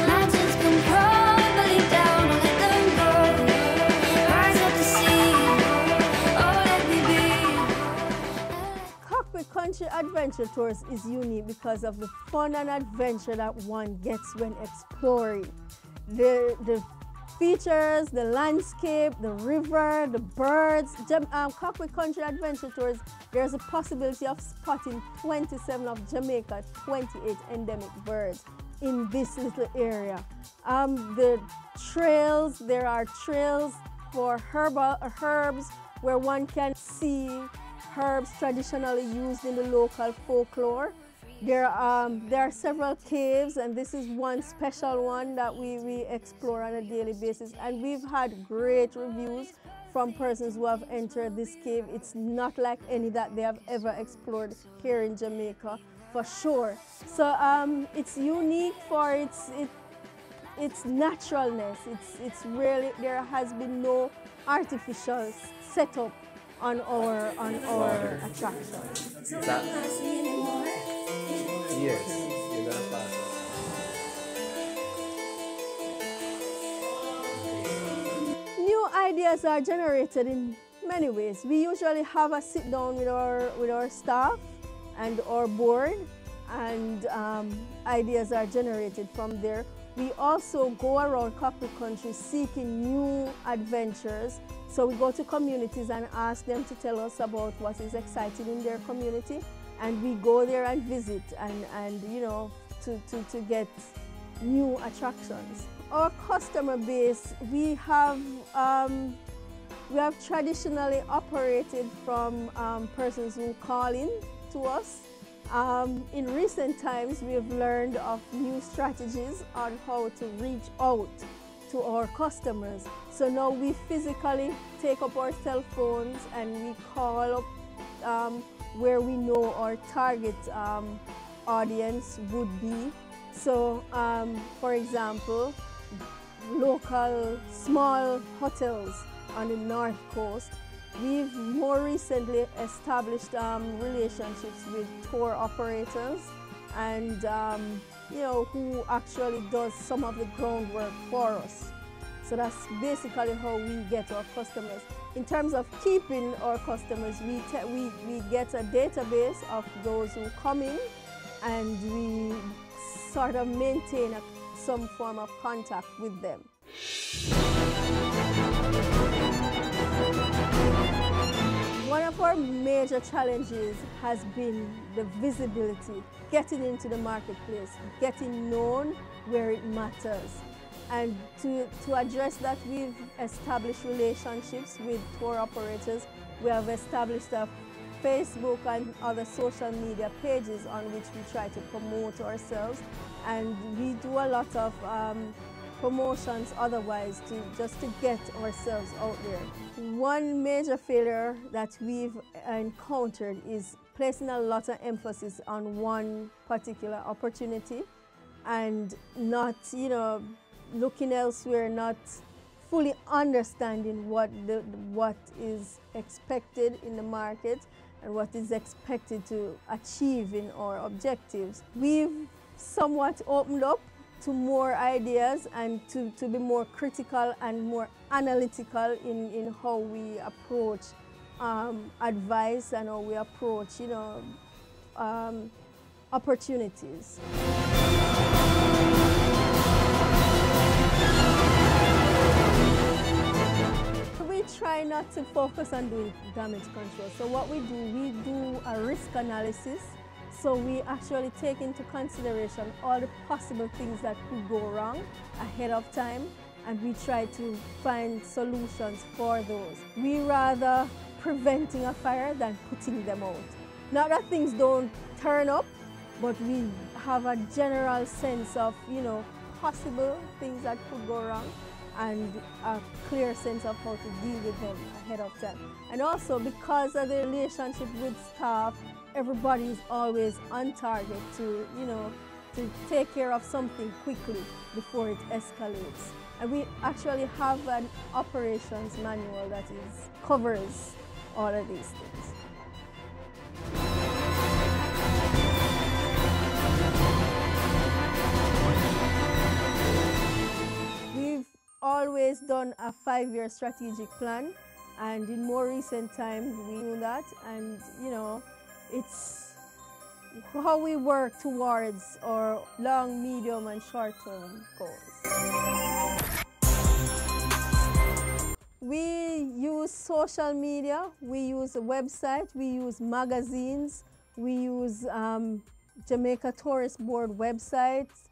Mountains come crumbling down, don't let them go. Rise up to sea, oh let me be. Cockpit Country Adventure Tours is unique because of the fun and adventure that one gets when exploring. The features, the landscape, the river, the birds. Cockpit Country Adventure Tours, there's a possibility of spotting 27 of Jamaica's 28 endemic birds in this little area. The trails, there are trails for herbs where one can see herbs traditionally used in the local folklore. There are several caves, and this is one special one that we explore on a daily basis. And we've had great reviews from persons who have entered this cave. It's not like any that they have ever explored here in Jamaica, for sure. So it's unique for its naturalness. It's really, there has been no artificial setup on our attraction. Yes, you're gonna pass. New ideas are generated in many ways. We usually have a sit down with our staff and our board, and ideas are generated from there. We also go around Cockpit Country seeking new adventures. So we go to communities and ask them to tell us about what is exciting in their community. And we go there and visit and you know, to get new attractions. Our customer base, we have traditionally operated from persons who call in to us. In recent times, we have learned of new strategies on how to reach out to our customers. So now we physically take up our cell phones and we call up where we know our target audience would be. So, for example, local small hotels on the North Coast. We've more recently established relationships with tour operators and you know, who actually does some of the groundwork for us. So that's basically how we get our customers. In terms of keeping our customers, we get a database of those who come in, and we sort of maintain some form of contact with them. One of our major challenges has been the visibility, getting into the marketplace, getting known where it matters. And to address that, we've established relationships with tour operators. We have established a Facebook and other social media pages on which we try to promote ourselves. And we do a lot of promotions otherwise just to get ourselves out there. One major failure that we've encountered is placing a lot of emphasis on one particular opportunity and not, you know, looking elsewhere, not fully understanding what is expected in the market and what is expected to achieve in our objectives. We've somewhat opened up to more ideas and to be more critical and more analytical in how we approach advice and how we approach, you know, opportunities. We try not to focus on doing damage control. So what we do a risk analysis. So we actually take into consideration all the possible things that could go wrong ahead of time, and we try to find solutions for those. We rather preventing a fire than putting them out. Not that things don't turn up, but we have a general sense of, possible things that could go wrong and a clear sense of how to deal with them ahead of time. And also because of the relationship with staff, everybody is always on target to, to take care of something quickly before it escalates. And we actually have an operations manual that covers all of these things. We've always done a 5-year strategic plan, and in more recent times we do that, and it's how we work towards our long, medium, and short-term goals. We use social media, we use a website, we use magazines, we use Jamaica Tourist Board websites.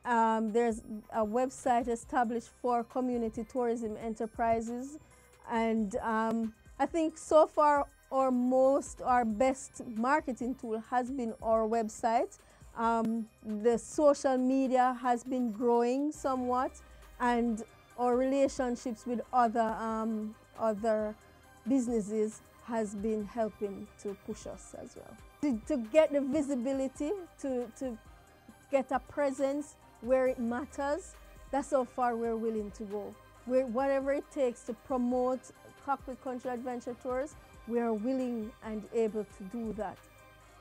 There's a website established for community tourism enterprises, and I think so far our best marketing tool has been our website. The social media has been growing somewhat, and our relationships with other businesses has been helping to push us as well. To get the visibility, to get a presence where it matters, that's how far we're willing to go. Whatever it takes to promote Cockpit Country Adventure Tours, we are willing and able to do that.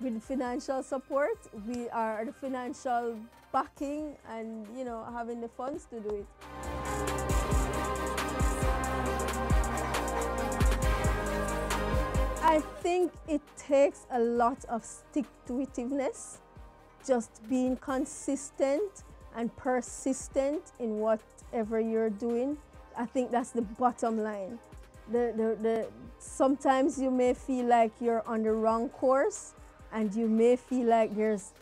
With financial support, we are the financial backing and having the funds to do it. I think it takes a lot of stick-to-itiveness, just being consistent and persistent in whatever you're doing. I think that's the bottom line. Sometimes you may feel like you're on the wrong course, and you may feel like there's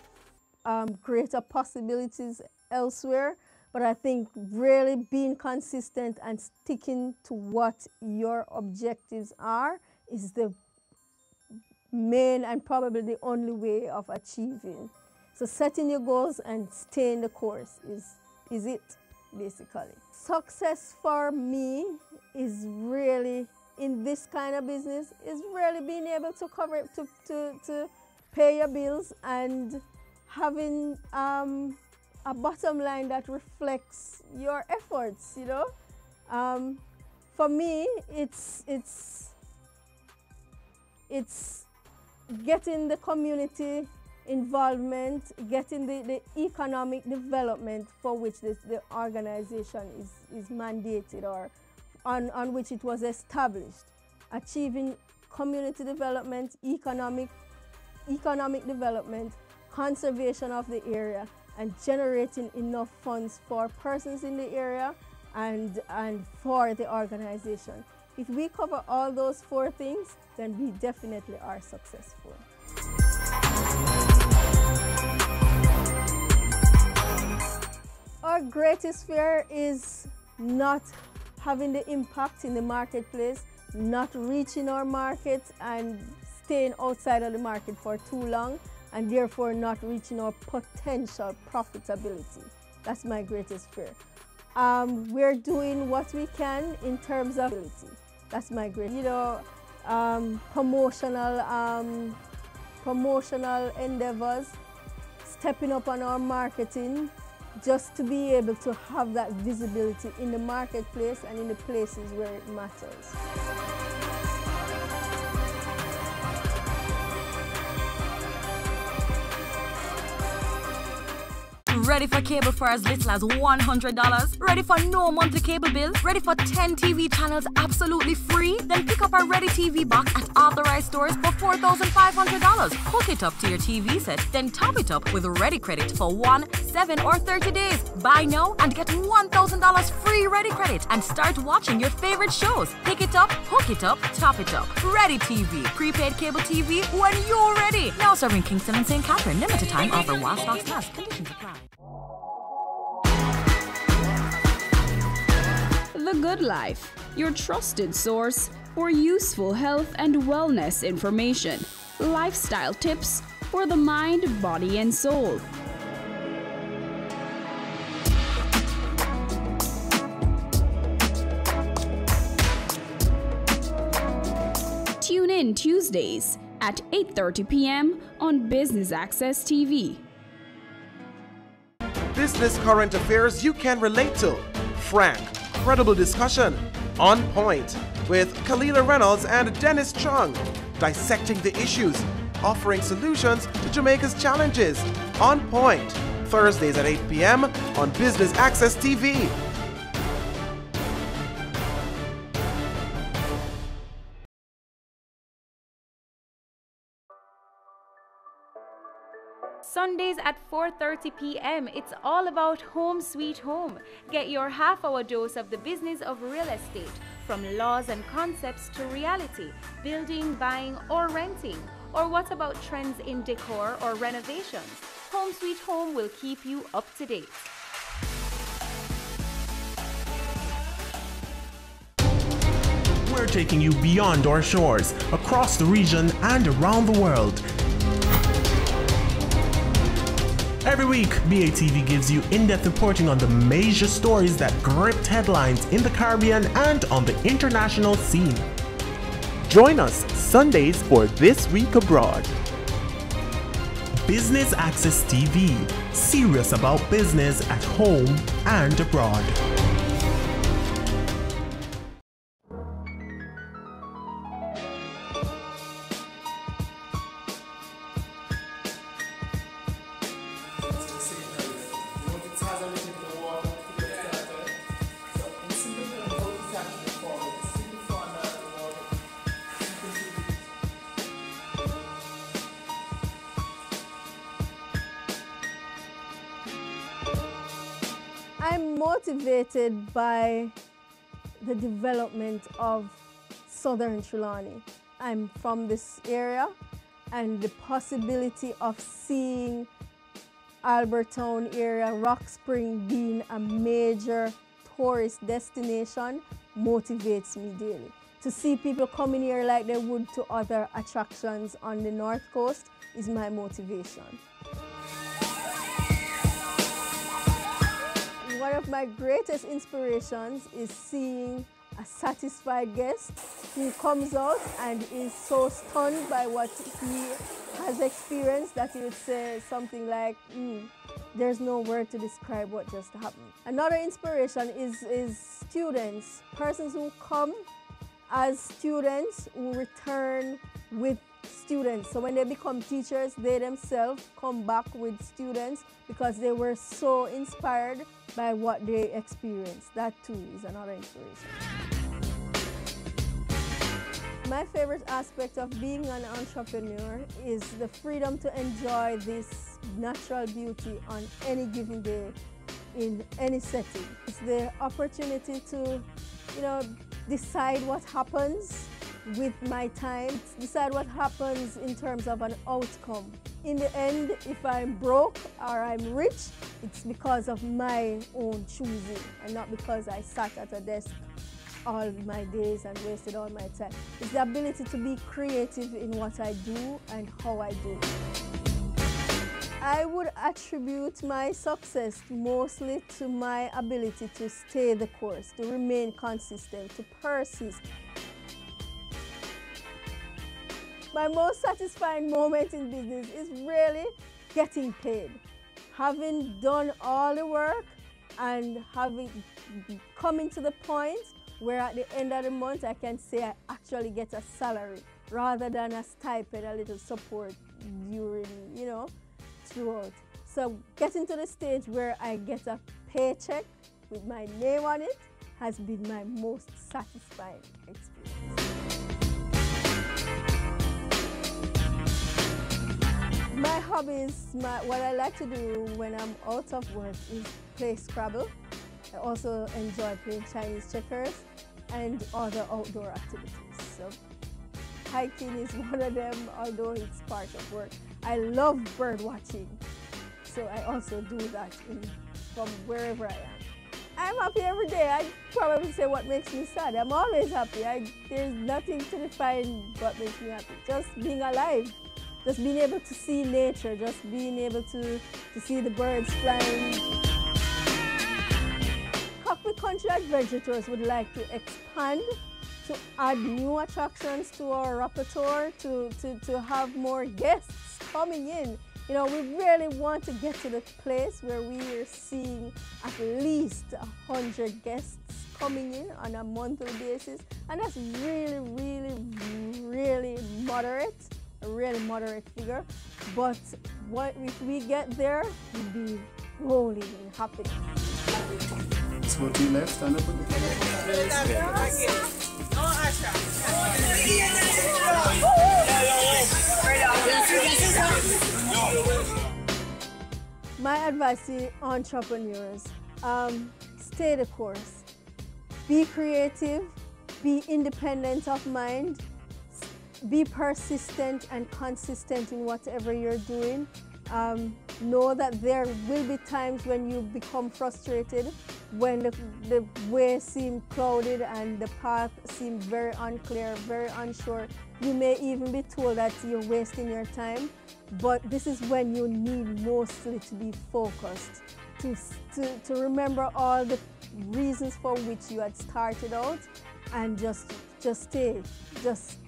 greater possibilities elsewhere, but I think really being consistent and sticking to what your objectives are is the main and probably the only way of achieving. So setting your goals and staying the course is it, basically. Success for me is really, in this kind of business, is really being able to cover, to pay your bills and having a bottom line that reflects your efforts, For me, it's getting the community involvement, getting the economic development for which the organization is mandated or on which it was established. Achieving community development, economic development, conservation of the area, and generating enough funds for persons in the area and for the organization. If we cover all those 4 things, then we definitely are successful. Our greatest fear is not having the impact in the marketplace, not reaching our market and staying outside of the market for too long, and therefore not reaching our potential profitability. That's my greatest fear. We're doing what we can in terms of ability. That's my greatest, promotional endeavors, stepping up on our marketing, just to be able to have that visibility in the marketplace and in the places where it matters. Ready for cable for as little as $100? Ready for no monthly cable bill? Ready for 10 TV channels absolutely free? Then pick up our Ready TV box at authorized stores for $4,500. Hook it up to your TV set, then top it up with Ready Credit for 1, 7, or 30 days. Buy now and get $1,000 free Ready Credit and start watching your favorite shows. Pick it up, hook it up, top it up. Ready TV. Prepaid cable TV when you're ready. Now serving Kingston and St. Catherine. Limited time offer while stocks last. Conditions apply. The Good Life, your trusted source for useful health and wellness information, lifestyle tips for the mind, body, and soul. Tune in Tuesdays at 8:30 p.m. on Business Access TV. Business current affairs you can relate to. Frank, credible discussion. On point with Kalila Reynolds and Dennis Chung. Dissecting the issues, offering solutions to Jamaica's challenges. On point. Thursdays at 8 p.m. on Business Access TV. Sundays at 4:30 p.m. It's all about Home Sweet Home. Get your half-hour dose of the business of real estate, from laws and concepts to reality, building, buying, or renting. Or what about trends in decor or renovations? Home Sweet Home will keep you up to date. We're taking you beyond our shores, across the region and around the world. Every week, BATV gives you in-depth reporting on the major stories that gripped headlines in the Caribbean and on the international scene. Join us Sundays for This Week Abroad. Business Access TV, serious about business at home and abroad. I'm motivated by the development of Southern Trelawney. I'm from this area, and the possibility of seeing Albertown area, Rock Spring being a major tourist destination motivates me daily. To see people coming here like they would to other attractions on the North Coast is my motivation. One of my greatest inspirations is seeing a satisfied guest who comes out and is so stunned by what he has experienced that he would say something like, there's no word to describe what just happened. Another inspiration is students, persons who come as students who return with students. So when they become teachers, they themselves come back with students because they were so inspired by what they experienced. That too is another inspiration. My favorite aspect of being an entrepreneur is the freedom to enjoy this natural beauty on any given day in any setting. It's the opportunity to, decide what happens with my time, decide what happens in terms of an outcome. In the end, if I'm broke or I'm rich, it's because of my own choosing and not because I sat at a desk all my days and wasted all my time. It's the ability to be creative in what I do and how I do it. I would attribute my success mostly to my ability to stay the course, to remain consistent, to persist. My most satisfying moment in business is really getting paid. Having done all the work and coming to the point where at the end of the month I can say I actually get a salary rather than a stipend, a little support during, throughout. So getting to the stage where I get a paycheck with my name on it has been my most satisfying experience. My hobbies, what I like to do when I'm out of work is play Scrabble. I also enjoy playing Chinese checkers and other outdoor activities. So hiking is one of them, although it's part of work. I love bird watching, so I also do that from wherever I am. I'm happy every day. I probably say what makes me sad. I'm always happy. There's nothing to define what makes me happy. Just being alive, just being able to see nature, just being able to see the birds flying. Cockpit Country Adventure Tours would like to expand, to add new attractions to our repertoire, to have more guests coming in. You know, we really want to get to the place where we are seeing at least 100 guests coming in on a monthly basis. And that's really, really, really moderate, a really moderate figure. But if we get there, we'll be rolling in happiness. So what you left, stand up with My advice to entrepreneurs, stay the course. Be creative, be independent of mind, be persistent and consistent in whatever you're doing. Know that there will be times when you become frustrated, when the way seems clouded and the path seems very unclear, very unsure. You may even be told that you're wasting your time, but this is when you need mostly to be focused, to remember all the reasons for which you had started out, and just stay, just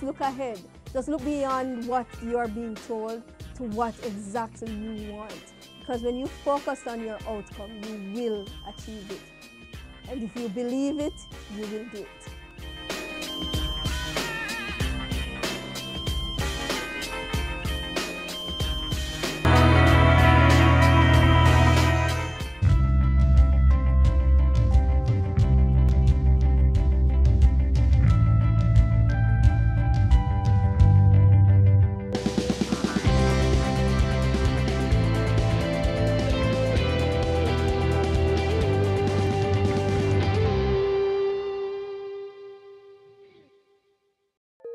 look ahead, just look beyond what you are being told to what exactly you want. Because when you focus on your outcome, you will achieve it. And if you believe it, you will do it.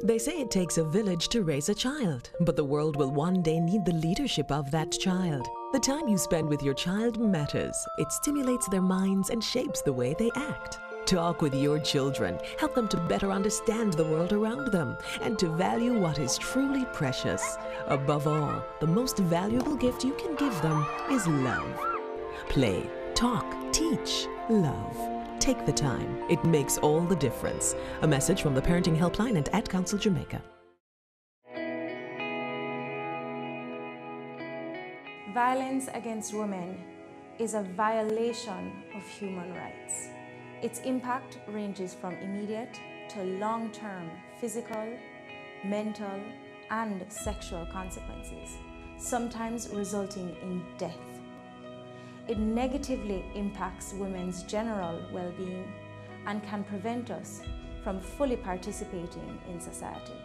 They say it takes a village to raise a child, but the world will one day need the leadership of that child. The time you spend with your child matters. It stimulates their minds and shapes the way they act. Talk with your children. Help them to better understand the world around them and to value what is truly precious. Above all, the most valuable gift you can give them is love. Play, talk, teach, love. Take the time. It makes all the difference. A message from the Parenting Helpline and Ad Council Jamaica. Violence against women is a violation of human rights. Its impact ranges from immediate to long-term physical, mental, and sexual consequences, sometimes resulting in death. It negatively impacts women's general well-being and can prevent us from fully participating in society.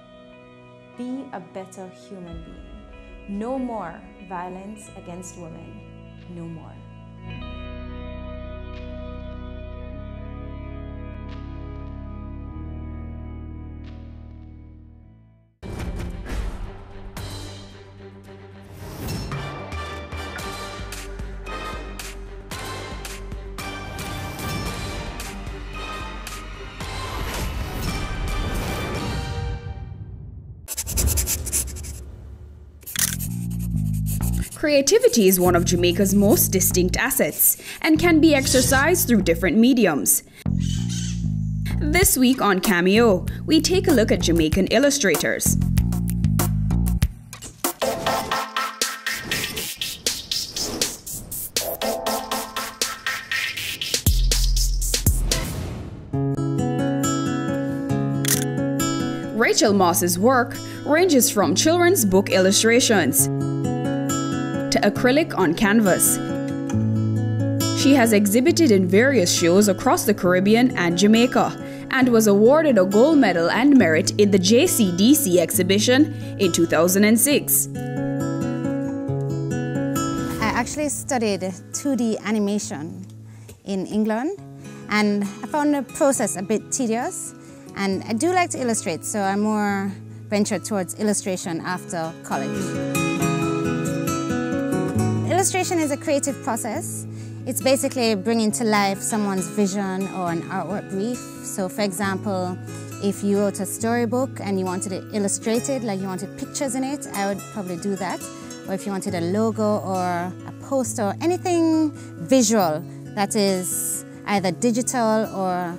Be a better human being. No more violence against women. No more. Creativity is one of Jamaica's most distinct assets and can be exercised through different mediums. This week on Cameo, we take a look at Jamaican illustrators. Rachel Moss's work ranges from children's book illustrations, to acrylic on canvas. She has exhibited in various shows across the Caribbean and Jamaica, and was awarded a gold medal and merit in the JCDC exhibition in 2006. I actually studied 2D animation in England, and I found the process a bit tedious, and I do like to illustrate, so I more ventured towards illustration after college. Illustration is a creative process. It's basically bringing to life someone's vision or an artwork brief. So for example, if you wrote a storybook and you wanted it illustrated, like you wanted pictures in it, I would probably do that. Or if you wanted a logo or a poster or anything visual that is either digital or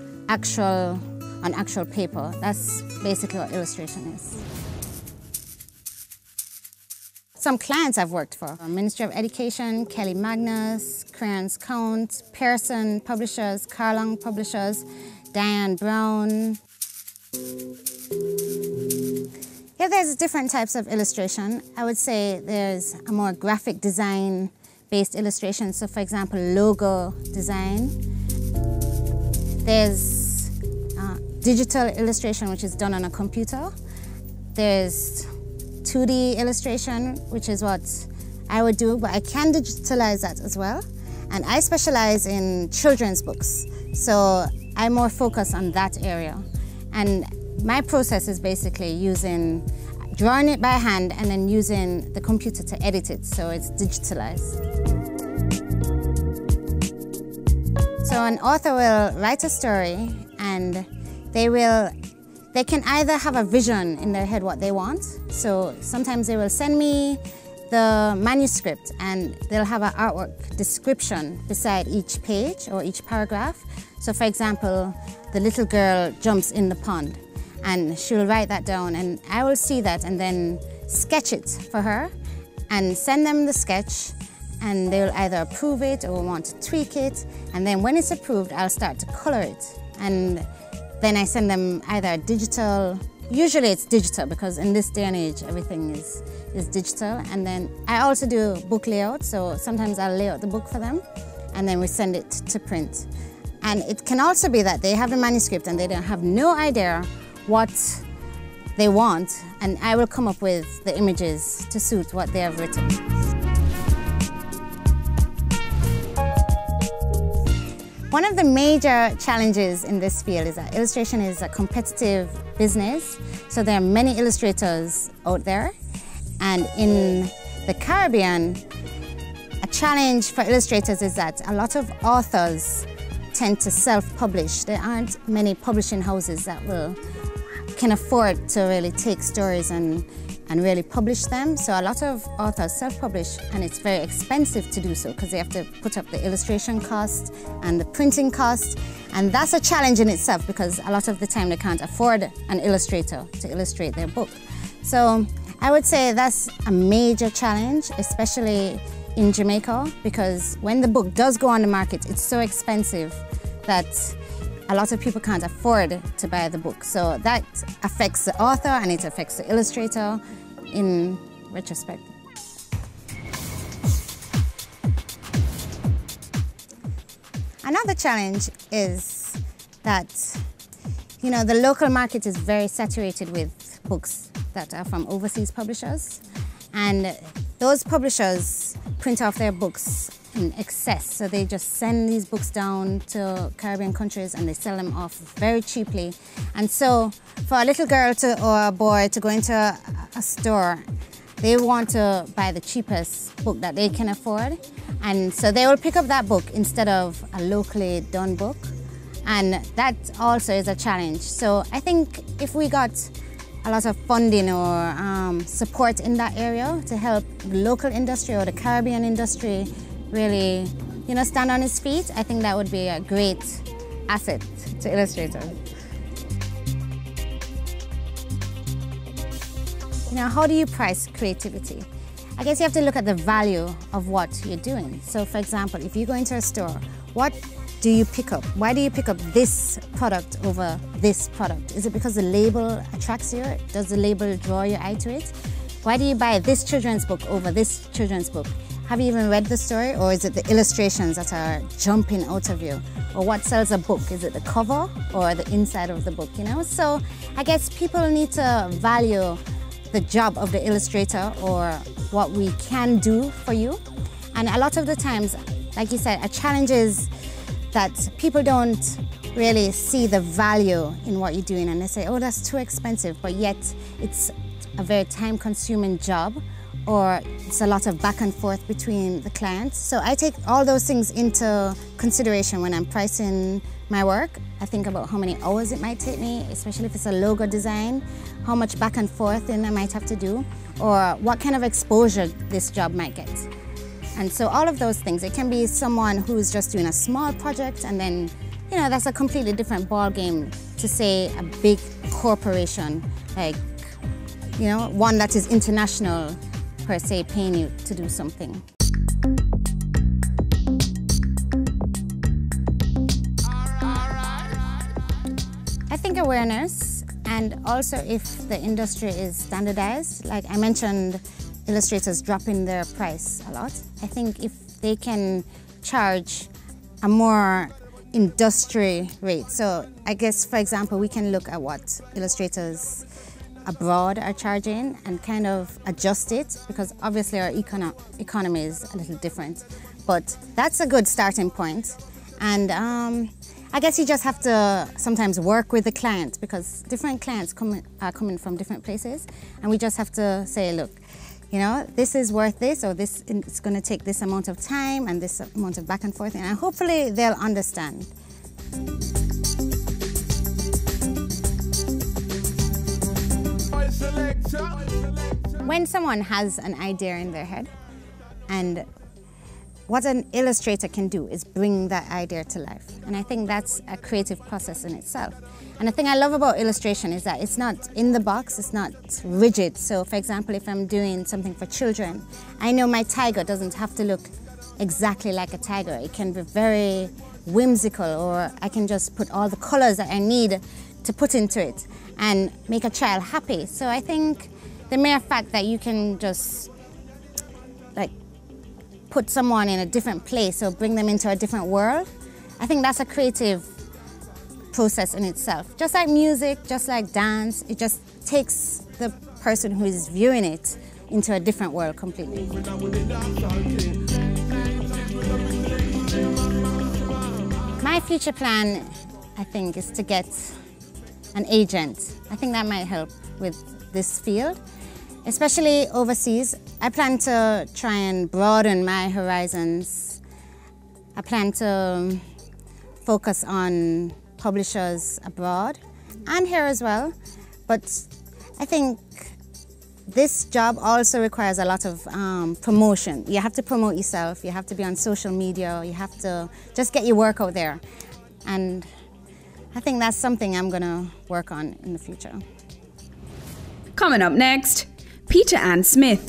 on actual paper. That's basically what illustration is. Some clients I've worked for: Ministry of Education, Kelly Magnus, Crayons Count, Pearson Publishers, Carlong Publishers, Diane Brown. Yeah, there's different types of illustration. I would say there's a more graphic design based illustration. So for example, logo design. There's digital illustration, which is done on a computer. There's 2D illustration, which is what I would do, but I can digitalize that as well. And I specialize in children's books, so I more focus on that area. And my process is basically drawing it by hand and then using the computer to edit it, so it's digitalized. So an author will write a story, and they can either have a vision in their head what they want. So sometimes they will send me the manuscript and they'll have an artwork description beside each page or each paragraph. So for example, the little girl jumps in the pond, and she'll write that down, and I will see that and then sketch it for her and send them the sketch, and they'll either approve it or want to tweak it. And then when it's approved, I'll start to color it. And then I send them either digital, usually it's digital because in this day and age everything is digital. And then I also do book layout, so sometimes I'll lay out the book for them and then we send it to print. And it can also be that they have the manuscript and they don't have no idea what they want, and I will come up with the images to suit what they have written. One of the major challenges in this field is that illustration is a competitive business, so there are many illustrators out there. And in the Caribbean, a challenge for illustrators is that a lot of authors tend to self-publish. There aren't many publishing houses that can afford to really take stories and really publish them. So a lot of authors self-publish, and it's very expensive to do so because they have to put up the illustration cost and the printing cost. And that's a challenge in itself because a lot of the time they can't afford an illustrator to illustrate their book. So I would say that's a major challenge, especially in Jamaica, because when the book does go on the market, it's so expensive that a lot of people can't afford to buy the book. So that affects the author and it affects the illustrator in retrospect. Another challenge is that, the local market is very saturated with books that are from overseas publishers, and those publishers print off their books in excess. So they just send these books down to Caribbean countries and they sell them off very cheaply. And so for a little girl or a boy to go into a store, they want to buy the cheapest book that they can afford. And so they will pick up that book instead of a locally done book. And that also is a challenge. So I think if we got a lot of funding or support in that area to help the local industry or the Caribbean industry really, stand on its feet, I think that would be a great asset to illustrators. How do you price creativity? I guess you have to look at the value of what you're doing. So for example, if you go into a store, what do you pick up? Why do you pick up this product over this product? Is it because the label attracts you? Does the label draw your eye to it? Why do you buy this children's book over this children's book? have you even read the story, or is it the illustrations that are jumping out of you? Or what sells a book? Is it the cover or the inside of the book, you know? So I guess people need to value the job of the illustrator or what we can do for you. And a lot of the times, like you said, a challenge is that people don't really see the value in what you're doing, and they say, oh, that's too expensive, but yet it's a very time-consuming job, or it's a lot of back and forth between the clients. So I take all those things into consideration when I'm pricing my work. I think about how many hours it might take me, especially if it's a logo design, how much back and forth I might have to do, or what kind of exposure this job might get. And so all of those things, it can be someone who's just doing a small project, and then, you know, that's a completely different ball game to say a big corporation, like, you know, one that is international per se, paying you to do something. I think awareness, and also if the industry is standardized, like I mentioned, illustrators dropping their price a lot. I think if they can charge a more industry rate. So I guess, for example, we can look at what illustrators abroad are charging and kind of adjust it, because obviously our economy is a little different. But that's a good starting point. And I guess you just have to sometimes work with the client, because different clients are coming from different places, and we just have to say, look, you know, this is worth this, or this, it's going to take this amount of time and this amount of back and forth, and hopefully they'll understand. When someone has an idea in their head, and what an illustrator can do is bring that idea to life. And I think that's a creative process in itself. And the thing I love about illustration is that it's not in the box, it's not rigid. So for example, if I'm doing something for children, I know my tiger doesn't have to look exactly like a tiger. It can be very whimsical, or I can just put all the colors that I need to put into it and make a child happy. So I think the mere fact that you can just like put someone in a different place or bring them into a different world, I think that's a creative process in itself. Just like music, just like dance, it just takes the person who is viewing it into a different world completely. My future plan, I think, is to get an agent. I think that might help with this field, especially overseas. I plan to try and broaden my horizons. I plan to focus on publishers abroad and here as well. But I think this job also requires a lot of promotion. You have to promote yourself, you have to be on social media, you have to just get your work out there. And I think that's something I'm gonna work on in the future. Coming up next, Peter Ann Smith.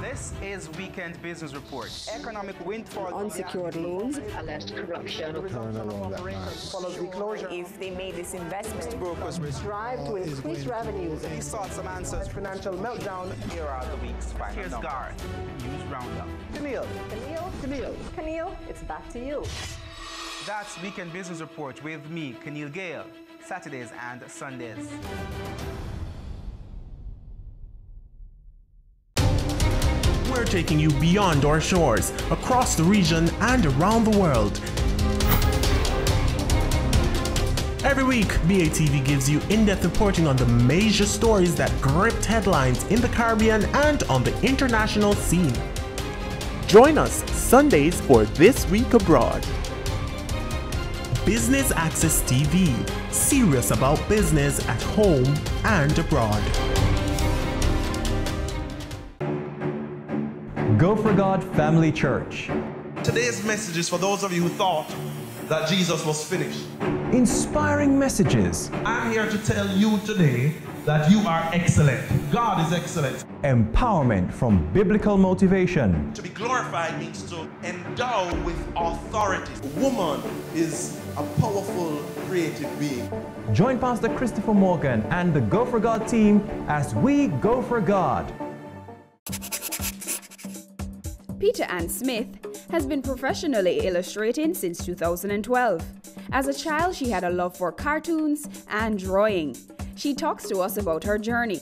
This is Weekend Business Report. Economic windfall, unsecured loans, alleged corruption, follows the closure. If they made this investment, brokers strive to increase revenues. He sought some answers. Financial meltdown. Here are the week's final numbers. Here's Garth, News Roundup. Camille, it's back to you. That's Weekend Business Report with me, Keneal Gale, Saturdays and Sundays. We're taking you beyond our shores, across the region and around the world. Every week, BATV gives you in-depth reporting on the major stories that gripped headlines in the Caribbean and on the international scene. Join us Sundays for This Week Abroad. Business Access TV, serious about business at home and abroad. Go for God Family Church. Today's message is for those of you who thought that Jesus was finished. Inspiring messages. I'm here to tell you today that you are excellent. God is excellent. Empowerment from biblical motivation. To be glorified means to endure endowed with authority. A woman is a powerful, creative being. Join Pastor Christopher Morgan and the Go for God team as we go for God. Peter Ann Smith has been professionally illustrating since 2012. As a child, she had a love for cartoons and drawing. She talks to us about her journey.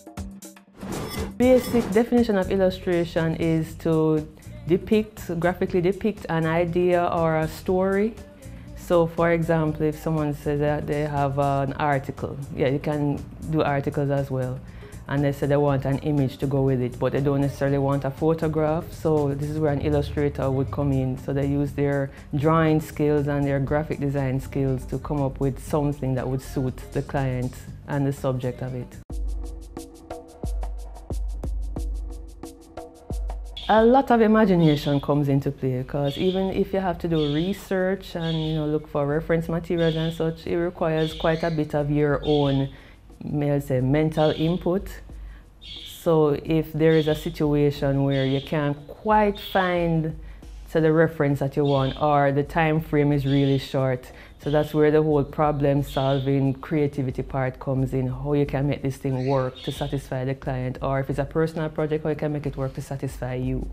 Basic definition of illustration is to graphically depict an idea or a story. So for example, if someone says that they have an article, yeah, you can do articles as well. And they say they want an image to go with it, but they don't necessarily want a photograph. So this is where an illustrator would come in. So they use their drawing skills and their graphic design skills to come up with something that would suit the client and the subject of it. A lot of imagination comes into play, because even if you have to do research and look for reference materials and such, it requires quite a bit of your own, may I say, mental input. So if there is a situation where you can't quite find the reference that you want, or the time frame is really short, so that's where the whole problem solving creativity part comes in, how you can make this thing work to satisfy the client, or if it's a personal project, how you can make it work to satisfy you.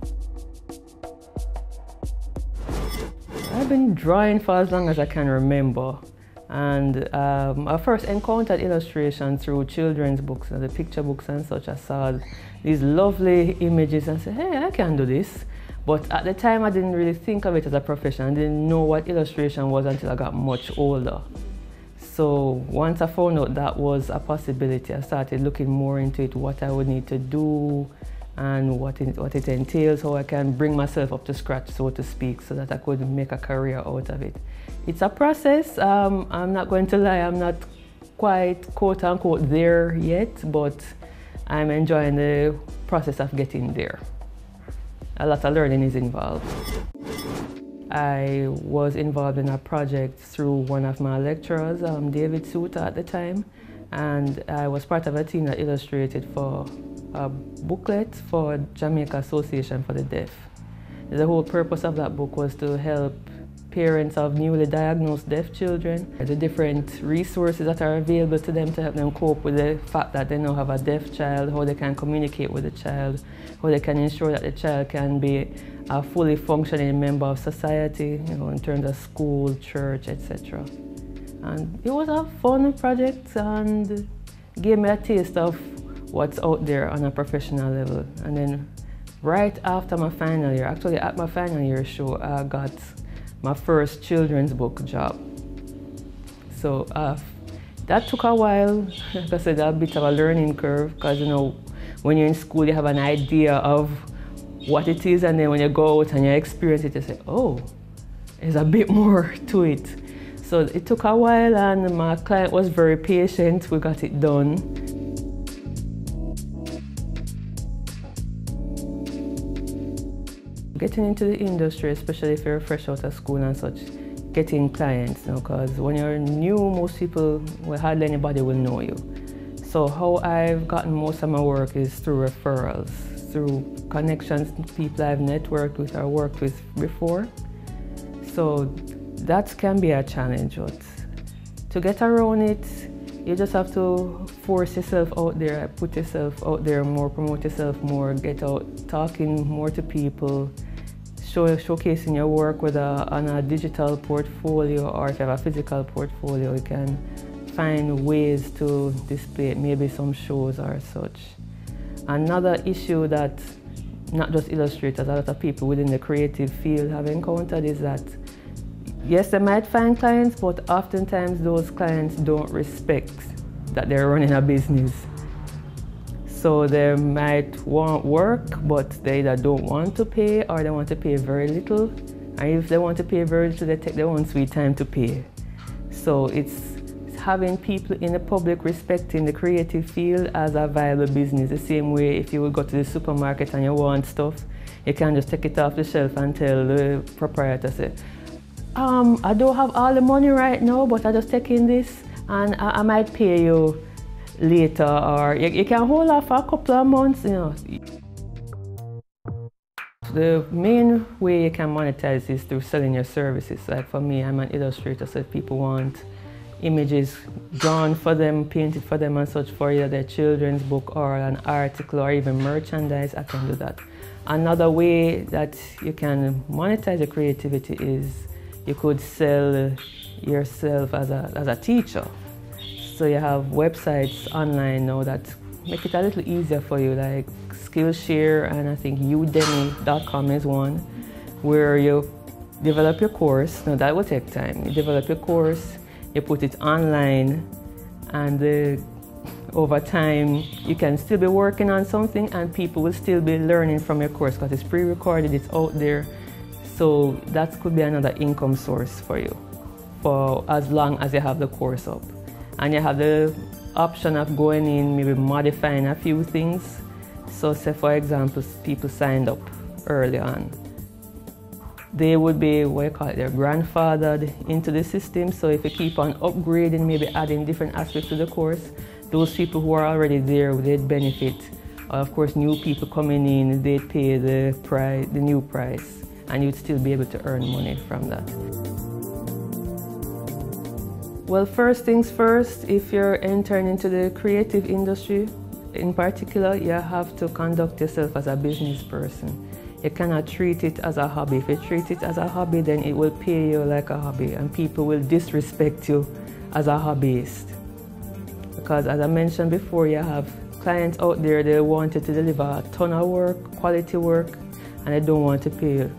I've been drawing for as long as I can remember. And I first encountered illustration through children's books, the picture books and such. I saw these lovely images and said, hey, I can do this. But at the time, I didn't really think of it as a profession. I didn't know what illustration was until I got much older. So once I found out that was a possibility, I started looking more into it, what I would need to do and what it entails, how I can bring myself up to scratch, so to speak, so that I could make a career out of it. It's a process. I'm not going to lie, I'm not quite quote-unquote there yet, but I'm enjoying the process of getting there. A lot of learning is involved. I was involved in a project through one of my lecturers, David Suter at the time, and I was part of a team that illustrated for a booklet for Jamaica Association for the Deaf. The whole purpose of that book was to help parents of newly diagnosed deaf children, the different resources that are available to them to help them cope with the fact that they now have a deaf child, how they can communicate with the child, how they can ensure that the child can be a fully functioning member of society, in terms of school, church, etc. And it was a fun project and gave me a taste of what's out there on a professional level. And then right after my final year, actually at my final year show, I got my first children's book job. So that took a while. Like I said, a bit of a learning curve, because when you're in school you have an idea of what it is, and then when you go out and you experience it, you say, oh, there's a bit more to it. So it took a while, and my client was very patient. We got it done. Getting into the industry, especially if you're fresh out of school and such, getting clients, because when you're new, most people, well, hardly anybody will know you. So how I've gotten most of my work is through referrals, through connections, people I've networked with or worked with before. So that can be a challenge, but to get around it, you just have to force yourself out there, put yourself out there more, promote yourself more, get out talking more to people, showcasing your work on a digital portfolio, or if you have a physical portfolio, you can find ways to display it, maybe some shows or such. Another issue that not just illustrators, a lot of people within the creative field have encountered is that, yes, they might find clients, but oftentimes those clients don't respect that they're running a business. So they might want work, but they either don't want to pay, or they want to pay very little. And if they want to pay very little, they take their own sweet time to pay. So it's having people in the public respecting the creative field as a viable business. The same way if you would go to the supermarket and you want stuff, you can just take it off the shelf and tell the proprietor, say, I don't have all the money right now, but I just take in this and I might pay you later, or you can hold off for a couple of months, The The main way you can monetize is through selling your services. Like for me, I'm an illustrator, so if people want images drawn for them, painted for them and such for either their children's book or an article or even merchandise, I can do that. Another way that you can monetize your creativity is you could sell yourself as a teacher. So you have websites online now that make it a little easier for you, like Skillshare, and I think Udemy.com is one, where you develop your course. Now that will take time. You develop your course, you put it online, and over time you can still be working on something and people will still be learning from your course because it's pre-recorded, it's out there. So that could be another income source for you for as long as you have the course up. And you have the option of going in, maybe modifying a few things. So say for example, people signed up early on. They would be, what you call it, they're grandfathered into the system. So if you keep on upgrading, maybe adding different aspects to the course, those people who are already there, they'd benefit. Of course, new people coming in, they'd pay the price, the new price, and you'd still be able to earn money from that. Well, first things first, if you're entering into the creative industry, in particular, you have to conduct yourself as a business person. You cannot treat it as a hobby. If you treat it as a hobby, then it will pay you like a hobby, and people will disrespect you as a hobbyist. Because as I mentioned before, you have clients out there, they want you to deliver a ton of work, quality work, and they don't want to pay you,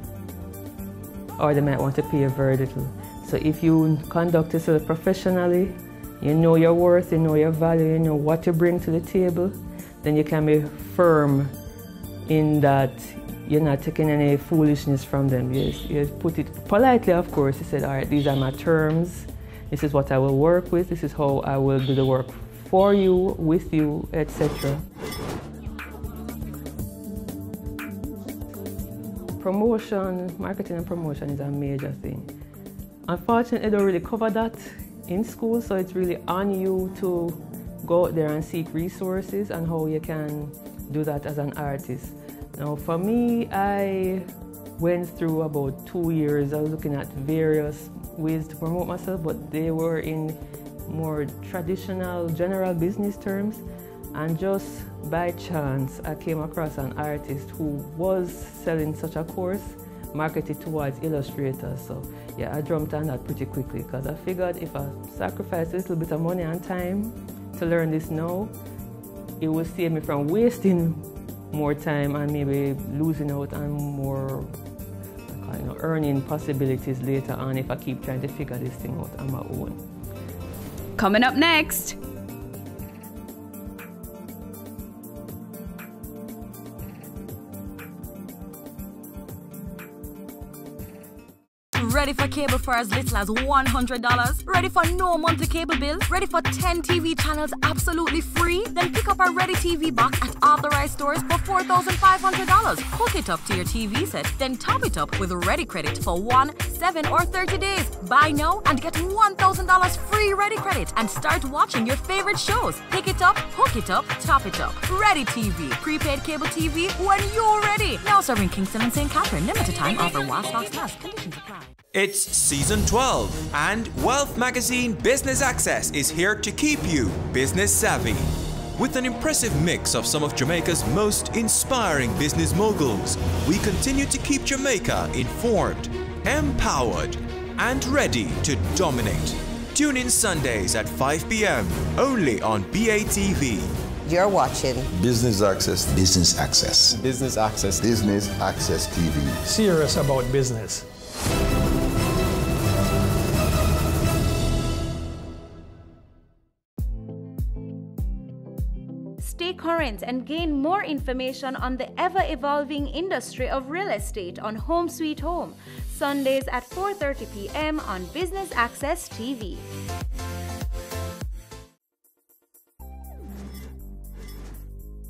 or they might want to pay you very little. So if you conduct yourself professionally, you know your worth, you know your value, you know what you bring to the table, then you can be firm in that you're not taking any foolishness from them. You put it politely, of course. You said, all right, these are my terms. This is what I will work with. This is how I will do the work for you, with you, etc. Promotion, marketing and promotion is a major thing. Unfortunately, they don't really cover that in school, so it's really on you to go out there and seek resources and how you can do that as an artist. Now, for me, I went through about 2 years. I was looking at various ways to promote myself, but they were in more traditional, general business terms. And just by chance, I came across an artist who was selling such a course marketed towards illustrators. So yeah, I jumped on that pretty quickly because I figured if I sacrifice a little bit of money and time to learn this now, it will save me from wasting more time and maybe losing out on more earning possibilities later on if I keep trying to figure this thing out on my own. Coming up next. Ready for cable for as little as $100? Ready for no monthly cable bill? Ready for 10 TV channels absolutely free? Then pick up our Ready TV box at authorized stores for $4,500. Hook it up to your TV set, then top it up with Ready credit for 1, 7, or 30 days. Buy now and get $1,000 free Ready credit and start watching your favorite shows. Pick it up, hook it up, top it up. Ready TV, prepaid cable TV when you're ready. Now serving Kingston and St. Catherine. Limited time offer while stocks last. Conditions apply. It's season 12, and Wealth Magazine Business Access is here to keep you business savvy. With an impressive mix of some of Jamaica's most inspiring business moguls, we continue to keep Jamaica informed, empowered, and ready to dominate. Tune in Sundays at 5 p.m. only on BATV. You're watching Business Access. Business Access. Business Access. Business Access TV. Serious about business. Stay current and gain more information on the ever-evolving industry of real estate on Home Sweet Home, Sundays at 4:30 p.m. on Business Access TV.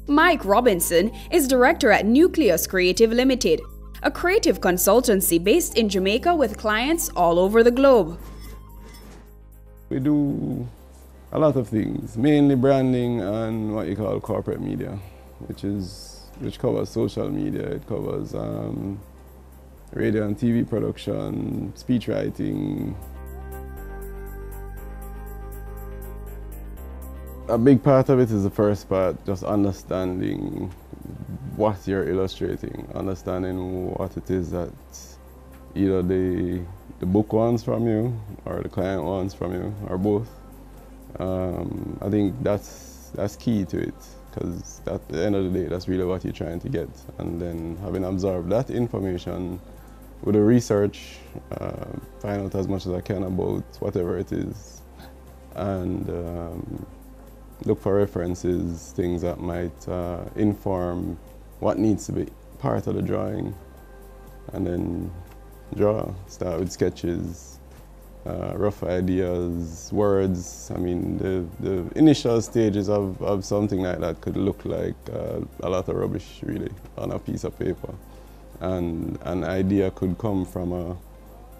Mike Robinson is director at Nucleus Creative Limited, a creative consultancy based in Jamaica with clients all over the globe. We do a lot of things, mainly branding and what you call corporate media, which is which covers social media, it covers radio and TV production, speech writing. A big part of it is the first part, just understanding what you're illustrating, understanding what it is that either the book wants from you or the client wants from you, or both. I think that's key to it, because at the end of the day, that's really what you're trying to get. And then having absorbed that information with the research, find out as much as I can about whatever it is, and look for references, things that might inform what needs to be part of the drawing, and then draw. Start with sketches, rough ideas, words. I mean, the initial stages of something like that could look like a lot of rubbish, really, on a piece of paper. And an idea could come from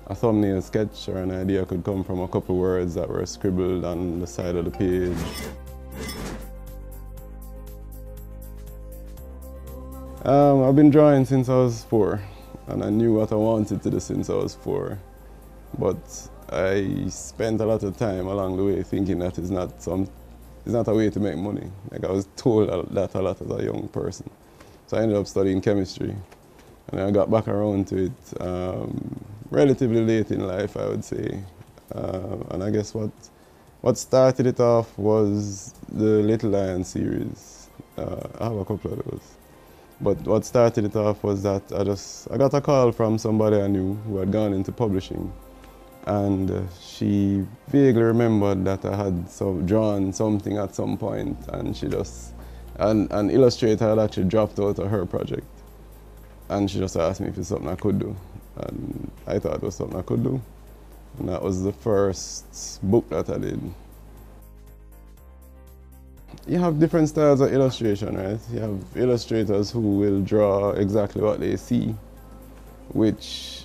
a thumbnail sketch, or an idea could come from a couple words that were scribbled on the side of the page. I've been drawing since I was 4, and I knew what I wanted to do since I was 4. But I spent a lot of time along the way thinking that it's not a way to make money. Like, I was told that a lot as a young person. So I ended up studying chemistry, and I got back around to it relatively late in life, I would say. And I guess what started it off was the Little Lion series. I have a couple of those. But what started it off was that I got a call from somebody I knew who had gone into publishing, and she vaguely remembered that I had drawn something at some point, and an illustrator had actually dropped out of her project, and she just asked me if it's something I could do, and I thought it was something I could do, and that was the first book that I did. You have different styles of illustration, right? You have illustrators who will draw exactly what they see, which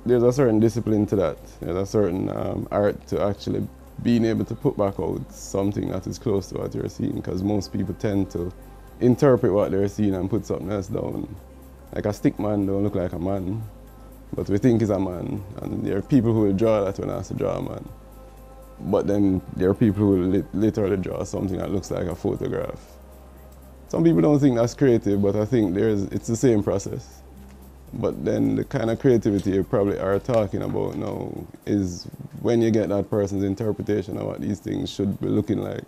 there's a certain discipline to that. There's a certain art to actually being able to put back out something that is close to what you're seeing, because most people tend to interpret what they're seeing and put something else down. Like, a stick man don't look like a man, but we think he's a man, and there are people who will draw that when asked to draw a man. But then there are people who will literally draw something that looks like a photograph. Some people don't think that's creative, but I think it's the same process. But then the kind of creativity you probably are talking about now is when you get that person's interpretation of what these things should be looking like.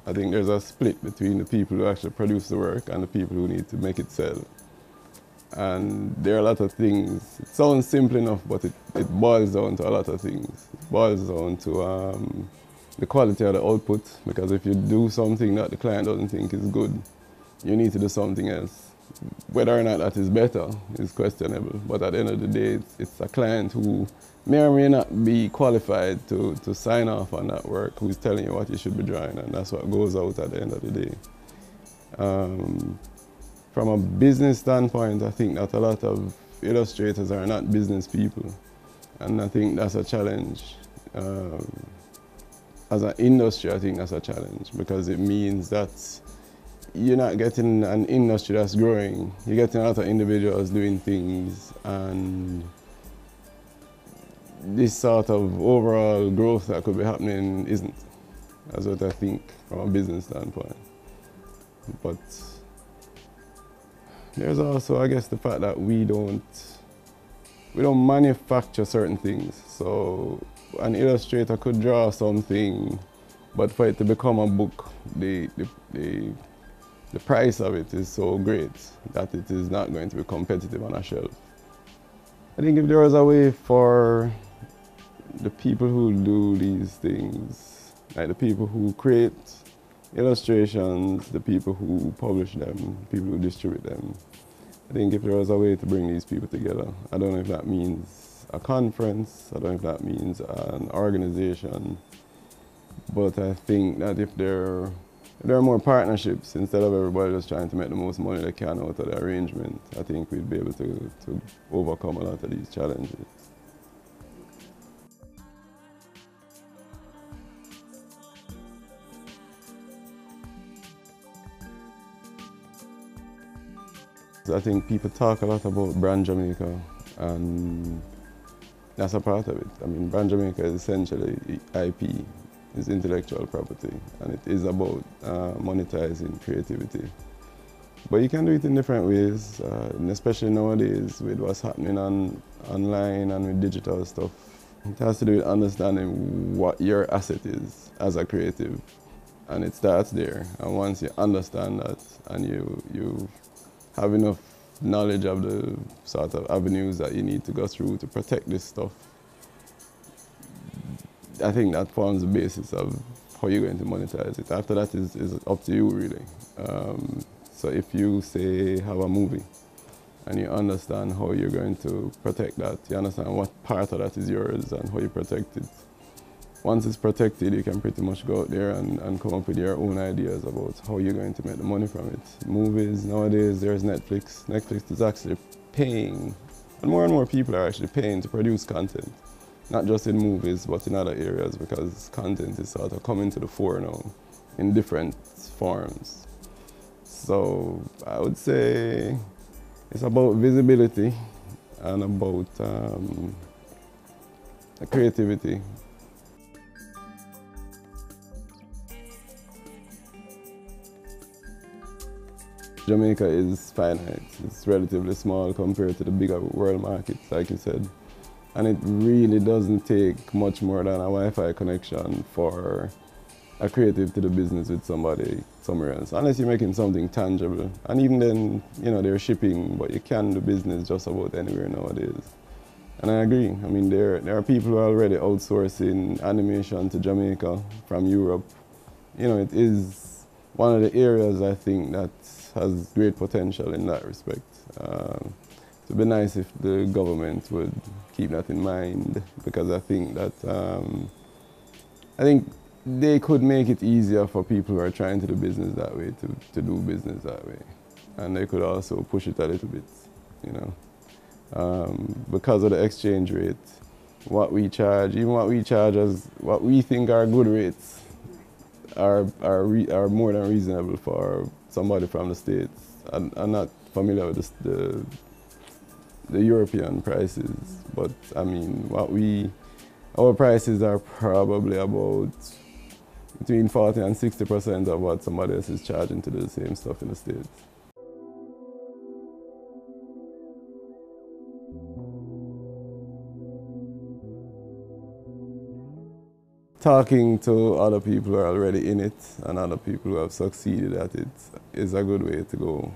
I think there's a split between the people who actually produce the work and the people who need to make it sell. And there are a lot of things. It sounds simple enough, but it boils down to a lot of things. It boils down to the quality of the output, because if you do something that the client doesn't think is good, you need to do something else. Whether or not that is better is questionable, but at the end of the day, it's a client who may or may not be qualified to sign off on that work, who's telling you what you should be drawing, and that's what goes out at the end of the day. From a business standpoint, I think that a lot of illustrators are not business people, and I think that's a challenge. As an industry, I think that's a challenge, because it means that you're not getting an industry that's growing. You're getting a lot of individuals doing things, and this sort of overall growth that could be happening isn't. That's what I think from a business standpoint. But there's also, I guess, the fact that we don't manufacture certain things. So an illustrator could draw something, but for it to become a book, the price of it is so great that it is not going to be competitive on a shelf. I think if there was a way for the people who do these things, like the people who create illustrations, the people who publish them, people who distribute them, I think if there was a way to bring these people together, I don't know if that means a conference, I don't know if that means an organization, but I think that if there are more partnerships, instead of everybody just trying to make the most money they can out of the arrangement, I think we'd be able to overcome a lot of these challenges. I think people talk a lot about Brand Jamaica, and that's a part of it. I mean, Brand Jamaica is essentially IP, is intellectual property, and it is about monetizing creativity. But you can do it in different ways, and especially nowadays with what's happening online and with digital stuff. It has to do with understanding what your asset is as a creative, and it starts there. And once you understand that and you have enough knowledge of the sort of avenues that you need to go through to protect this stuff, I think that forms the basis of how you're going to monetize it. After that is up to you, really. So if you, say, have a movie and you understand how you're going to protect that, you understand what part of that is yours and how you protect it. Once it's protected, you can pretty much go out there and come up with your own ideas about how you're going to make the money from it. Movies, nowadays, there's Netflix. Netflix is actually paying, and more people are actually paying to produce content. Not just in movies, but in other areas, because content is sort of coming to the fore now in different forms. So I would say it's about visibility and about creativity. Jamaica is finite. It's relatively small compared to the bigger world markets, like you said. And it really doesn't take much more than a Wi-Fi connection for a creative to do business with somebody somewhere else, unless you're making something tangible. And even then, you know, they're shipping, but you can do business just about anywhere nowadays. And I agree. I mean, there are people who are already outsourcing animation to Jamaica from Europe. You know, it is one of the areas I think that has great potential in that respect. It would be nice if the government would keep that in mind, because I think that they could make it easier for people who are trying to do business that way to do business that way, and they could also push it a little bit, you know, because of the exchange rate. What we charge, even what we charge as what we think are good rates, are more than reasonable for somebody from the States. I'm not familiar with the European prices, but I mean, our prices are probably about between 40 and 60% of what somebody else is charging to do the same stuff in the States. Talking to other people who are already in it and other people who have succeeded at it is a good way to go.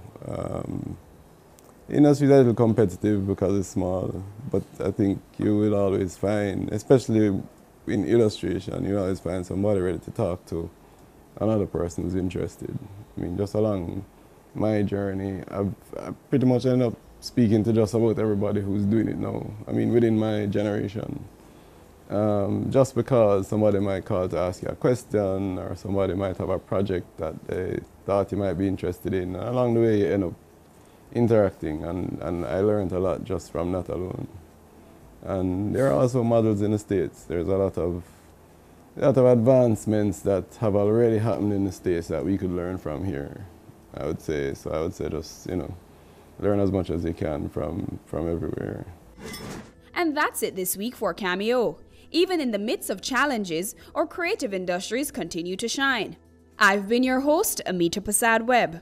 Industry is a little competitive because it's small, but I think you will always find, especially in illustration, you always find somebody ready to talk to another person who's interested. I mean, just along my journey, I've pretty much ended up speaking to just about everybody who's doing it now. I mean, within my generation. Just because somebody might call to ask you a question, or somebody might have a project that they thought you might be interested in. And along the way, you end up interacting, and I learned a lot just from that alone. And there are also models in the States. There's a lot of advancements that have already happened in the States that we could learn from here, I would say. So I would say just, you know, learn as much as you can from everywhere. And that's it this week for Cameo. Even in the midst of challenges, our creative industries continue to shine. I've been your host, Amita Prasad Webb.